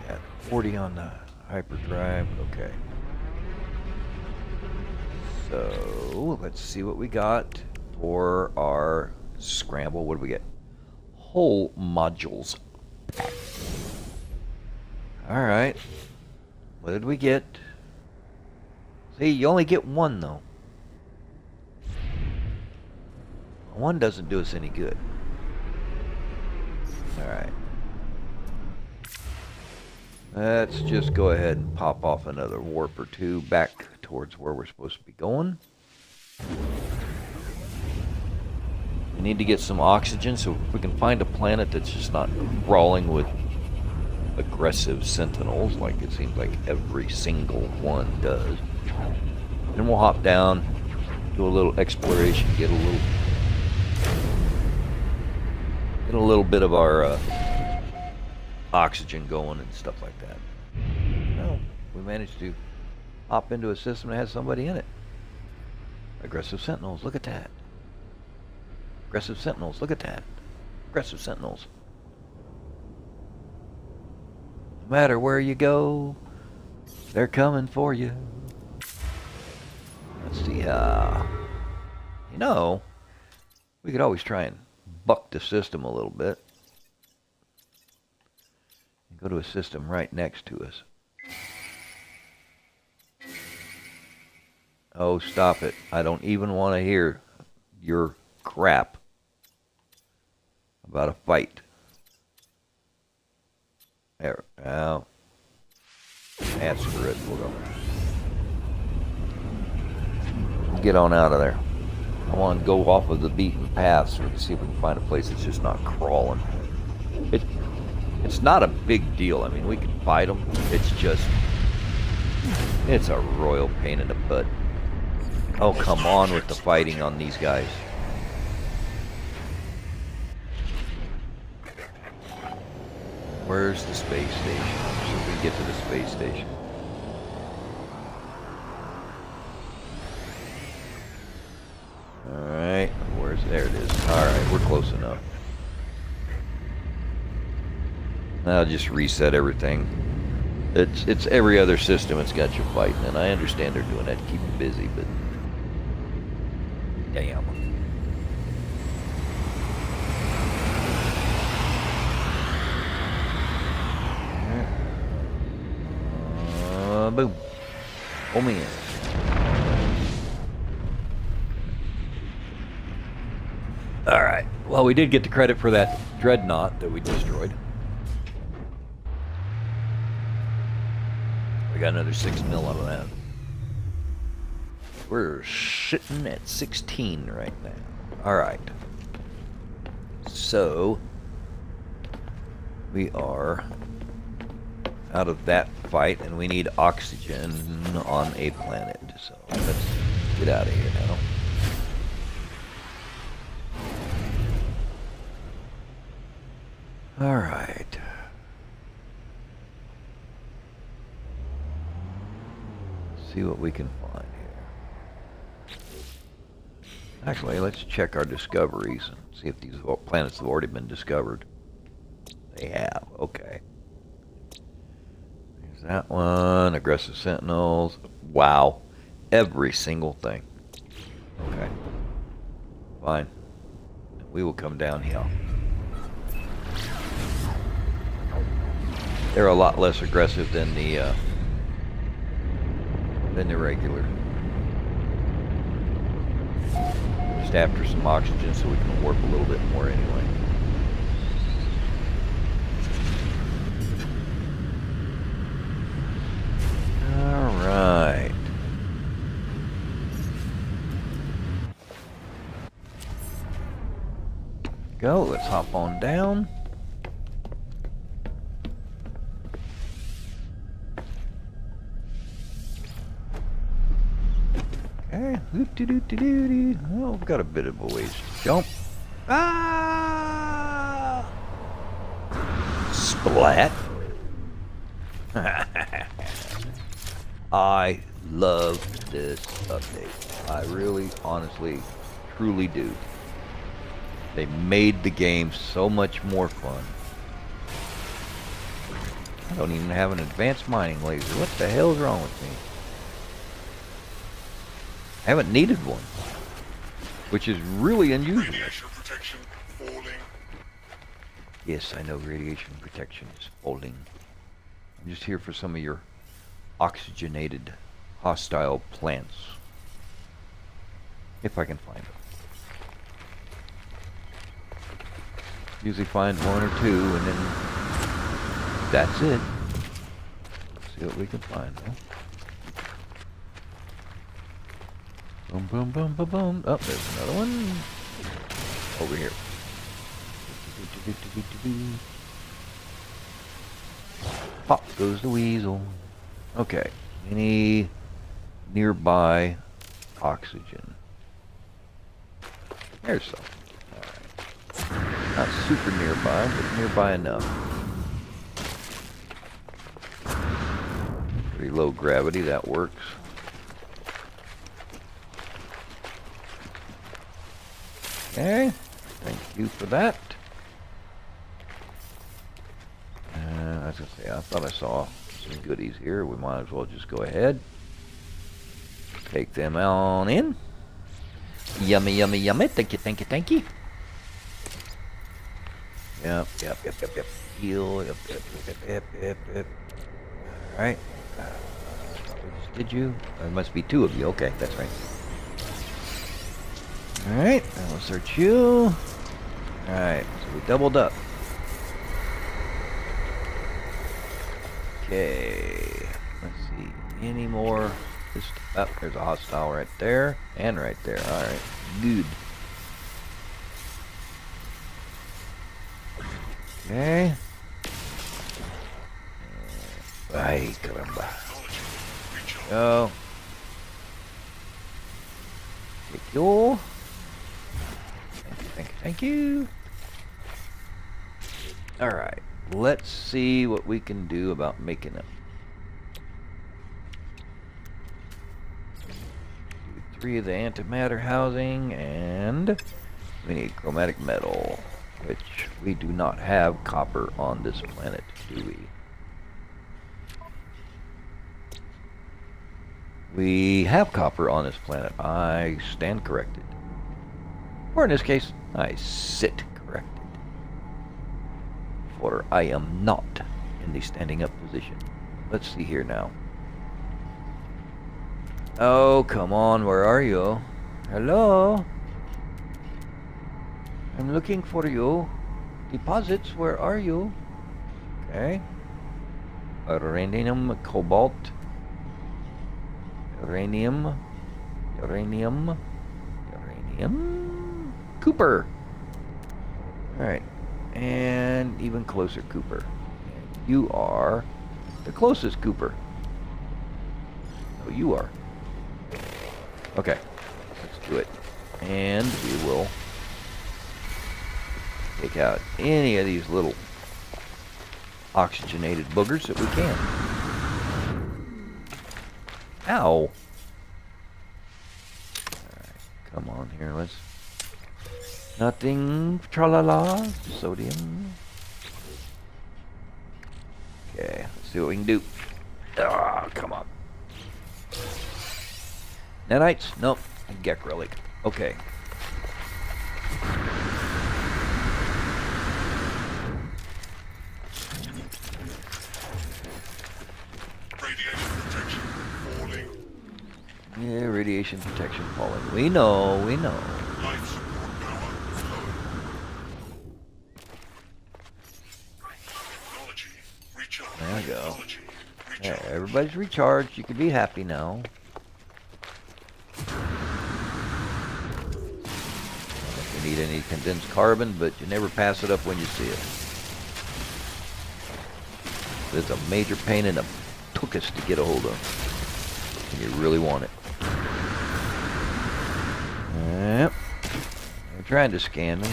got 40 on the hyperdrive. Okay. So, let's see what we got for our scramble. What do we get? Whole modules pack. Alright. What did we get? See, you only get one, though. One doesn't do us any good. Alright. Let's just go ahead and pop off another warp or two back towards where we're supposed to be going. We need to get some oxygen, so if we can find a planet that's just not crawling with aggressive sentinels, like it seems like every single one does. Then we'll hop down, do a little exploration, get a little bit of our oxygen going and stuff like that. Well, we managed to hop into a system that has somebody in it. Aggressive sentinels, look at that. Aggressive sentinels, look at that. Aggressive sentinels. No matter where you go, they're coming for you. Let's see, you know, we could always try and buck the system a little bit. And go to a system right next to us. Oh, stop it. I don't even want to hear your crap about a fight. There, now, ask for it. We'll go. Get on out of there. I want to go off of the beaten path so we can see if we can find a place that's just not crawling. It's not a big deal. I mean, we can fight them. It's just, it's a royal pain in the butt. Oh, come on with the fighting on these guys. Where's the space station? So we can get to the space station. Alright, there it is. Alright, we're close enough. I'll just reset everything. It's every other system it's got you fighting, and I understand they're doing that to keep you busy, but damn. Boom. Pull me in. Alright, Well, we did get the credit for that dreadnought that we destroyed. We got another 6 mil out of that. We're sitting at 16 right now. Alright. So, we are out of that fight, and we need oxygen on a planet. So, let's get out of here now. Alright. See what we can find here. Actually, let's check our discoveries and see if these planets have already been discovered. They have. Okay. There's that one. Aggressive Sentinels. Wow. Every single thing. Okay. Fine. We will come downhill. They're a lot less aggressive than the regular. Just after some oxygen so we can warp a little bit more anyway. Alright. Go, let's hop on down. Okay. Oh, we've got a bit of a ways to jump. Ah! Splat. I love this update. I really, honestly, truly do. They made the game so much more fun. I don't even have an advanced mining laser. What the hell's wrong with me? I haven't needed one, which is really unusual. Radiation protection falling. Yes, I know radiation protection is falling. I'm just here for some of your oxygenated hostile plants. If I can find them. Usually find one or two and then that's it. Let's see what we can find, huh? Boom, boom, boom, boom, boom. Oh, there's another one. Over here. Pop goes the weasel. Okay. Any nearby oxygen? There's some. Alright. Not super nearby, but nearby enough. Pretty low gravity, that works. Okay, thank you for that. I was gonna say, I thought I saw some goodies here. We might as well just go ahead. Take them on in. Yummy, yummy, yummy. Thank you, thank you, thank you. Yep. Heal, yep. Alright. Did you? There must be two of you. Okay, that's right. Alright, now we'll search you. Alright, so we doubled up. Okay, let's see. Any more? Oh, there's a hostile right there and right there. Alright, good. Okay. Ay, caramba. Go. Take you. Thank you. Alright, let's see what we can do about making it. Do 3 of the antimatter housing, and we need chromatic metal, which we do not have copper on this planet, do we? We have copper on this planet. I stand corrected. Or in this case, I sit corrected. For I am not in the standing up position. Let's see here now. Oh, come on, where are you? Hello? I'm looking for you. Deposits, where are you? Okay. Uranium, cobalt. Uranium. Cooper. Alright. And even closer, Cooper. And you are the closest Cooper. Oh, you are. Okay. Let's do it. And we will take out any of these little oxygenated boogers that we can. Ow. Alright, come on here, let's... Nothing, tra-la-la, sodium. Okay, let's see what we can do. Ah, come on. Nanites? Nope. Gek relic. Okay. Radiation protection falling. Yeah, radiation protection falling. We know, we know. Life support power flowing. Technology recharge. There we go. Technology Yeah, recharge. everybody's recharged. You can be happy now. If you need any condensed carbon, but you never pass it up when you see it. It's a major pain in the tuchus to get a hold of. And you really want it. Yep. They're trying to scan me.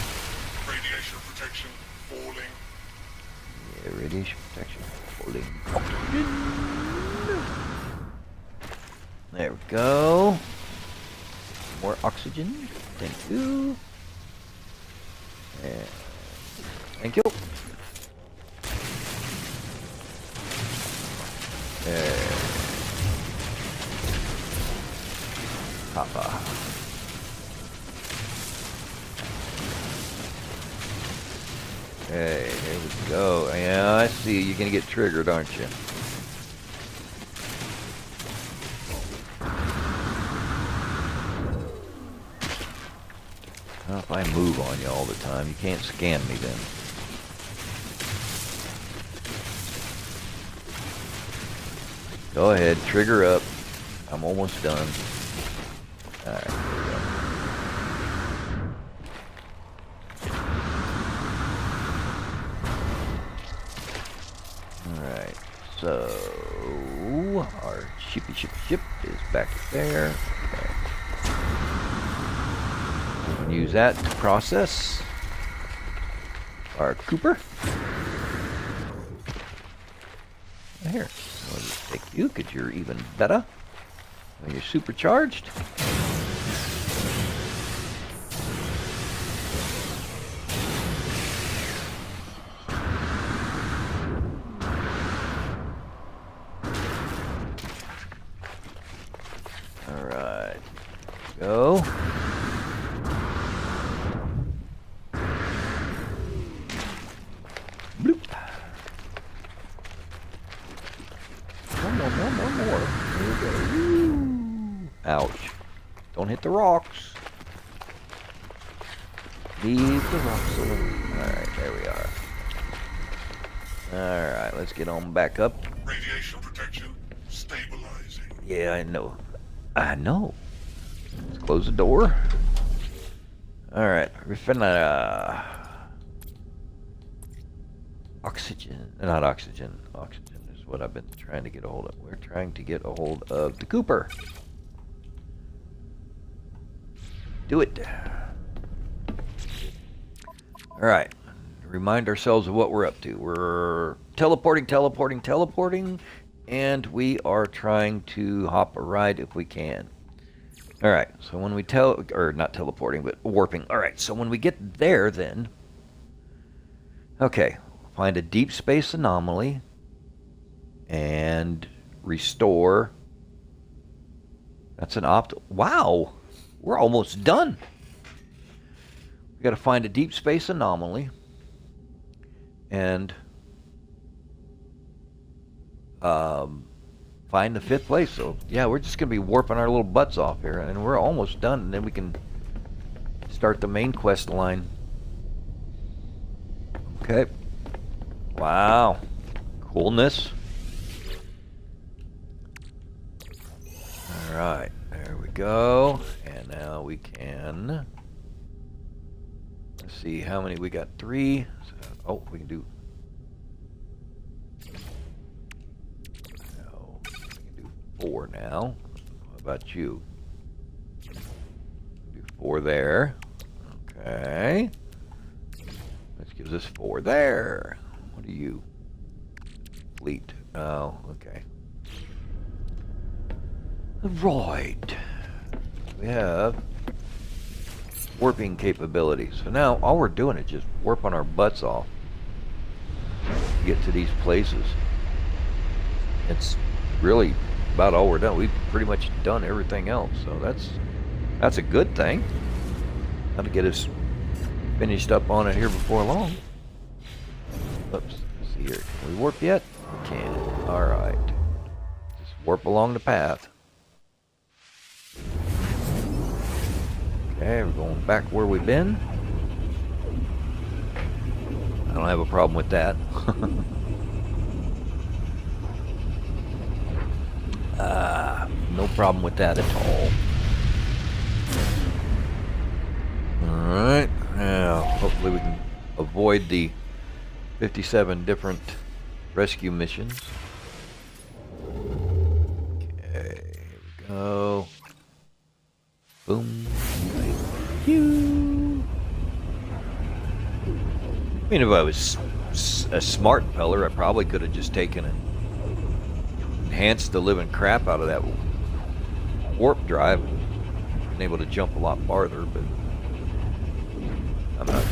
Radiation protection falling. Yeah, radiation protection falling. There we go. More oxygen. Thank you. And thank you. There. Papa. Okay, there we go. Yeah, I see. You're gonna get triggered, aren't you? Well, if I move on you all the time, you can't scan me then. Go ahead, trigger up. I'm almost done. Alright, there we go. Alright, so our ship is back there. Okay. We can use that to process our Cooper. Here, I'll just take you because you're even better when you're supercharged. Alright, go. Bloop. One more. Here we go. Woo. Ouch. Don't hit the rocks. Leave the rocks alone. Alright, there we are. Alright, let's get on back up. Radiation protection stabilizing. Yeah, I know. I know. Let's close the door. Alright, refinite. Oxygen. Not oxygen. Oxygen is what I've been trying to get a hold of. We're trying to get a hold of the Cooper. Do it. Alright. Remind ourselves of what we're up to. We're teleporting, and we are trying to hop a ride if we can. Alright, so when we not teleporting, but warping. Alright, so when we get there then, okay, find a deep space anomaly and restore. That's an wow, we're almost done. We got to find a deep space anomaly and find the 5th place. So yeah, we're just gonna be warping our little butts off here, and we're almost done, and then we can start the main quest line. Okay. Wow. Coolness. Alright, there we go. And now we can... Let's see how many we got. 3. So, oh, we can do... No, we can do 4 now. How about you? Do 4 there. Okay. This gives us 4 there. What are you? Fleet. Oh, okay. Right. We have warping capabilities. So now all we're doing is just warping our butts off to get to these places. It's really about all we're done. We've pretty much done everything else. So that's a good thing. How to get us finished up on it here before long. Oops. Let's see here. Can we warp yet? We can. Alright. Just warp along the path. Okay, we're going back where we've been. I don't have a problem with that. No problem with that at all. Alright, now hopefully we can avoid the 57 different rescue missions. Okay, here we go. Boom. Pew. I mean, if I was a smart feller, I probably could have just taken and enhanced the living crap out of that warp drive and been able to jump a lot farther, but I'm not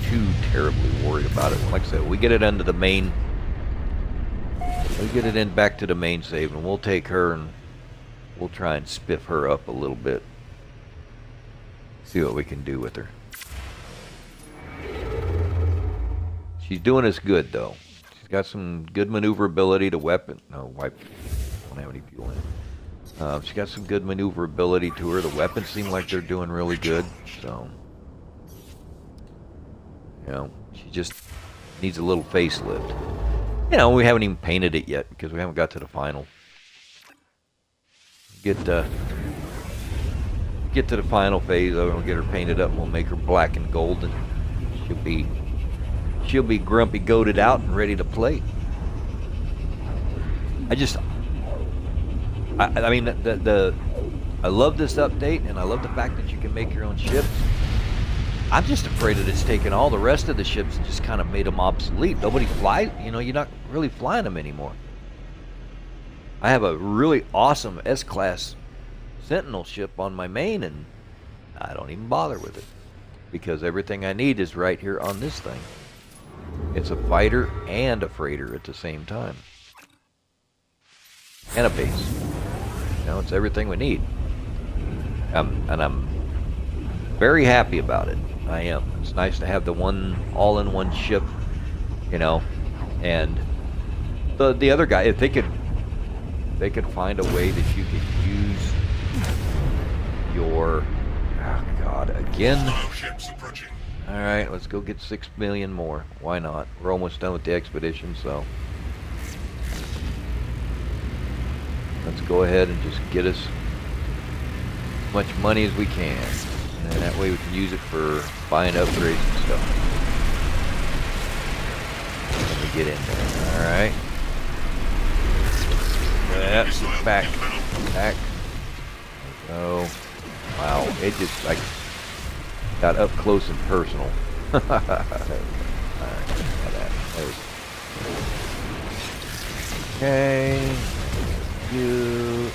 too terribly worried about it. Like I said, we get it into the main, we get it in back to the main save, and we'll take her and we'll try and spiff her up a little bit. See what we can do with her. She's doing us good, though. She's got some good maneuverability to weapon. No, wipe. Don't have any fuel in it. She's got some good maneuverability to her. The weapons seem like they're doing really good. So, you know, she just needs a little facelift. You know, we haven't even painted it yet because we haven't got to the final. Get to the final phase of it, we'll get her painted up, and we'll make her black and gold, and she'll be grumpy goated out and ready to play. I mean, I love this update, and I love the fact that you can make your own ships. I'm just afraid that it's taken all the rest of the ships and just kind of made them obsolete. Nobody flies, you know, you're not really flying them anymore. I have a really awesome S-Class Sentinel ship on my main, and I don't even bother with it because everything I need is right here on this thing. It's a fighter and a freighter at the same time, and a base. You know, it's everything we need, and I'm very happy about it. I am. It's nice to have the one all-in-one ship, you know, and the other guy, if they could find a way that you could use your, oh god, again. Alright, let's go get 6 million more. Why not? We're almost done with the expedition, so let's go ahead and just get us as much money as we can, and that way we can use it for buying upgrades and stuff when we get in there. Alright. Back. There we go. Wow, it just like got up close and personal. Alright, okay. You.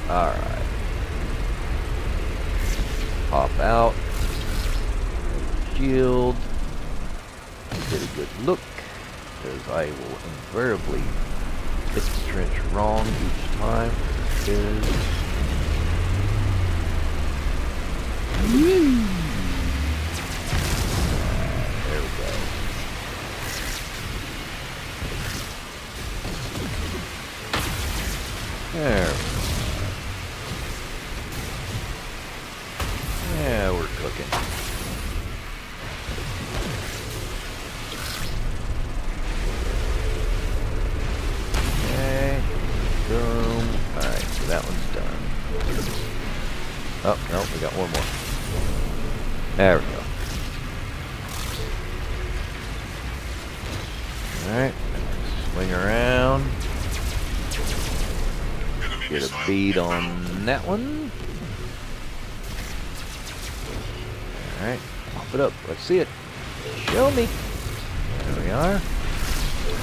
Alright. Pop out. Shield. Get a good look, because I will invariably hit the trench wrong each time. There we go. There. Yeah, we're cooking. Oh, no, we got one more. There we go. Alright, swing around. Get a bead on that one. Alright, pop it up. Let's see it. Show me. There we are.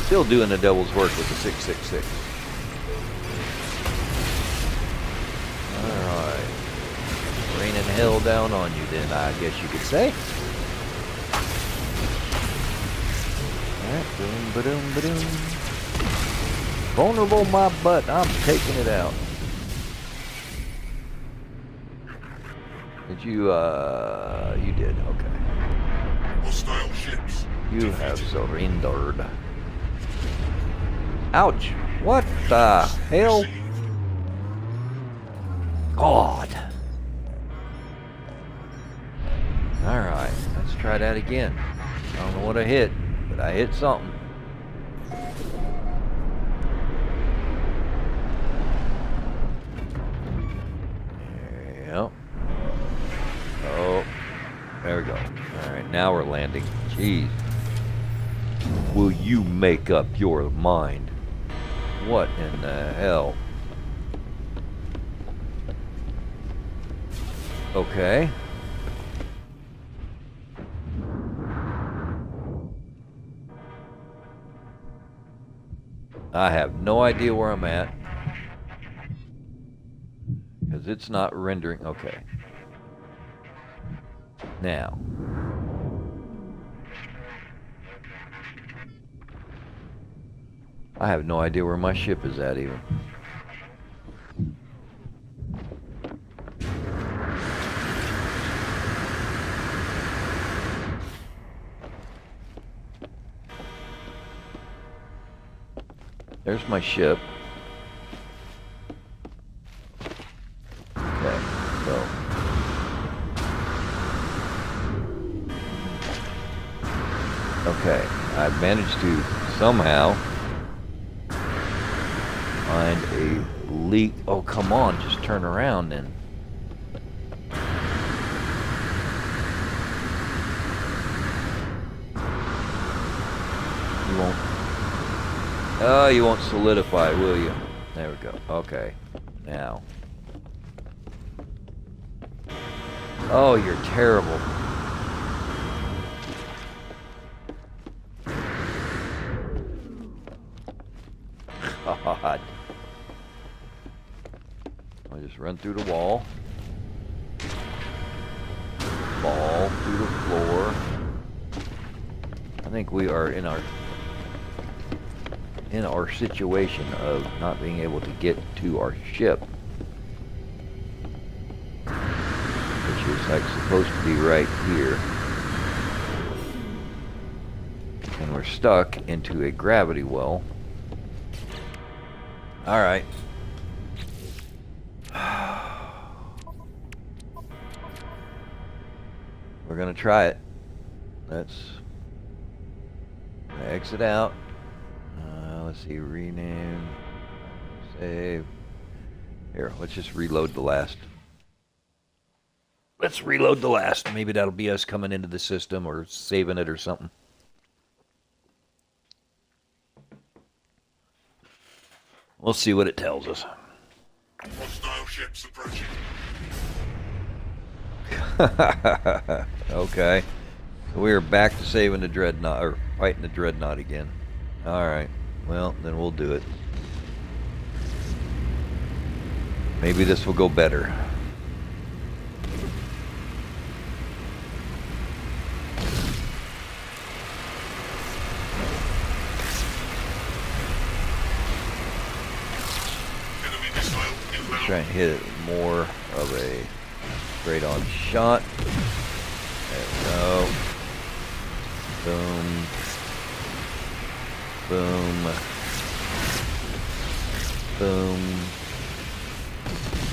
Still doing the devil's work with the 666. Alright. Raining hell down on you then, I guess you could say. Alright, boom, ba-doom, ba-doom. Vulnerable my butt, I'm taking it out. Did you, you did, okay. Hostile ships. You have surrendered. Ouch! What the hell? God! Alright, let's try that again. I don't know what I hit, but I hit something. There you go. Oh, there we go. Alright, now we're landing. Jeez. Will you make up your mind? What in the hell? Okay. I have no idea where I'm at. Because it's not rendering. Okay. Now. I have no idea where my ship is at even. There's my ship. Okay, so. Okay, I've managed to somehow find a leak. Oh, come on, just turn around then. You won't. Oh, you won't solidify, will you? There we go. Okay. Now. Oh, you're terrible. God. I'll just run through the wall. Fall through the floor. I think we are in our situation of not being able to get to our ship, which is like supposed to be right here, and we're stuck into a gravity well. All right. We're gonna try it. Let's exit out. Let's see, rename, save. Here, let's just reload the last. Let's reload the last. Maybe that'll be us coming into the system or saving it or something. We'll see what it tells us. Hostile ships approaching. Okay. So we are back to saving the dreadnought, or fighting the dreadnought again. Alright. Well, then we'll do it. Maybe this will go better. Try and hit it more of a straight on shot. There we go. Boom. Boom. Boom.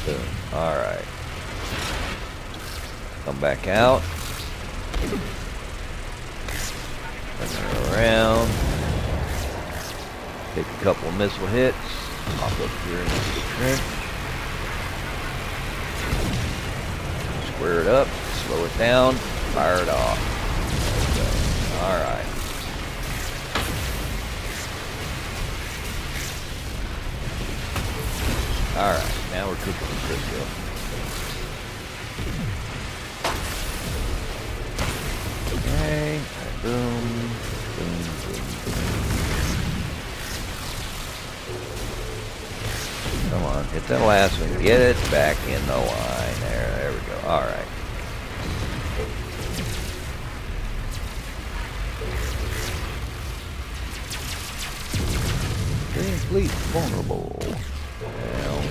Boom. Alright. Come back out. Turn around. Take a couple missile hits. Pop up here into the trench. Square it up, slow it down, fire it off. Alright. Alright, now we're cooking with Crisco. Okay, boom, boom, boom, boom. Come on, hit that last one. Get it back in the line. There we go. Alright. Fleet vulnerable. Well.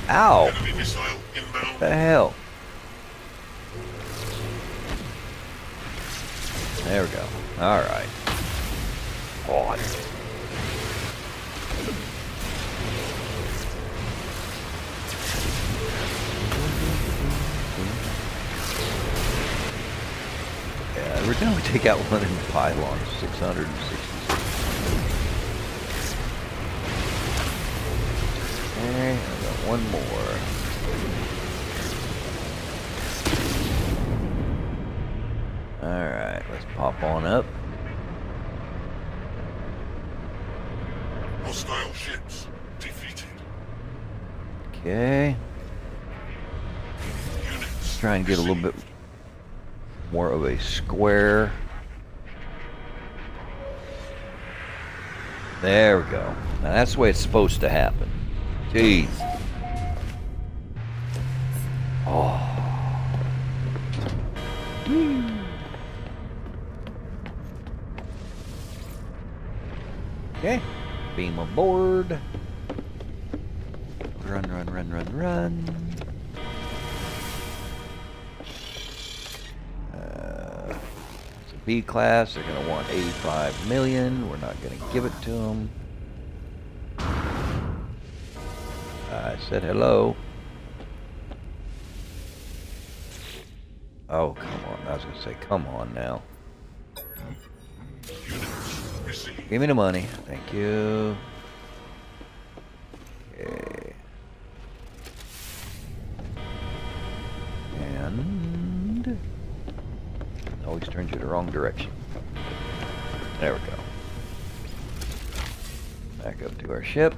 Ow! Enemy missile inbound. What the hell? There we go. Alright. On. Yeah, we're gonna take out one in the pylon, 666. Okay, I got one more. Alright, let's pop on up. Hostile ships defeated. Okay. Units Try and get a little bit more of a square. There we go. Now that's the way it's supposed to happen. Jeez. Oh. Okay. Beam aboard. Run, run, run, run, run. It's a B class. They're going to want 85 million. We're not going to give it to them. I said hello. Oh, come on. I was going to say, come on now. units received. Give me the money. Thank you. Okay. And always turns you the wrong direction. There we go. Back up to our ship.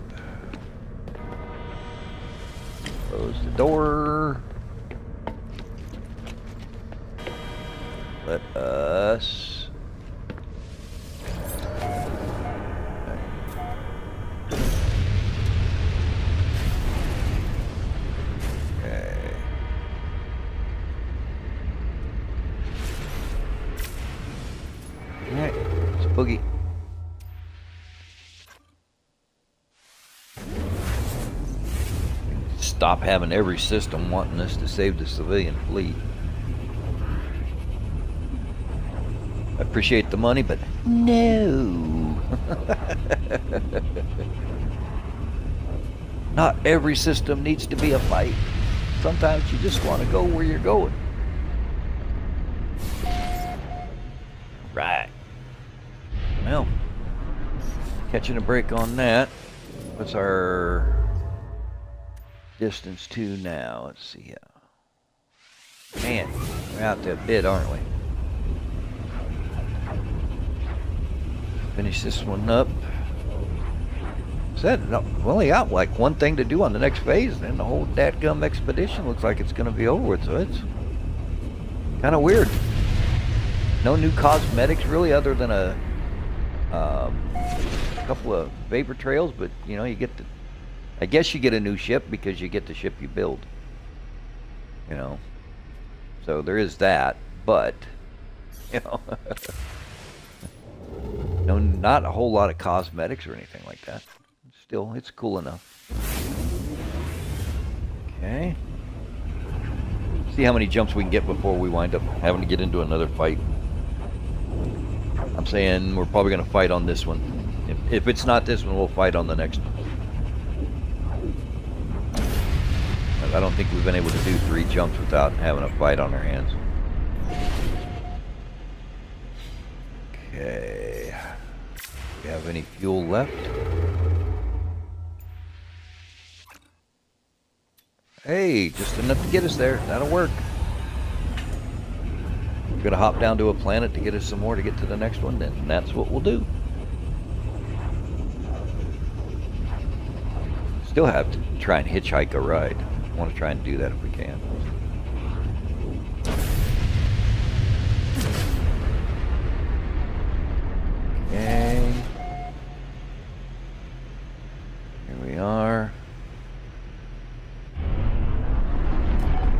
Close the door. Let us... Okay. Alright, let's boogie. Stop having every system wanting us to save the civilian fleet. I appreciate the money, but no. Not every system needs to be a fight. Sometimes you just want to go where you're going. Right. Well, catching a break on that. What's our distance to now? Let's see here. Man, we're out there a bit, aren't we? Finish this one up. Said no, we only got like one thing to do on the next phase, and then the whole dadgum expedition looks like it's going to be over with. So it's kind of weird. No new cosmetics really, other than a couple of vapor trails. But you know, you get the. I guess you get a new ship because you get the ship you build. You know, so there is that. But you know. No, not a whole lot of cosmetics or anything like that. Still, it's cool enough. Okay. See how many jumps we can get before we wind up having to get into another fight. I'm saying we're probably going to fight on this one. If it's not this one, we'll fight on the next one. I don't think we've been able to do 3 jumps without having a fight on our hands. Okay. Do we have any fuel left? Hey, just enough to get us there. That'll work. We're gonna hop down to a planet to get us some more to get to the next one, then that's what we'll do. Still have to try and hitchhike a ride. I want to try and do that if we can. Okay. Here we are.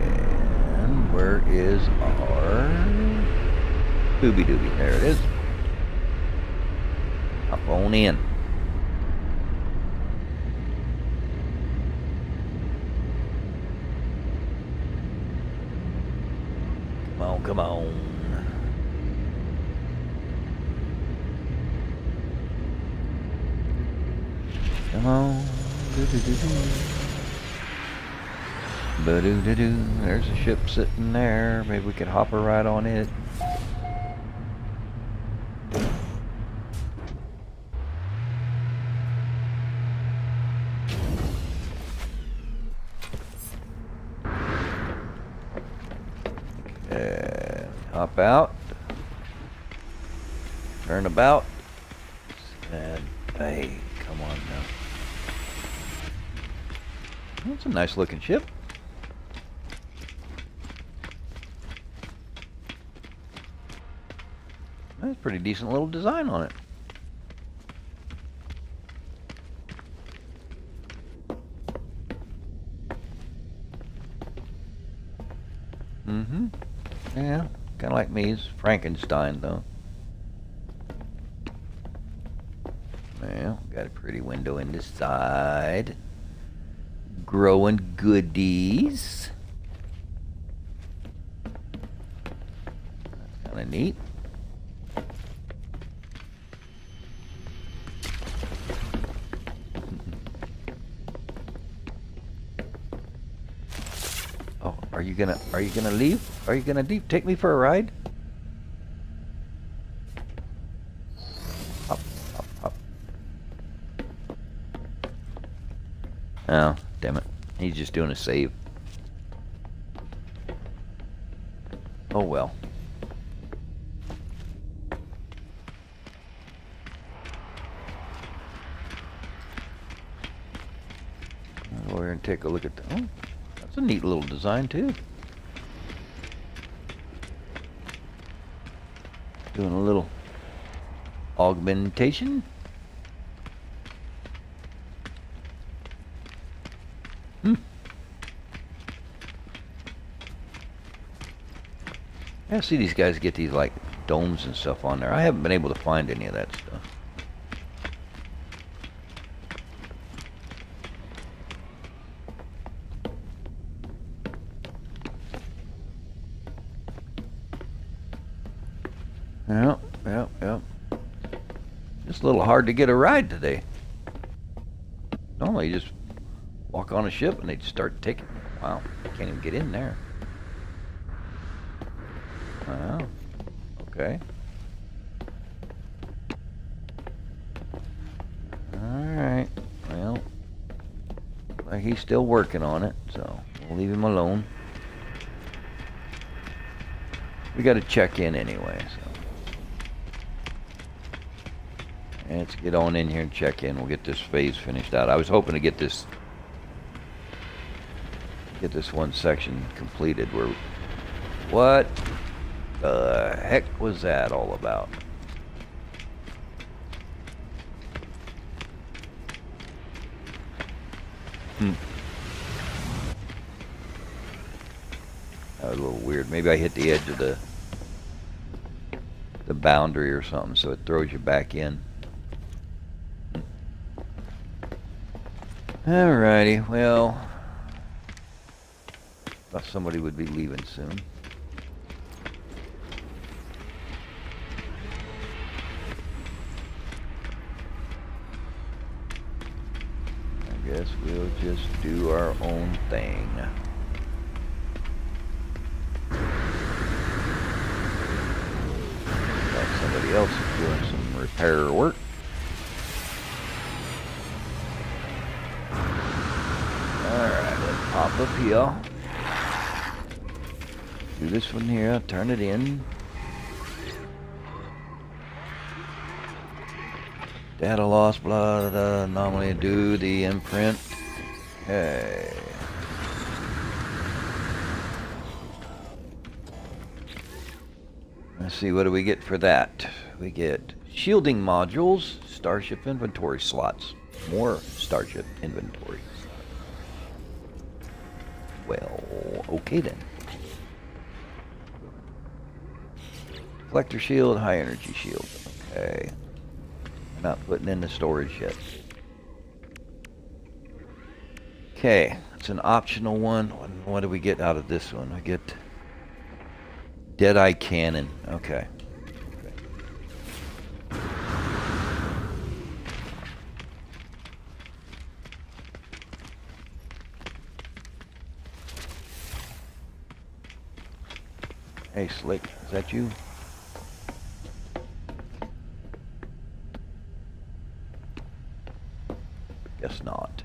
And where is our Doobie Doobie? There it is. Hop on in. Come on, come on. Come on. Ba-doo-doo-doo. There's a ship sitting there. Maybe we could hop a ride on it. Hop out. Turn about. And hey, come on now. That's a nice looking ship. That's a pretty decent little design on it. Mm-hmm. Yeah, kind of like me. It's Frankenstein, though. Well, got a pretty window in the side. Growing goodies. That's kind of neat. Oh, are you gonna leave? Are you gonna leave? Take me for a ride? Hop, hop, hop. Oh, damn it. He's just doing a save. Oh well. I'll go over here and take a look at the... Oh, that's a neat little design, too. Doing a little augmentation. I see these guys get these like domes and stuff on there. I haven't been able to find any of that stuff. Yep. Just a little hard to get a ride today. Normally you just walk on a ship and they just start taking. Wow, can't even get in there. Wow. Okay. Alright. Well, like he's still working on it, so we'll leave him alone. We gotta check in anyway, so. Let's get on in here and check in. We'll get this phase finished out. I was hoping to get this one section completed where... What the heck was that all about? That was a little weird. Maybe I hit the edge of the boundary or something, so it throws you back in. Alrighty, well, thought somebody would be leaving soon. I guess we'll just do our own thing. Like somebody else is doing some repair work. Alright, let's pop up here. Do this one here, turn it in. Data loss, blah, blah, blah. Normally do the imprint. Okay. Let's see, what do we get for that? We get shielding modules, Starship inventory slots. More Starship inventory. Well, okay then. Collector shield, high energy shield. Okay. We're not putting in the storage yet. Okay, it's an optional one. What do we get out of this one? I get Deadeye Cannon. Okay. Hey, Slick, is that you? Guess not.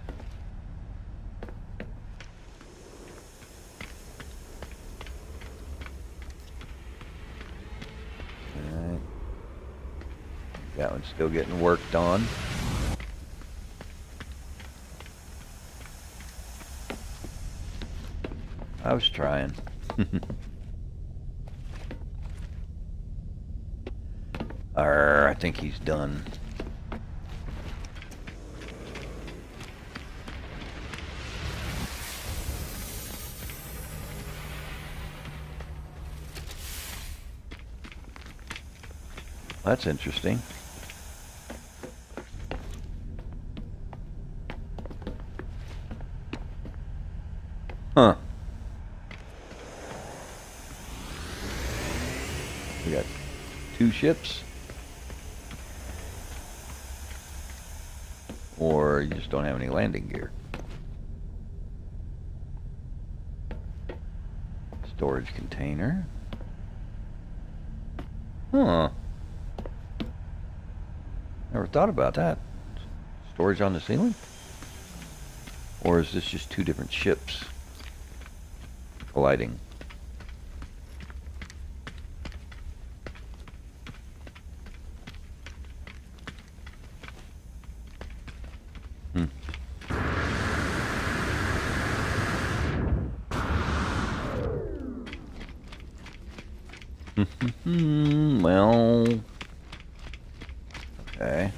Alright. That one's still getting worked on. I was trying. I think he's done. That's interesting. Huh. We got 2 ships. Or you just don't have any landing gear. Storage container. Huh. Never thought about that. Storage on the ceiling? Or is this just 2 different ships colliding? Well, okay.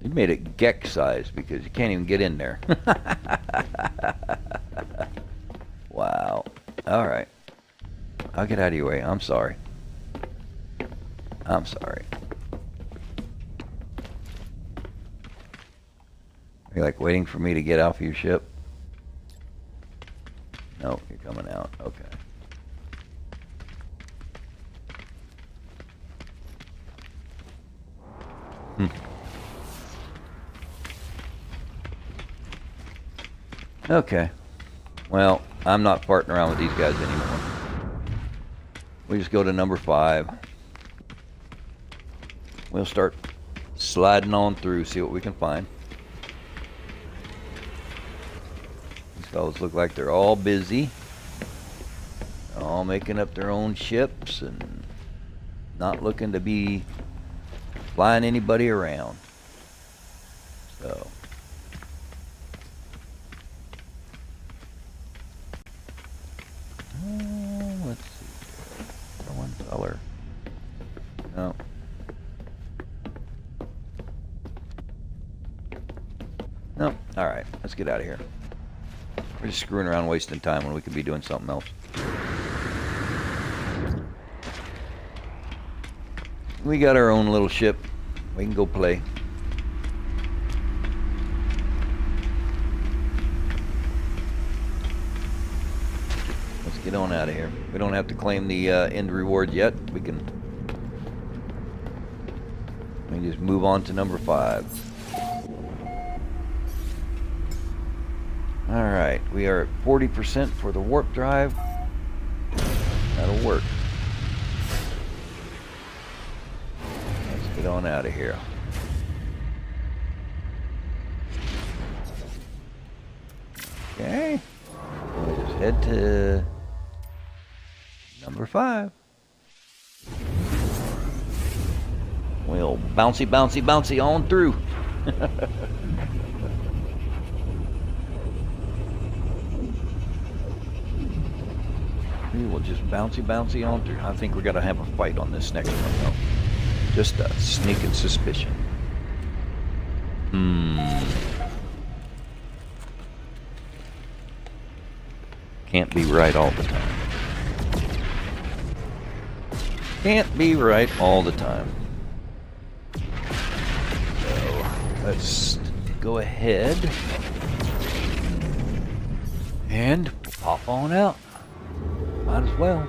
He made it Gex size because you can't even get in there. Wow. Alright. I'll get out of your way. I'm sorry. I'm sorry. Are you like waiting for me to get off your ship? No, you're coming out. Okay. Okay. Well, I'm not farting around with these guys anymore. We just go to number 5. We'll start sliding on through, see what we can find. These fellas look like they're all busy. All making up their own ships and not looking to be flying anybody around. So. Let's see. One color. No. No. Alright, let's get out of here. We're just screwing around wasting time when we could be doing something else. We got our own little ship. We can go play. Let's get on out of here. We don't have to claim the end reward yet. We can We just move on to number 5. Alright, we are at 40% for the warp drive. That'll work. Let's get on out of here. Okay. We'll just head to number 5. We'll bouncy, bouncy, bouncy on through. We will just bouncy, bouncy on through. I think we're going to have a fight on this next one, though. Just a sneaking suspicion. Can't be right all the time. Can't be right all the time. So, let's go ahead and pop on out. Might as well.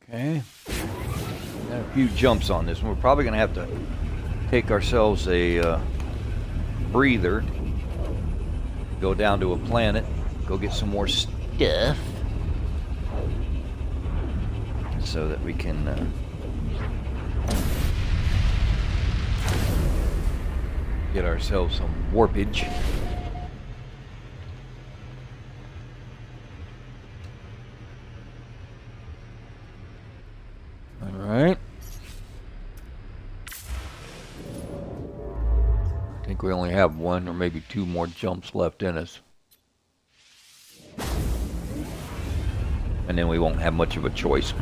Okay. Got a few jumps on this one. We're probably going to have to take ourselves a breather. Go down to a planet. Go get some more stuff. So that we can get ourselves some warpage. Alright. I think we only have 1 or maybe 2 more jumps left in us. And then we won't have much of a choice.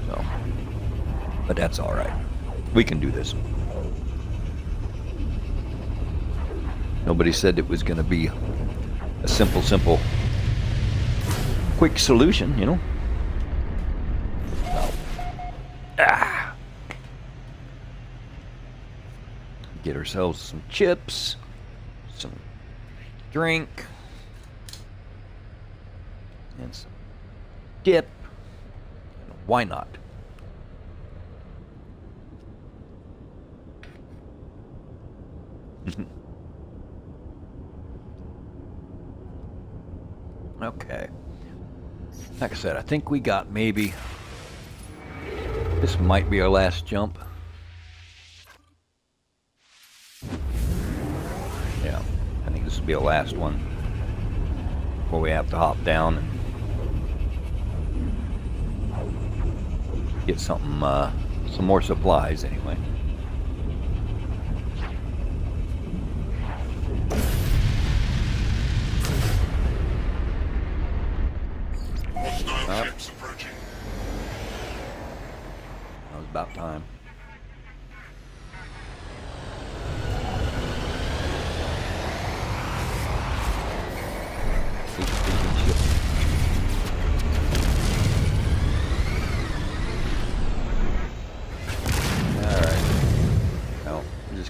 So, but that's alright. We can do this. Nobody said it was going to be a simple, quick solution, you know? Get ourselves some chips, some drink, and some dip. Why not? Okay. Like I said, I think we got maybe... This might be our last jump. Yeah, I think this will be our last one before we have to hop down and get something, some more supplies anyway. Hostile ships approaching. That was about time.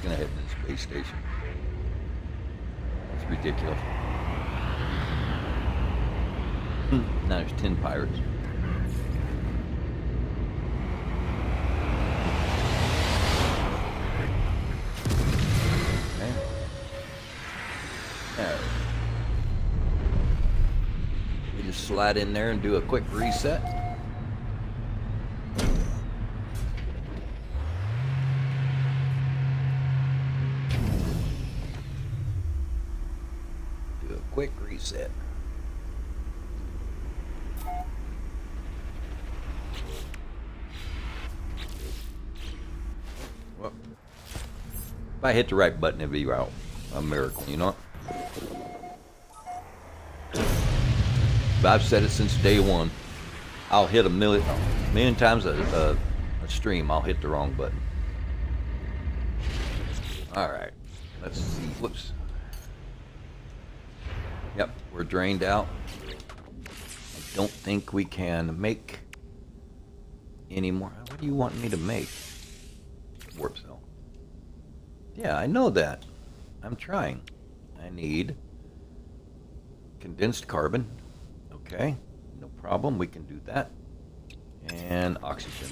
Gonna head to the space station. It's ridiculous. Now there's 10 pirates. Okay. Alright. We just slide in there and do a quick reset. Quick reset. Well, if I hit the right button, it'd be a miracle, you know? I've said it since day one. I'll hit a million times a stream. I'll hit the wrong button. All right. Let's see. Whoops. Yep, we're drained out. I don't think we can make any more. What do you want me to make? Warp cell. Yeah, I know that. I'm trying. I need condensed carbon. Okay, no problem. We can do that. And oxygen.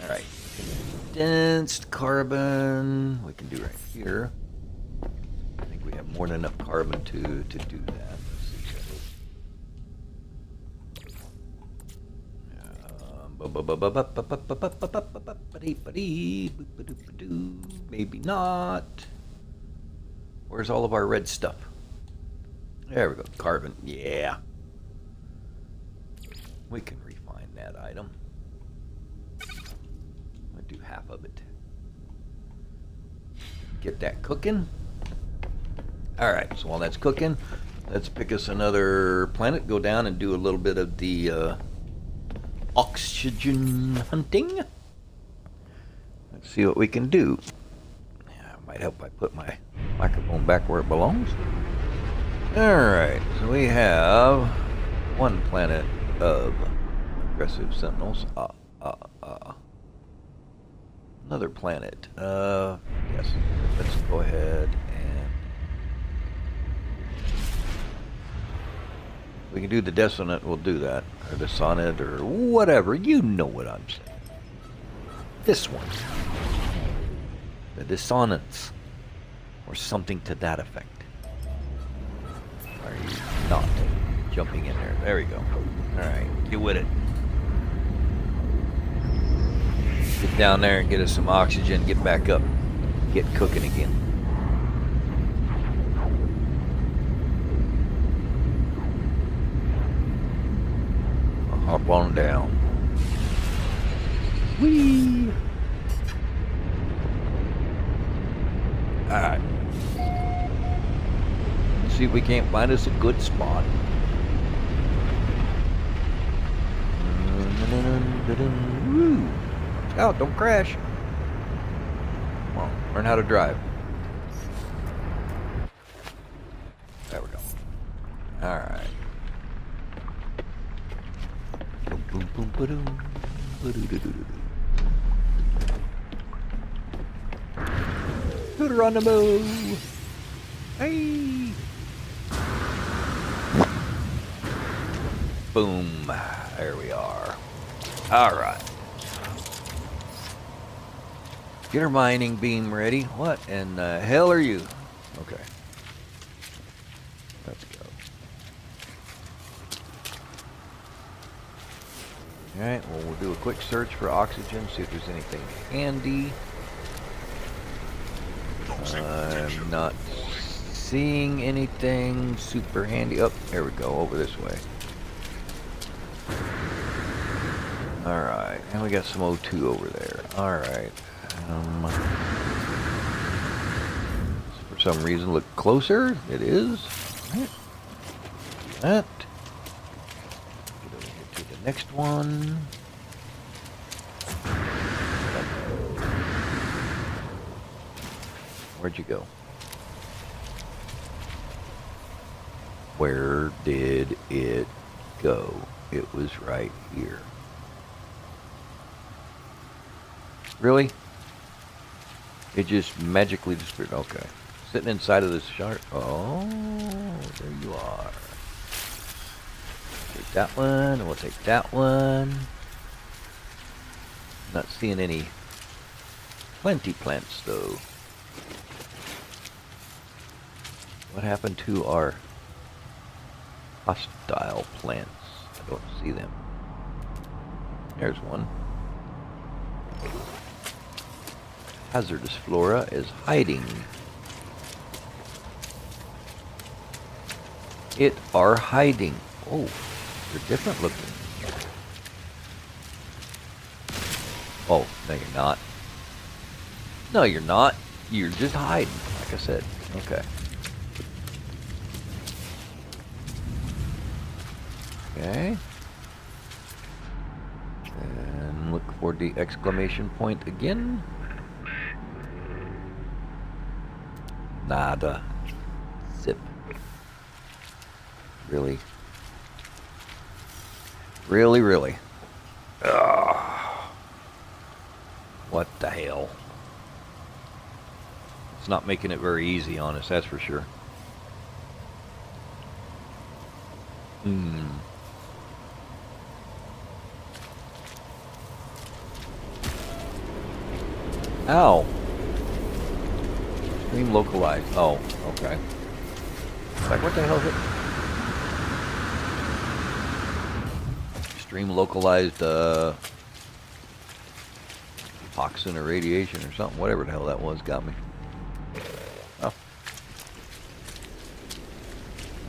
Alright. Condensed carbon. We can do right here. I think we have more than enough carbon to do that. Maybe not. Where's all of our red stuff? There we go. Carbon. Yeah. We can refine that item. I'll do half of it. Get that cooking. Alright, so while that's cooking, let's pick us another planet, go down and do a little bit of the oxygen hunting. Let's see what we can do. Yeah, it might help if I put my microphone back where it belongs. Alright, so we have one planet of aggressive sentinels. Another planet. Yes, let's go ahead and we can do the dissonant, we'll do that. Or the sonnet, or whatever. You know what I'm saying. This one. The dissonance. Or something to that effect. Are you not jumping in there? There we go. Alright, get with it. Get down there and get us some oxygen, get back up. Get cooking again. I'll hop on down. Whee! Alright. Let's see if we can't find us a good spot. Woo! Oh, don't crash. Come on, learn how to drive. There we go. Alright. Boom, boom, boom, ba-doom. Ba-doo-doo-doo-doo. Put her on the move. Hey. Boom. There we are. Alright. Get our mining beam ready. What in the hell are you? Okay. Let's go. Alright, well, we'll do a quick search for oxygen, see if there's anything handy. I'm not seeing anything super handy. Oh, there we go, over this way. Alright, and we got some O2 over there. Alright. For some reason, look closer. It is. Right. That. Get over here to the next one. Where'd you go? Where did it go? It was right here. Really? It just magically disappeared. Okay. Sitting inside of this shark. Oh, there you are. Take that one, and we'll take that one. Not seeing any plenty plants, though. What happened to our hostile plants? I don't see them. There's one. Hazardous flora is hiding. It are hiding. Oh, they're different looking. Oh, no you're not. No you're not. You're just hiding, like I said. Okay. Okay. And look for the exclamation point again. Nada. Zip. Really? Really, really? Ugh. What the hell? It's not making it very easy on us, that's for sure. Ow. Stream localized. Oh, okay. Like, what the hell is it? Stream localized, toxin or radiation or something. Whatever the hell that was got me. Oh.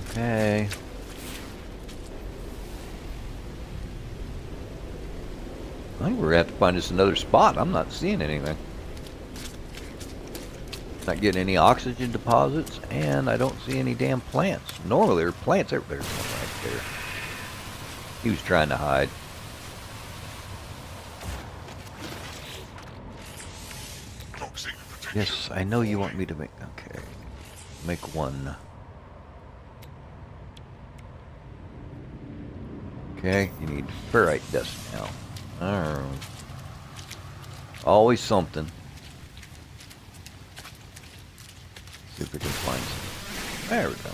Okay. I think we're going to have to find us another spot. I'm not seeing anything. Not getting any oxygen deposits, and I don't see any damn plants. Normally there are plants there. There's one right there. He was trying to hide. Yes, I know you want me to make... Okay. Make one. Okay, you need ferrite dust now. Alright. Always something. See if we can find some. There we go.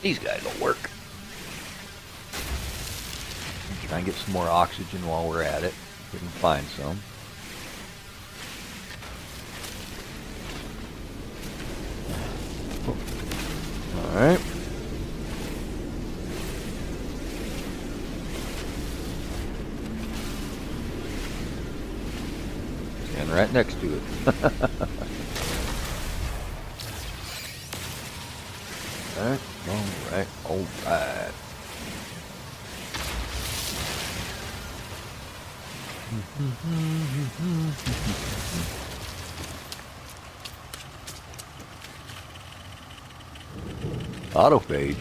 These guys will work. Try and get some more oxygen while we're at it. If we can find some. Alright. Stand right next to it. Alright, alright. Autophage.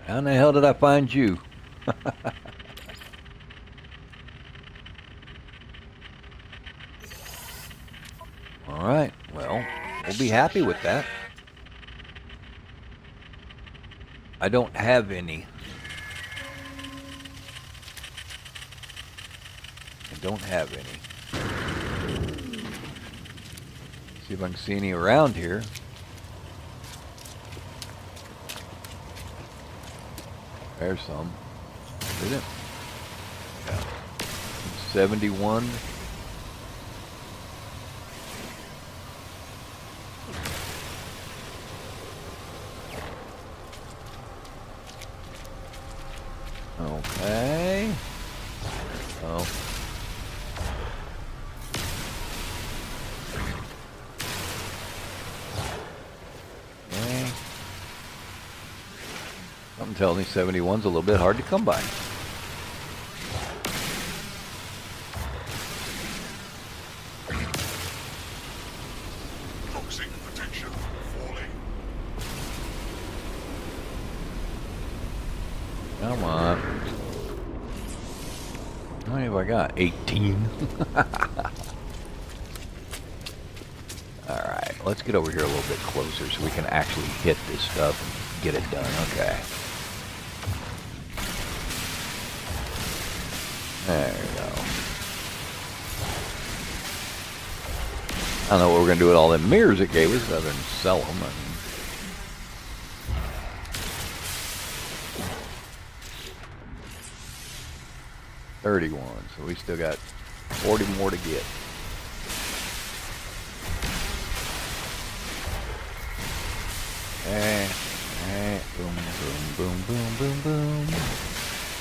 How in the hell did I find you? Alright, well, we'll be happy with that. I don't have any. I don't have any. See if I can see any around here. There's some. Is it? Yeah. 71. Okay. Oh. Okay. Something tells me 71's a little bit hard to come by. Toxic potential falling. Come on. How many have I got? 18. Alright, let's get over here a little bit closer so we can actually hit this stuff and get it done. Okay. There we go. I don't know what we're going to do with all them mirrors it gave us other than sell them. I mean, 31, so we still got 40 more to get. Boom, boom, boom, boom, boom, boom.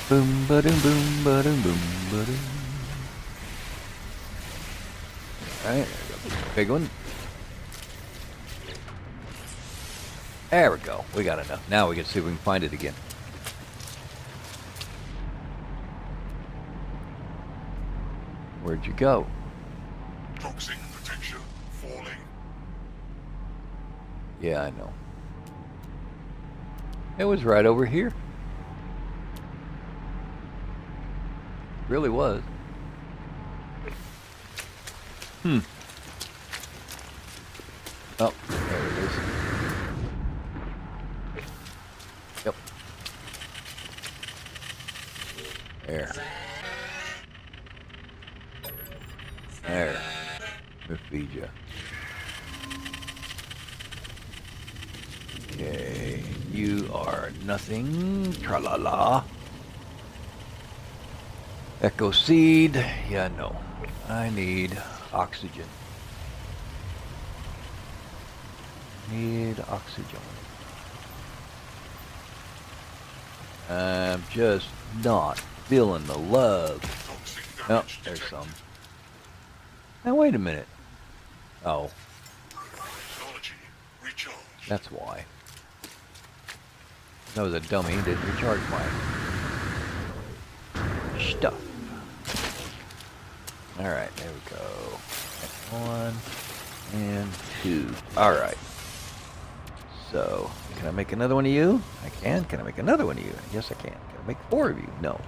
Boom, ba-doom, boom, ba-doom, boom, ba-doom. Alright, big one. There we go. We got enough. Now we can see if we can find it again. Where'd you go? Toxic potential falling. Yeah, I know. It was right over here. Really was. Oh, there it is. Yep. There. There. Let me feed you. Okay. You are nothing. Tra-la-la. Echo seed. Yeah, no. I need oxygen. Need oxygen. I'm just not feeling the love. Toxic Oh, damage there's detected. some. Now wait a minute. Oh, Technology recharged. that's why. That was a dummy. Didn't recharge my stuff. Alright, there we go. That's 1 and 2. Alright. So, can I make another one of you? I can. Can I make another one of you? Yes, I can. Can I make 4 of you? No.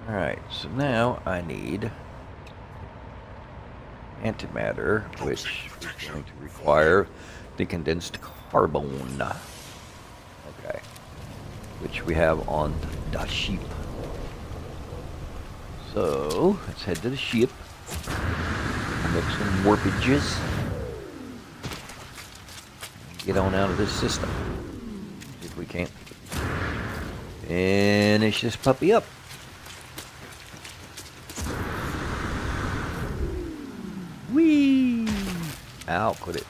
Alright, so now I need antimatter, which is going to require the condensed carbon. Okay. Which we have on the ship. So, let's head to the ship. Make some warpages. Get on out of this system. See if we can't finish this puppy up. Whee! Ow, quit it.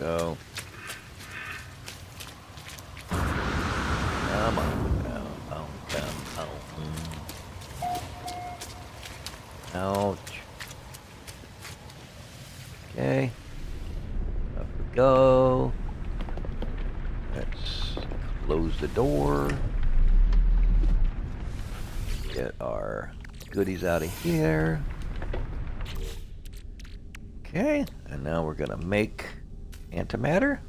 Go. Come on. Ouch. Okay. Up we go. Let's close the door. Get our goodies out of here. Okay. And now we're going to make antimatter.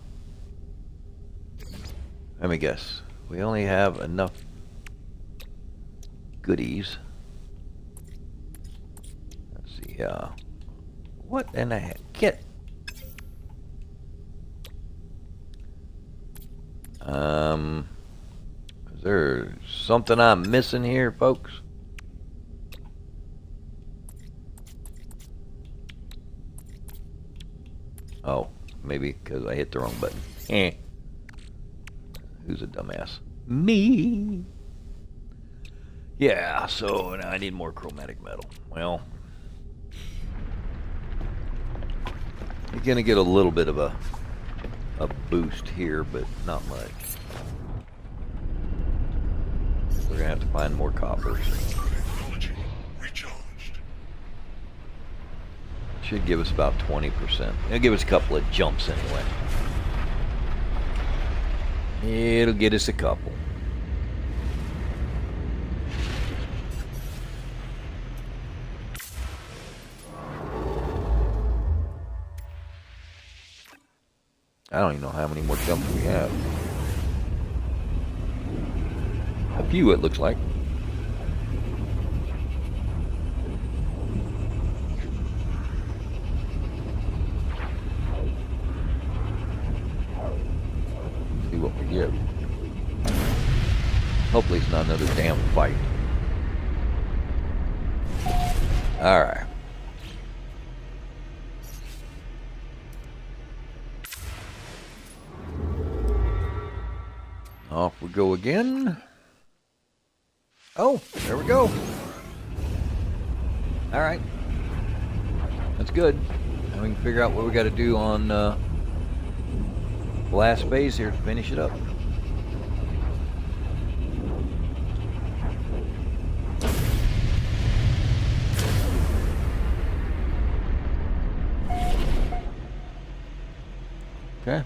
Let me guess. We only have enough goodies. Let's see. What in the heck? Get. Is there something I'm missing here, folks? Oh, maybe because I hit the wrong button. Eh. Who's a dumbass? Me. Yeah, so now I need more chromatic metal. Well, you're gonna get a little bit of a boost here, but not much. We're gonna have to find more copper. Technology recharged. Should give us about 20%. It'll give us a couple of jumps anyway. It'll get us a couple. I don't even know how many more jumps we have. A few, it looks like. See what we get. Hopefully it's not another damn fight. Alright. Off we go again. Oh, there we go. Alright. That's good. Now we can figure out what we got to do on the last phase here to finish it up. Okay.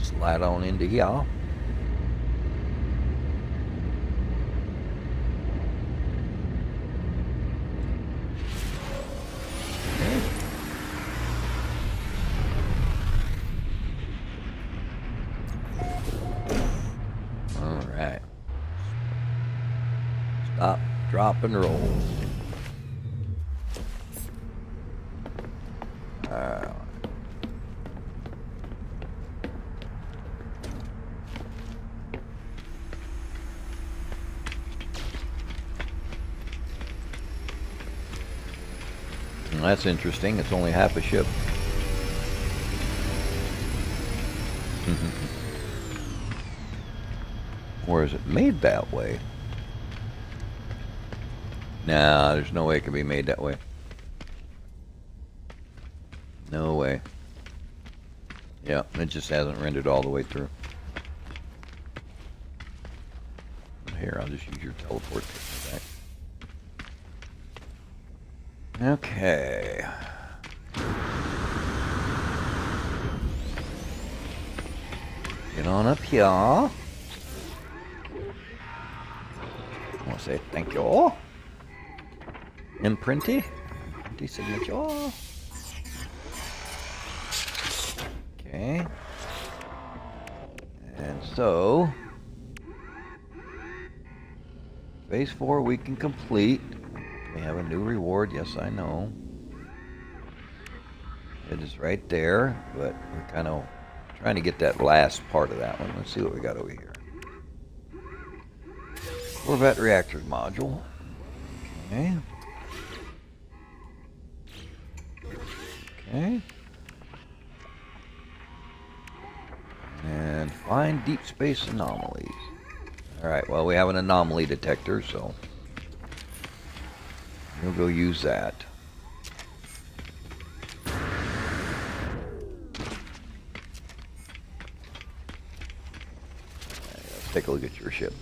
Slide on into here. Okay. All right. Stop, drop, and roll. That's interesting. It's only half a ship. Or is it made that way? Nah, there's no way it can be made that way. No way. Yeah, it just hasn't rendered all the way through. Here, I'll just use your teleport to get me back. Okay. Get on up here. I want to say thank you. Imprinty. Imprinty signature. Okay. And so, phase 4 we can complete. We have a new reward, yes I know. It is right there, but we're kind of trying to get that last part of that one. Let's see what we got over here. Corvette reactor module. Okay. Okay. And find deep space anomalies. Alright, well we have an anomaly detector, so we'll go use that. Let's take a look at your ship.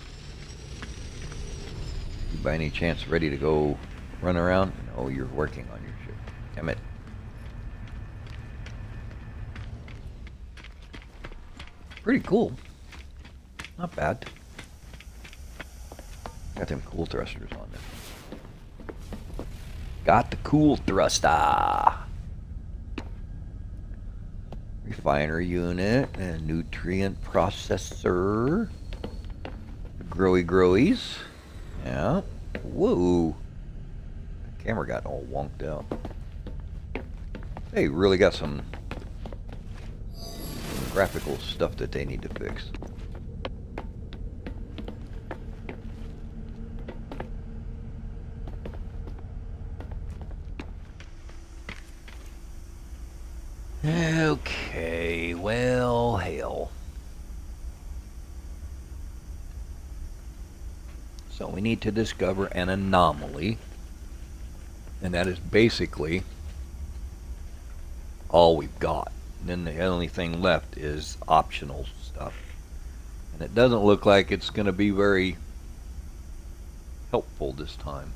You by any chance ready to go run around? No, you're working on your ship. Damn it. Pretty cool. Not bad. Got them cool thrusters on there. Got the cool thruster. Refinery unit and nutrient processor. Growies. Yeah. Whoa. The camera got all wonked out. They really got some graphical stuff that they need to fix. Okay, well, hell. So we need to discover an anomaly, and that is basically all we've got. And then the only thing left is optional stuff. And it doesn't look like it's going to be very helpful this time.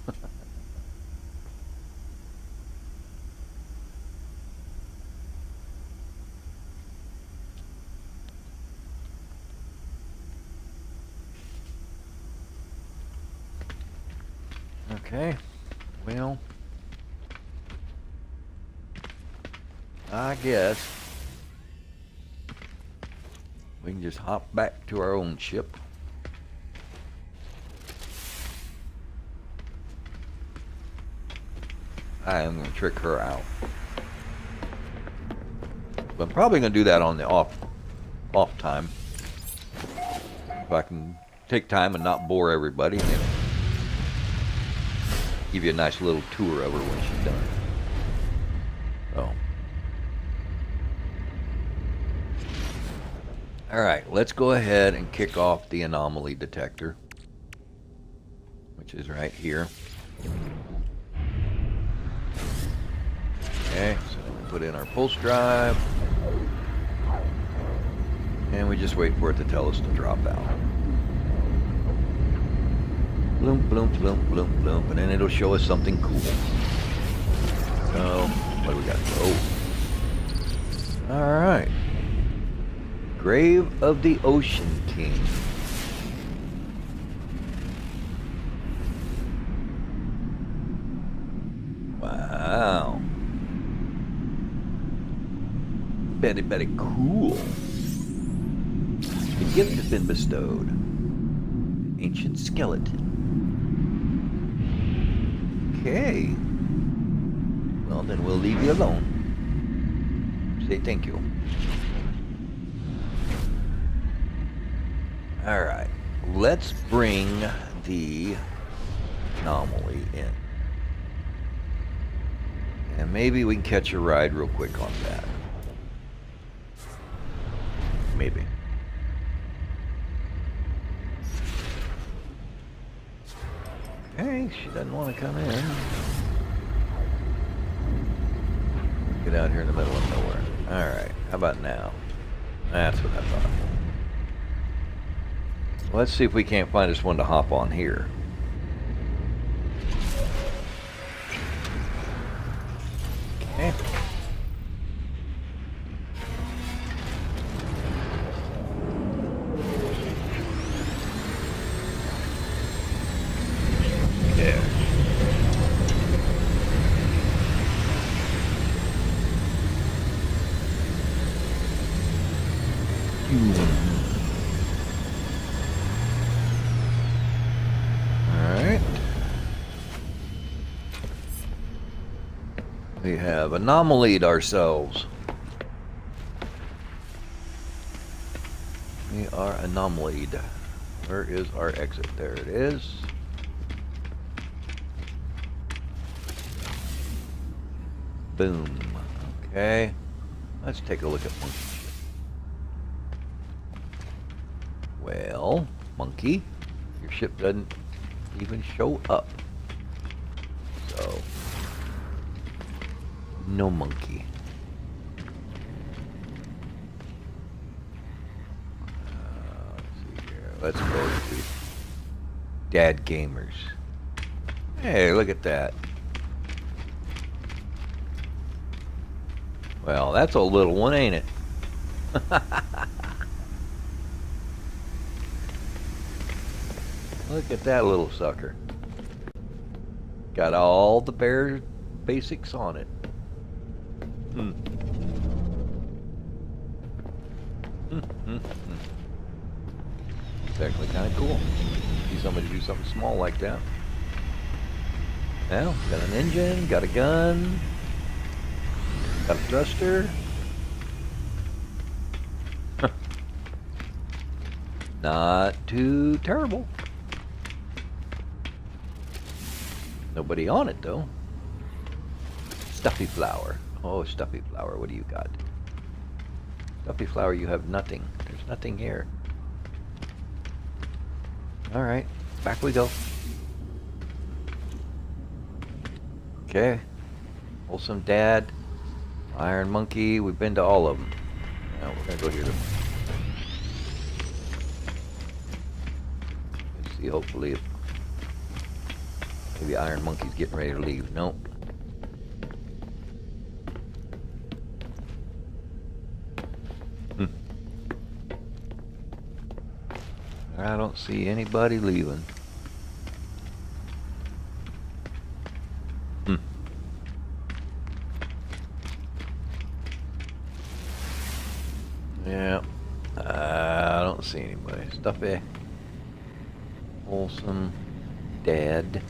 Okay, well, I guess we can just hop back to our own ship. I am going to trick her out. But I'm probably going to do that on the off time. If I can take time and not bore everybody. And give you a nice little tour of her when she's done. So. Alright, let's go ahead and kick off the anomaly detector, which is right here. Okay, so we put in our pulse drive, and we just wait for it to tell us to drop out. Bloom, bloom, bloom, bloom, bloom, and then it'll show us something cool. So, what do we got? Oh. Alright. Grave of the Ocean King. Wow. Very, very cool. The gift has been bestowed. Ancient skeleton. Okay. Well, then we'll leave you alone. Say thank you. Alright. Let's bring the anomaly in. And maybe we can catch a ride real quick on that. maybe. Okay, she doesn't want to come in. Get out here in the middle of nowhere. Alright, how about now? That's what I thought. Let's see if we can't find us one to hop on here. Okay. Yeah. Alright. We have anomalied ourselves. We are anomalied. Where is our exit? There it is. Boom. Okay. Let's take a look at Monkey ship. Well, Monkey, your ship doesn't even show up. So, no Monkey. Let's see here. Let's go to Dad Gamers. Hey, look at that. Well, that's a little one, ain't it? Look at that little sucker. Got all the bare basics on it. It's actually kind of cool. See somebody do something small like that. Now, got an engine, got a gun. Got a thruster. Not too terrible. Nobody on it though. Stuffy flower. Oh, stuffy flower, what do you got? Stuffy flower, you have nothing. There's nothing here. Alright, back we go. Okay. Wholesome Dad. Iron Monkey, we've been to all of them. Now we're gonna go here to... Let's see, hopefully, if maybe Iron Monkey's getting ready to leave. Nope. I don't see anybody leaving. Yeah, I don't see anybody. Stuffy, wholesome, Dad.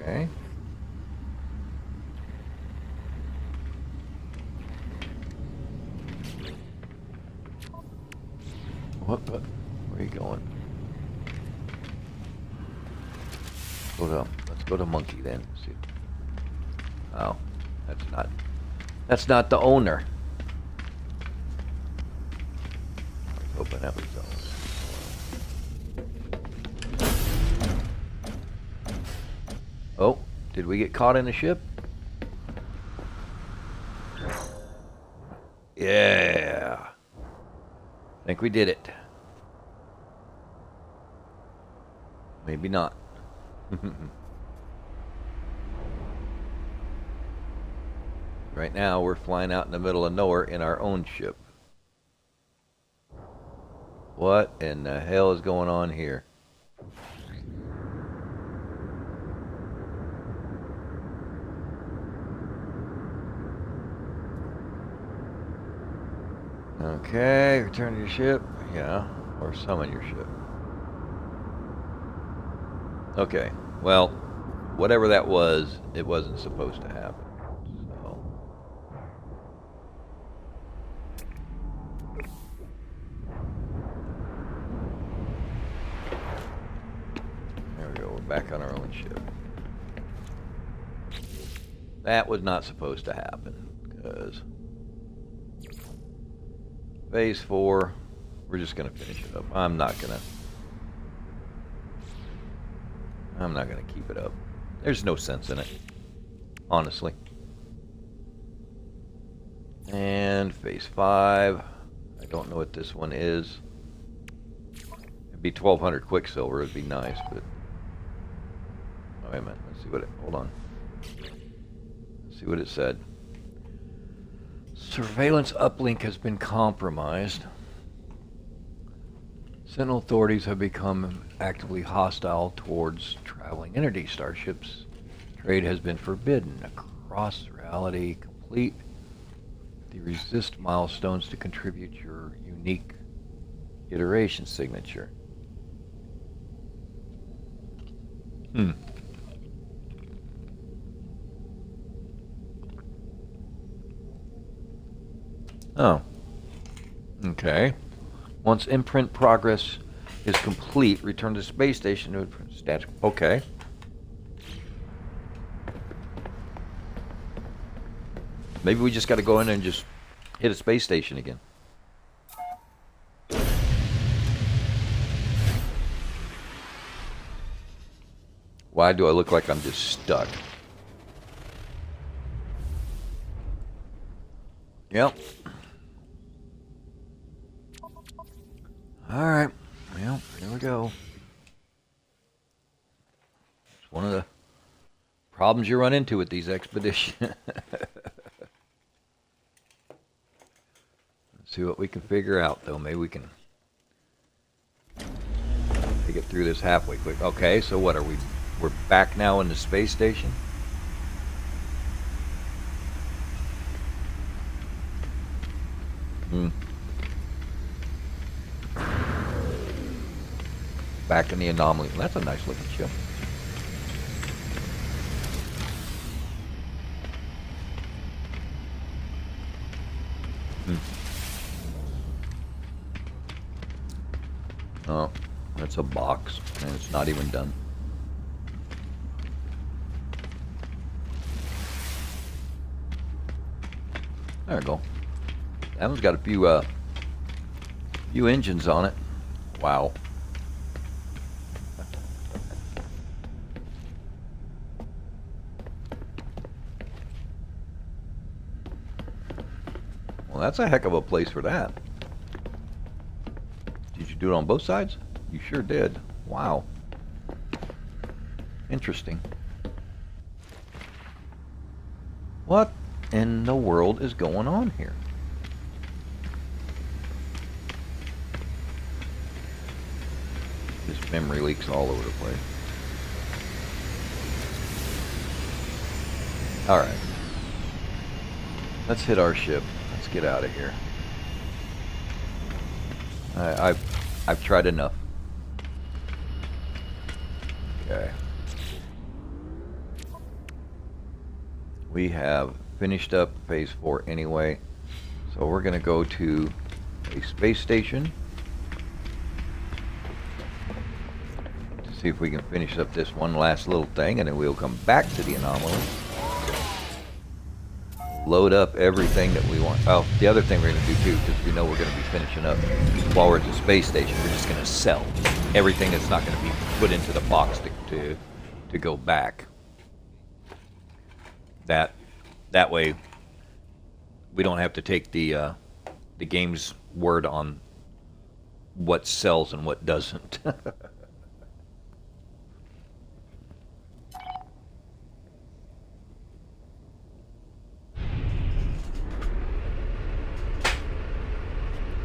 Okay. What? Where are you going? Let's go to Monkey then. See. Oh, that's not the owner. Hoping that was Oh, did we get caught in the ship? Yeah. I think we did it. Maybe not. Right now we're flying out in the middle of nowhere in our own ship. What in the hell is going on here? Okay, return to your ship. Yeah, or summon your ship. Okay, well, whatever that was, it wasn't supposed to happen. So. There we go, we're back on our own ship. That was not supposed to happen, because Phase 4. We're just gonna finish it up. I'm not gonna keep it up. There's no sense in it, honestly. And phase 5. I don't know what this one is. It'd be 1200 Quicksilver. It'd be nice, but oh, wait a minute. Let's see what it. Hold on. Let's see what it said. Surveillance uplink has been compromised. Sentinel authorities have become actively hostile towards traveling entity starships. Trade has been forbidden. Across reality, complete the resist milestones to contribute your unique iteration signature. Oh. Okay. Once imprint progress is complete, return to the space station to status. Okay. Maybe we just got to go in and just hit a space station again. Why do I look like I'm just stuck? Yep. Alright. Well, here we go. It's one of the problems you run into with these expeditions. Let's see what we can figure out, though. Maybe we can get through this halfway quick. Okay, so what are we? We're back now in the space station? Back in the anomaly. That's a nice looking ship. Oh, that's a box, and it's not even done. There we go. That one's got a few engines on it. Wow. Well, that's a heck of a place for that. Did you do it on both sides? You sure did. Wow. Interesting. What in the world is going on here? This memory leaks all over the place. Alright. Let's hit our ship. Let's get out of here. I've tried enough. Okay. We have finished up phase 4 anyway, so we're going to go to a space station to see if we can finish up this one last little thing, and then we'll come back to the anomaly, load up everything that we want. Oh, the other thing we're going to do too, because we know we're going to be finishing up while we're at the space station, we're just going to sell everything that's not going to be put into the box to go back. That way we don't have to take the game's word on what sells and what doesn't.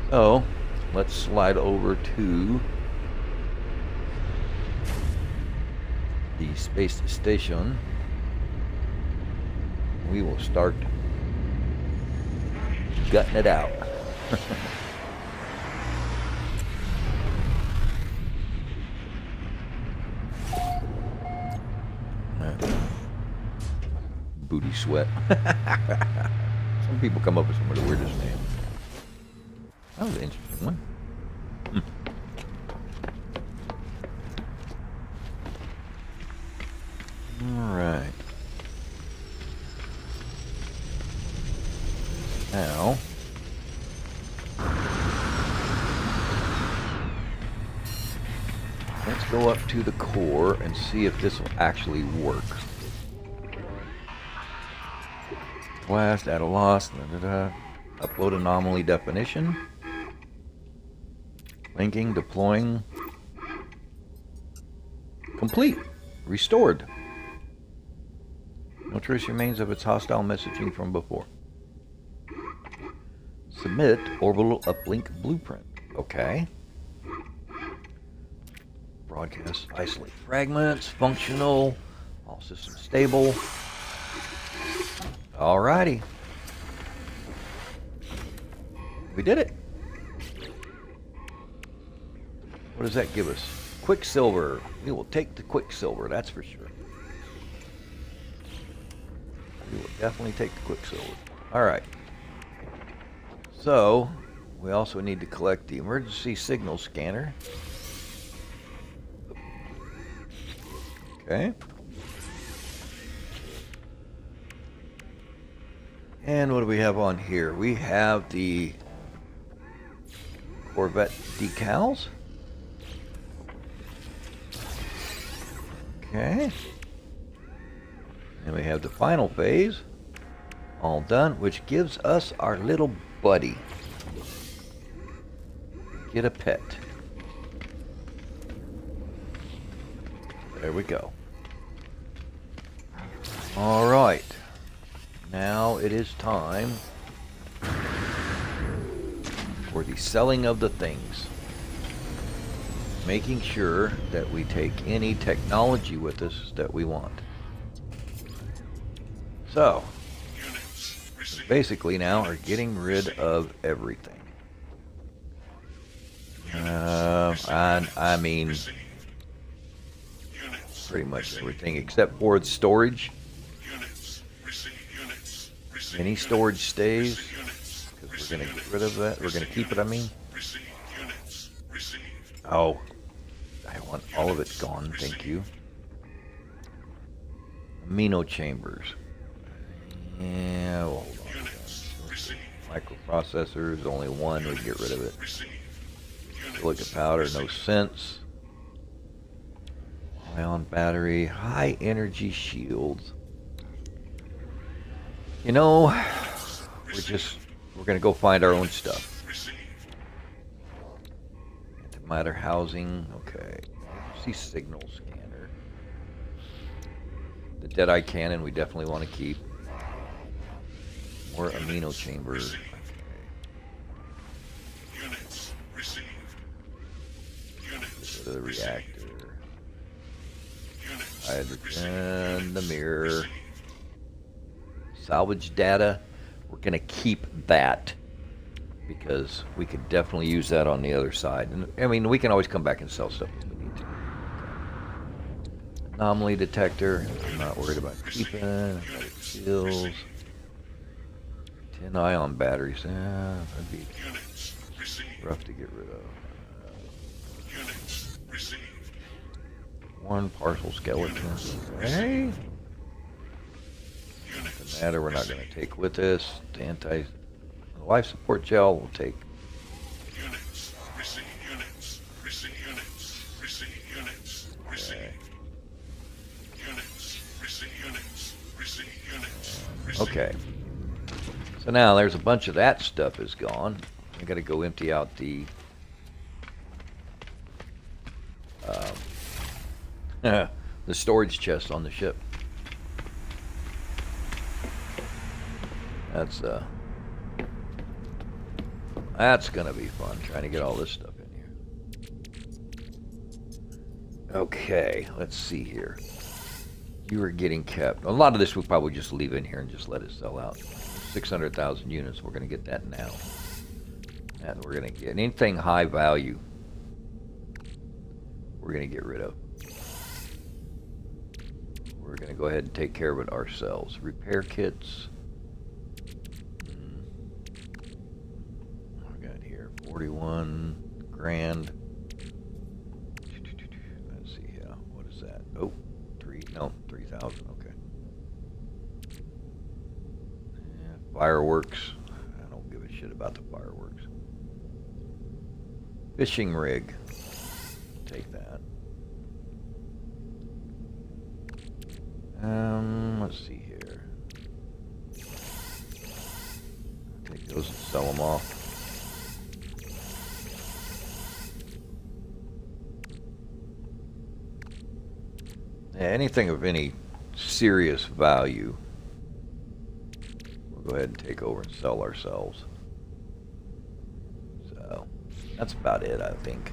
So let's slide over to the space station. We will start gutting it out. Booty sweat. Some people come up with some of the weirdest names. That was an interesting one. All right. Now, go up to the core and see if this will actually work. Blast, add a loss, upload anomaly definition. Linking, deploying. Complete. Restored. No trace remains of its hostile messaging from before. Submit orbital uplink blueprint. Okay. Broadcast isolate fragments. Functional. All systems stable. Alrighty. We did it. What does that give us? Quicksilver. We will take the Quicksilver, that's for sure. We will definitely take the Quicksilver. Alright. So, we also need to collect the emergency signal scanner. Okay. And what do we have on here? We have the Corvette decals. Okay. And we have the final phase all done, which gives us our little buddy. Get a pet. There we go. All right. Now it is time for the selling of the things. Making sure that we take any technology with us that we want. So, basically now are getting rid of everything. I mean, pretty much everything except for the storage. Any storage stays, because we're going to get rid of that. We're going to keep it, I mean. Oh, I want all of it gone, thank you. Amino chambers. Yeah, well, hold on. Microprocessors, only one, we get rid of it. Silica powder, no sense. Ion battery, high energy shields. You know, we're gonna go find our own stuff. Antimatter housing, okay. See signal scanner. The Deadeye cannon we definitely want to keep. More amino chambers. Okay. Get rid of the reactor. Hydrogen, the mirror. Salvage data, we're going to keep that because we could definitely use that on the other side. And I mean, we can always come back and sell stuff if we need to. Okay. Anomaly detector, I'm not worried about keeping. Magnetic shields. 10 ion batteries, that'd be rough to get rid of. One partial skeleton. Okay. Doesn't matter, we're not going to take with us. The life support gel we'll take. Okay. So now there's a bunch of that stuff is gone. I got to go empty out the the storage chest on the ship. That's gonna be fun trying to get all this stuff in here. Okay, let's see here. You are getting kept. A lot of this we'll probably just leave in here and just let it sell out. 600,000 units. We're gonna get that now, and we're gonna get anything high value. We're gonna get rid of. We're gonna go ahead and take care of it ourselves. Repair kits. 41 grand. Let's see here. What is that? Oh, 3,000. Okay. Yeah, fireworks. I don't give a shit about the fireworks. Fishing rig. Take that. Let's see here. Take those and sell them off. Yeah, anything of any serious value, we'll go ahead and take over and sell ourselves. So, that's about it, I think.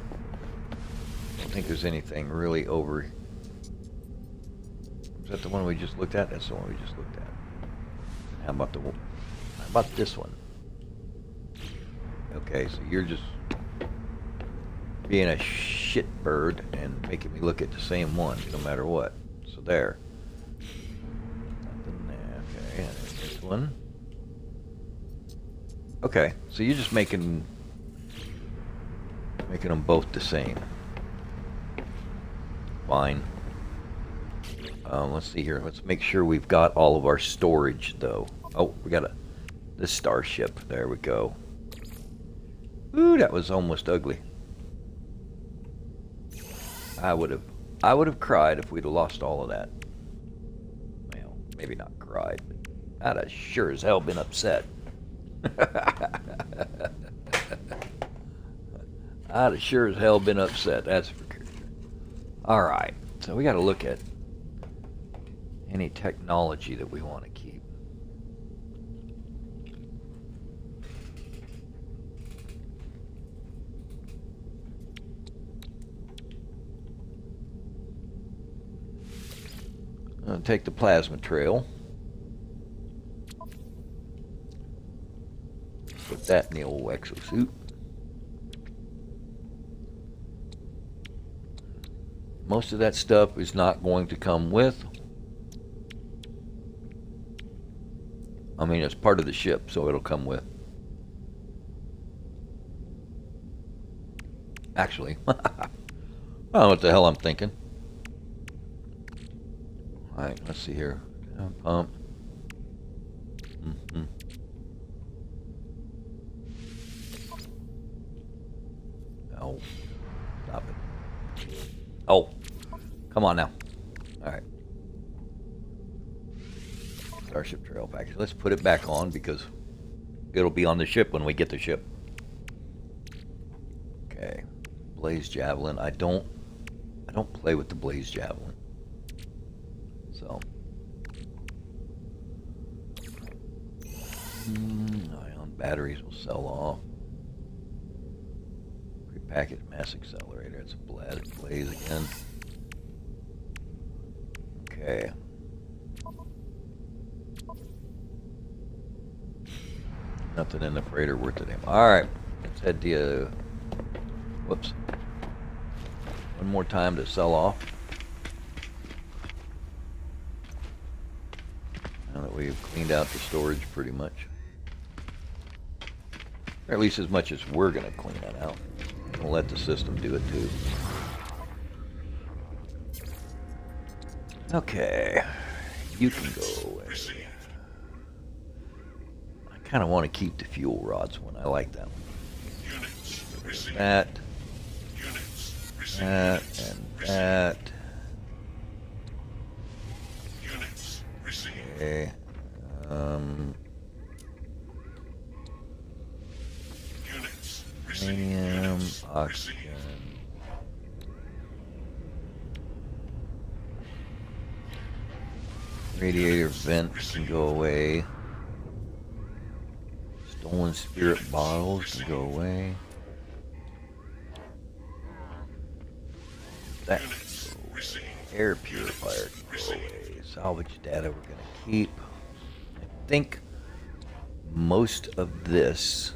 I don't think there's anything really over. Is that the one we just looked at? That's the one we just looked at. How about this one? Okay, so you're just being a shit bird and making me look at the same one no matter what. So there. Nothing there. Okay, and then this one. Okay, so you're just making them both the same. Fine. Let's see here. Let's make sure we've got all of our storage, though. Oh, we got this starship. There we go. Ooh, that was almost ugly. I would have cried if we'd have lost all of that. Well, maybe not cried, but I'd have sure as hell been upset. I'd have sure as hell been upset. That's for sure. All right, so we got to look at any technology that we want to keep. I'll take the plasma trail. Put that in the old exosuit. Most of that stuff is not going to come with. I mean, it's part of the ship, so it'll come with. Actually, I don't know what the hell I'm thinking. Alright, let's see here. Pump. Oh, stop it. Oh, come on now. Alright. Starship trail package. Let's put it back on because it'll be on the ship when we get the ship. Okay. Blaze javelin. I don't play with the blaze javelin. So. Ion batteries will sell off. Prepackaged mass accelerator. It's a blaze again. Okay. Nothing in the freighter worth it. Alright. Let's head to whoops. One more time to sell off. Now that we've cleaned out the storage pretty much. Or at least as much as we're going to clean that out. We'll let the system do it too. Okay. You can go away. I kind of want to keep the fuel rods one. I like that one. That. That and that. Okay. Uranium, oxygen. Radiator vent can go away. Stolen spirit bottles can go away. That can go away. Air purifier can go away. Salvage data we're going to keep. I think most of this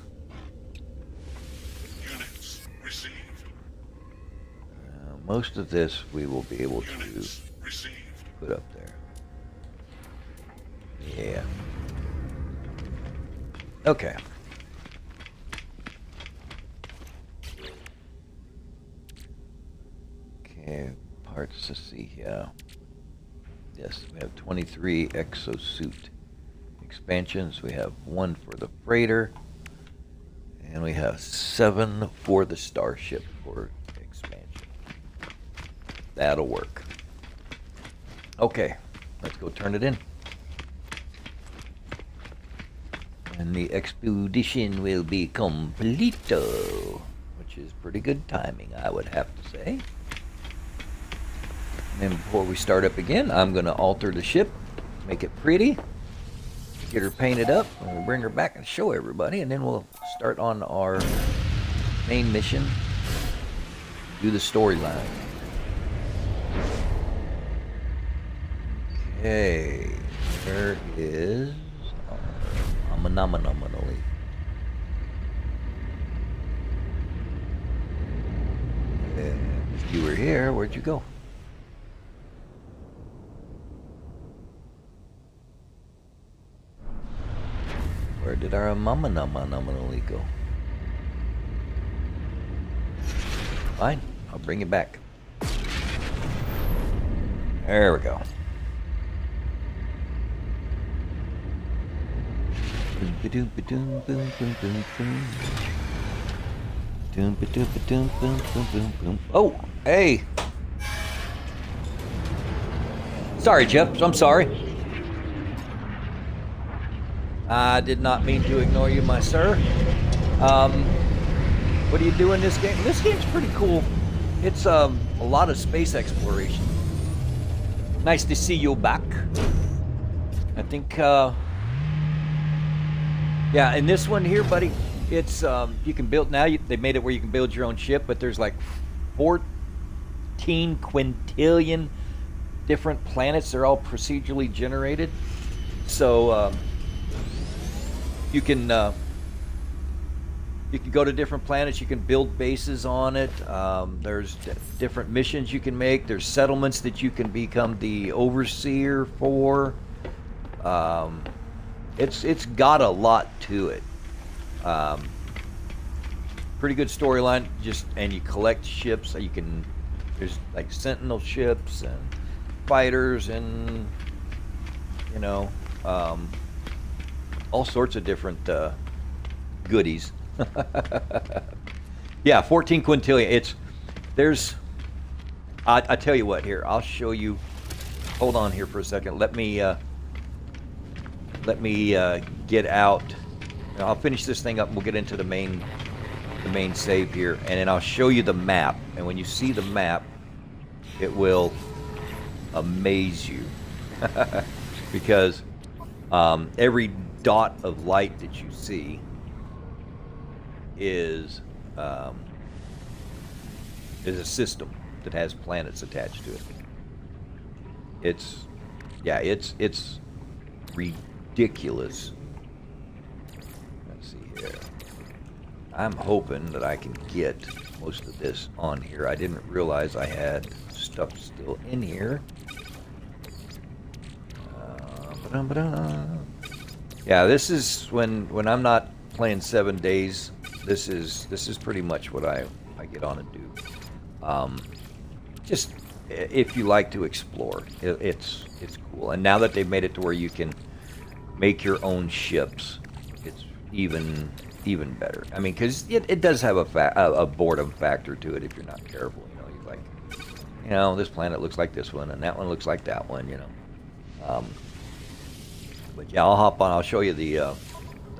we will be able to put up there. Yeah. Okay. Okay, parts to see here. Yes, we have 23 exosuit expansions. We have 1 for the freighter. And we have 7 for the starship for expansion. That'll work. Okay. let's go turn it in. And the expedition will be completo, which is pretty good timing, I would have to say. And then before we start up again, I'm going to alter the ship, make it pretty, get her painted up, and we'll bring her back and show everybody, and then we'll start on our main mission, do the storyline. Okay, there is anomaly. If you were here, where'd you go? Where did our anomaly go? Fine, I'll bring it back. There we go. Oh, hey. Sorry, Jeff. I'm sorry. I did not mean to ignore you, my sir. What do you do in this game? This game's pretty cool. It's a lot of space exploration. Nice to see you back. I think, yeah, in this one here, buddy, it's, you can build, now they made it where you can build your own ship, but there's like 14 quintillion different planets. They're all procedurally generated. So, you can go to different planets. You can build bases on it. There's different missions you can make. There's settlements that you can become the overseer for. It's got a lot to it. Pretty good storyline. And you collect ships. You can. There's like sentinel ships and fighters and all sorts of different goodies. Yeah, 14 quintillion. I tell you what, here, I'll show you. Hold on here for a second. Let me get out. I'll finish this thing up and we'll get into the main save here, and then I'll show you the map. And when you see the map, it will amaze you. Because every dot of light that you see is a system that has planets attached to it. It's ridiculous. Let's see here. I'm hoping that I can get most of this on here. I didn't realize I had stuff still in here. Yeah, this is when I'm not playing 7 days. This is pretty much what I get on and do. Just if you like to explore, it's cool. And now that they've made it to where you can make your own ships, it's even better. I mean, because it does have a boredom factor to it if you're not careful. You're like, this planet looks like this one, and that one looks like that one. But yeah, I'll hop on. I'll show you the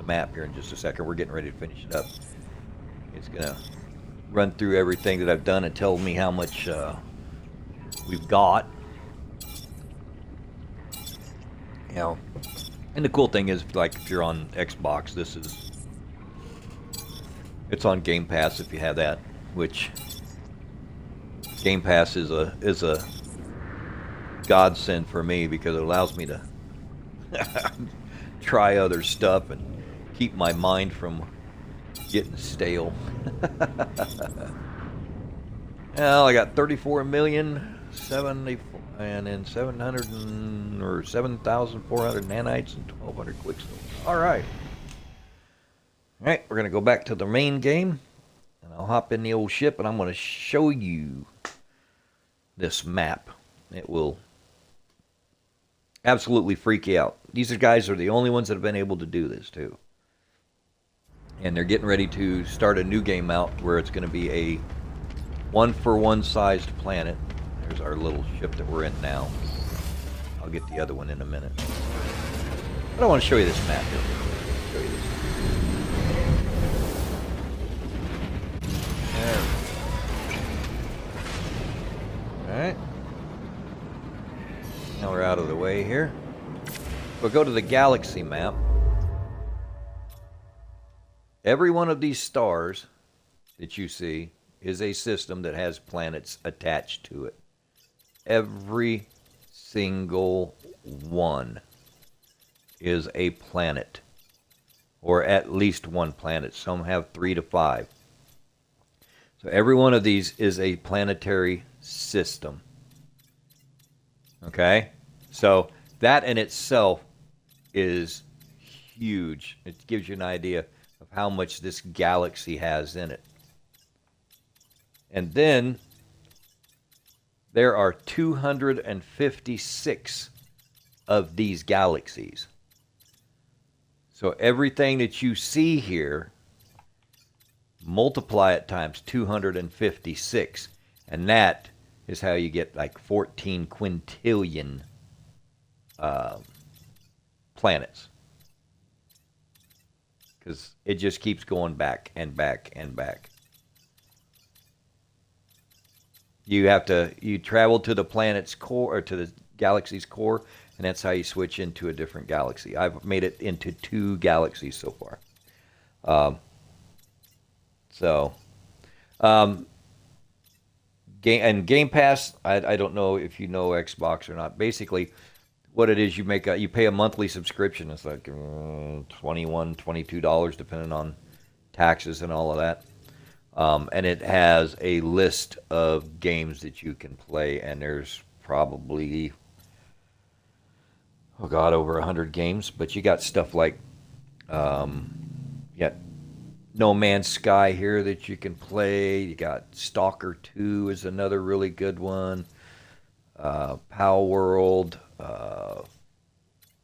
map here in just a second. We're getting ready to finish it up. It's gonna run through everything that I've done and tell me how much we've got. And the cool thing is, like, if you're on Xbox, it's on Game Pass if you have that, which Game Pass is a godsend for me because it allows me to try other stuff and keep my mind from getting stale. Well, I got 34,070 and then 7,400 nanites and 1,200 quicksilver. All right, we're gonna go back to the main game, and I'll hop in the old ship, and I'm gonna show you this map. It will absolutely freak you out. These guys are the only ones that have been able to do this too. And they're getting ready to start a new game out where it's going to be a one-for-one sized planet. There's our little ship that we're in now. I'll get the other one in a minute. But I want to show you this map here. Show you this. There. Alright. Now we're out of the way here. We'll go to the galaxy map. Every one of these stars that you see is a system that has planets attached to it. Every single one is a planet, or at least one planet. Some have 3 to 5. So every one of these is a planetary system. Okay? So that in itself is huge. It gives you an idea of how much this galaxy has in it. And then there are 256 of these galaxies. So everything that you see here, multiply it times 256, and that is how you get like 14 quintillion planets. Because it just keeps going back and back and back. You travel to the planet's core, or to the galaxy's core, and that's how you switch into a different galaxy. I've made it into 2 galaxies so far. Game Pass, I don't know if you know Xbox or not. Basically, what it is, you pay a monthly subscription. It's like $21, $22, depending on taxes and all of that. And it has a list of games that you can play, and there's probably, over 100 games. But you got stuff like, No Man's Sky here that you can play. You got Stalker 2 is another really good one. Power World,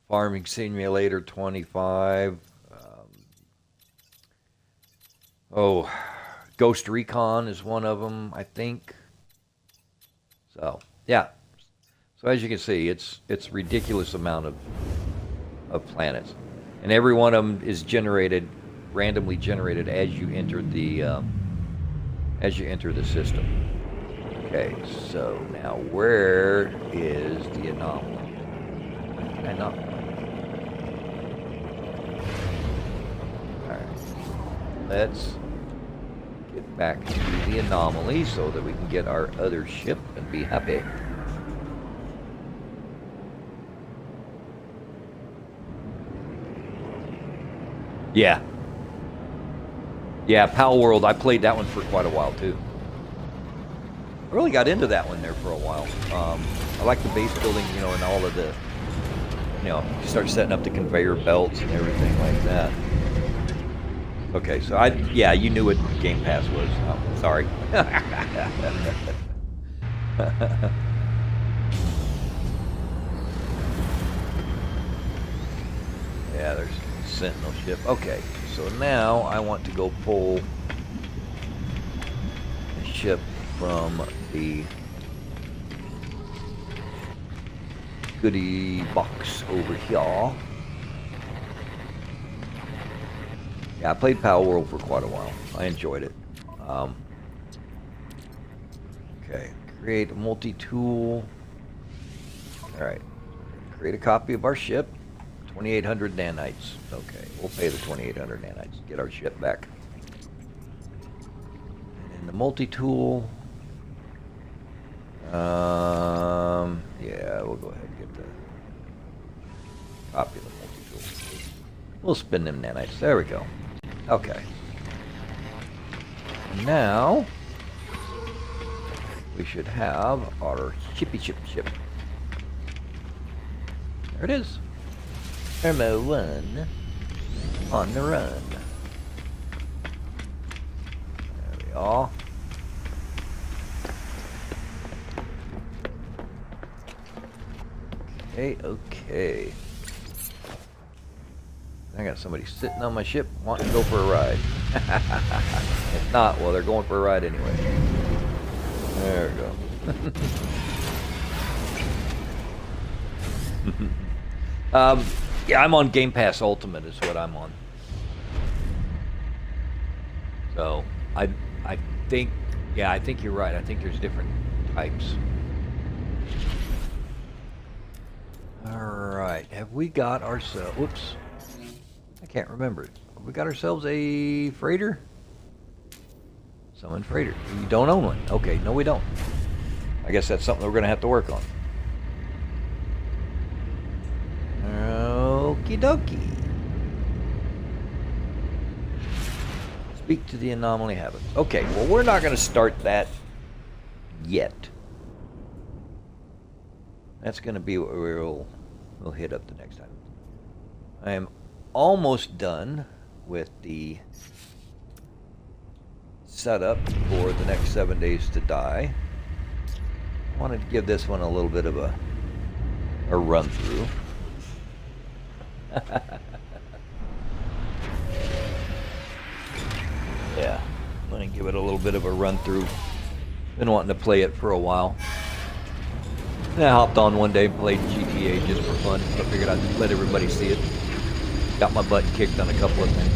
Farming Simulator 25. Ghost Recon is one of them, I think. So, yeah. So as you can see, it's ridiculous amount of planets. And every one of them is randomly generated as you enter the system. Okay, so now where is the anomaly? Alright. Let's get back to the anomaly so that we can get our other ship and be happy. Yeah. Yeah, Power World, I played that one for quite a while too. I really got into that one there for a while. I like the base building, and all of the, you start setting up the conveyor belts and everything like that. Okay, so you knew what Game Pass was. Oh, sorry. Yeah, there's a Sentinel ship. Okay, so now I want to go pull a ship from the goodie box over here. Yeah, I played Power World for quite a while. I enjoyed it. Okay, create a multi-tool. Alright, create a copy of our ship. 2,800 nanites. Okay, we'll pay the 2,800 nanites to get our ship back. And the multi-tool. Yeah, we'll go ahead and get the copy of the multi-tool. We'll spin them nanites. There we go. Okay. Now, we should have our chippy chip ship. There it is. Thermo 1 on the run. There we are. Okay. I got somebody sitting on my ship wanting to go for a ride. If not, well, they're going for a ride anyway. There we go. Yeah, I'm on Game Pass Ultimate is what I'm on. So I think, yeah, I think you're right. I think there's different types. All right, have we got ourselves? Whoops, I can't remember. Have we got ourselves a freighter? Summon freighter. You don't own one. Okay, no, we don't. I guess that's something we're gonna have to work on. Okie dokie. Speak to the anomaly habits. Okay, well, we're not going to start that yet. That's going to be what we'll hit up the next time. I am almost done with the setup for the next 7 days to die. I wanted to give this one a little bit of a run through. Yeah, I'm going to give it a little bit of a run through. Been wanting to play it for a while. And I hopped on one day and played GTA just for fun. I figured I'd let everybody see it. Got my butt kicked on a couple of things.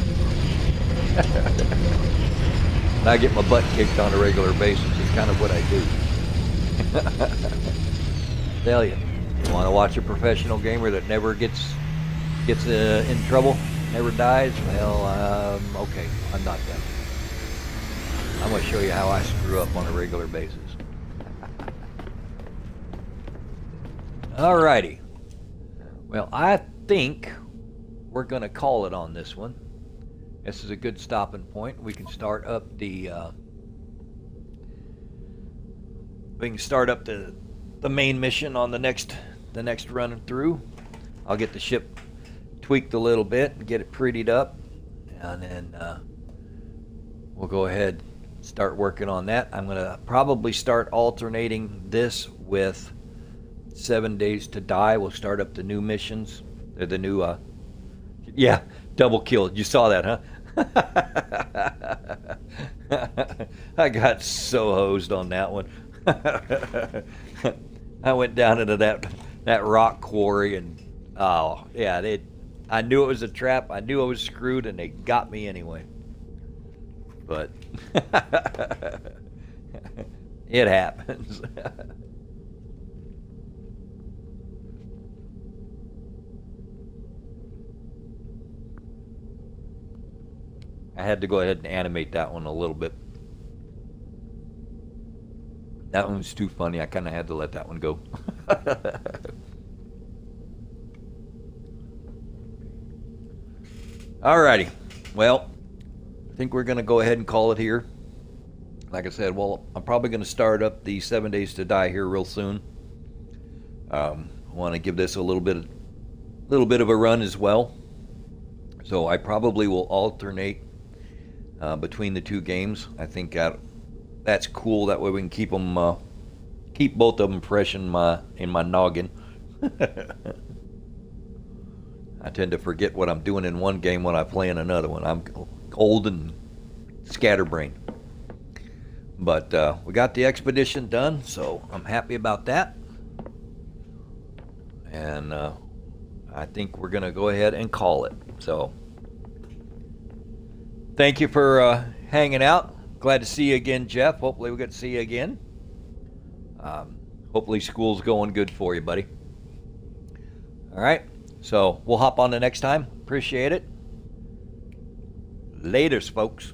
And I get my butt kicked on a regular basis. It's kind of what I do. Tell you, you want to watch a professional gamer that never gets in trouble, never dies? Well, okay, I'm not them. I'm going to show you how I screw up on a regular basis. Alrighty. Well, I think we're going to call it on this one. This is a good stopping point. We can start up the main mission on the next run through. I'll get the ship tweaked a little bit and get it prettied up, and then we'll go ahead and start working on that. I'm going to probably start alternating this with 7 Days to Die. We'll start up the new missions. They're the new yeah, double kill. You saw that, huh? I got so hosed on that one. I went down into that rock quarry, and oh yeah, I knew it was a trap. I knew I was screwed, and they got me anyway. But it happens. I had to go ahead and animate that one a little bit. That one was too funny. I kind of had to let that one go. Alrighty. Well, I think we're going to go ahead and call it here. Like I said, well, I'm probably going to start up the 7 Days to Die here real soon. I want to give this a little bit of a run as well. So I probably will alternate between the two games. I think that's cool. That way we can keep both of them fresh in my noggin. I tend to forget what I'm doing in one game when I play in another one. I'm old and scatterbrained. But we got the expedition done, so I'm happy about that. And I think we're going to go ahead and call it. So thank you for hanging out. Glad to see you again, Jeff. Hopefully we get to see you again. Hopefully school's going good for you, buddy. All right. So we'll hop on the next time. Appreciate it. Laters, folks.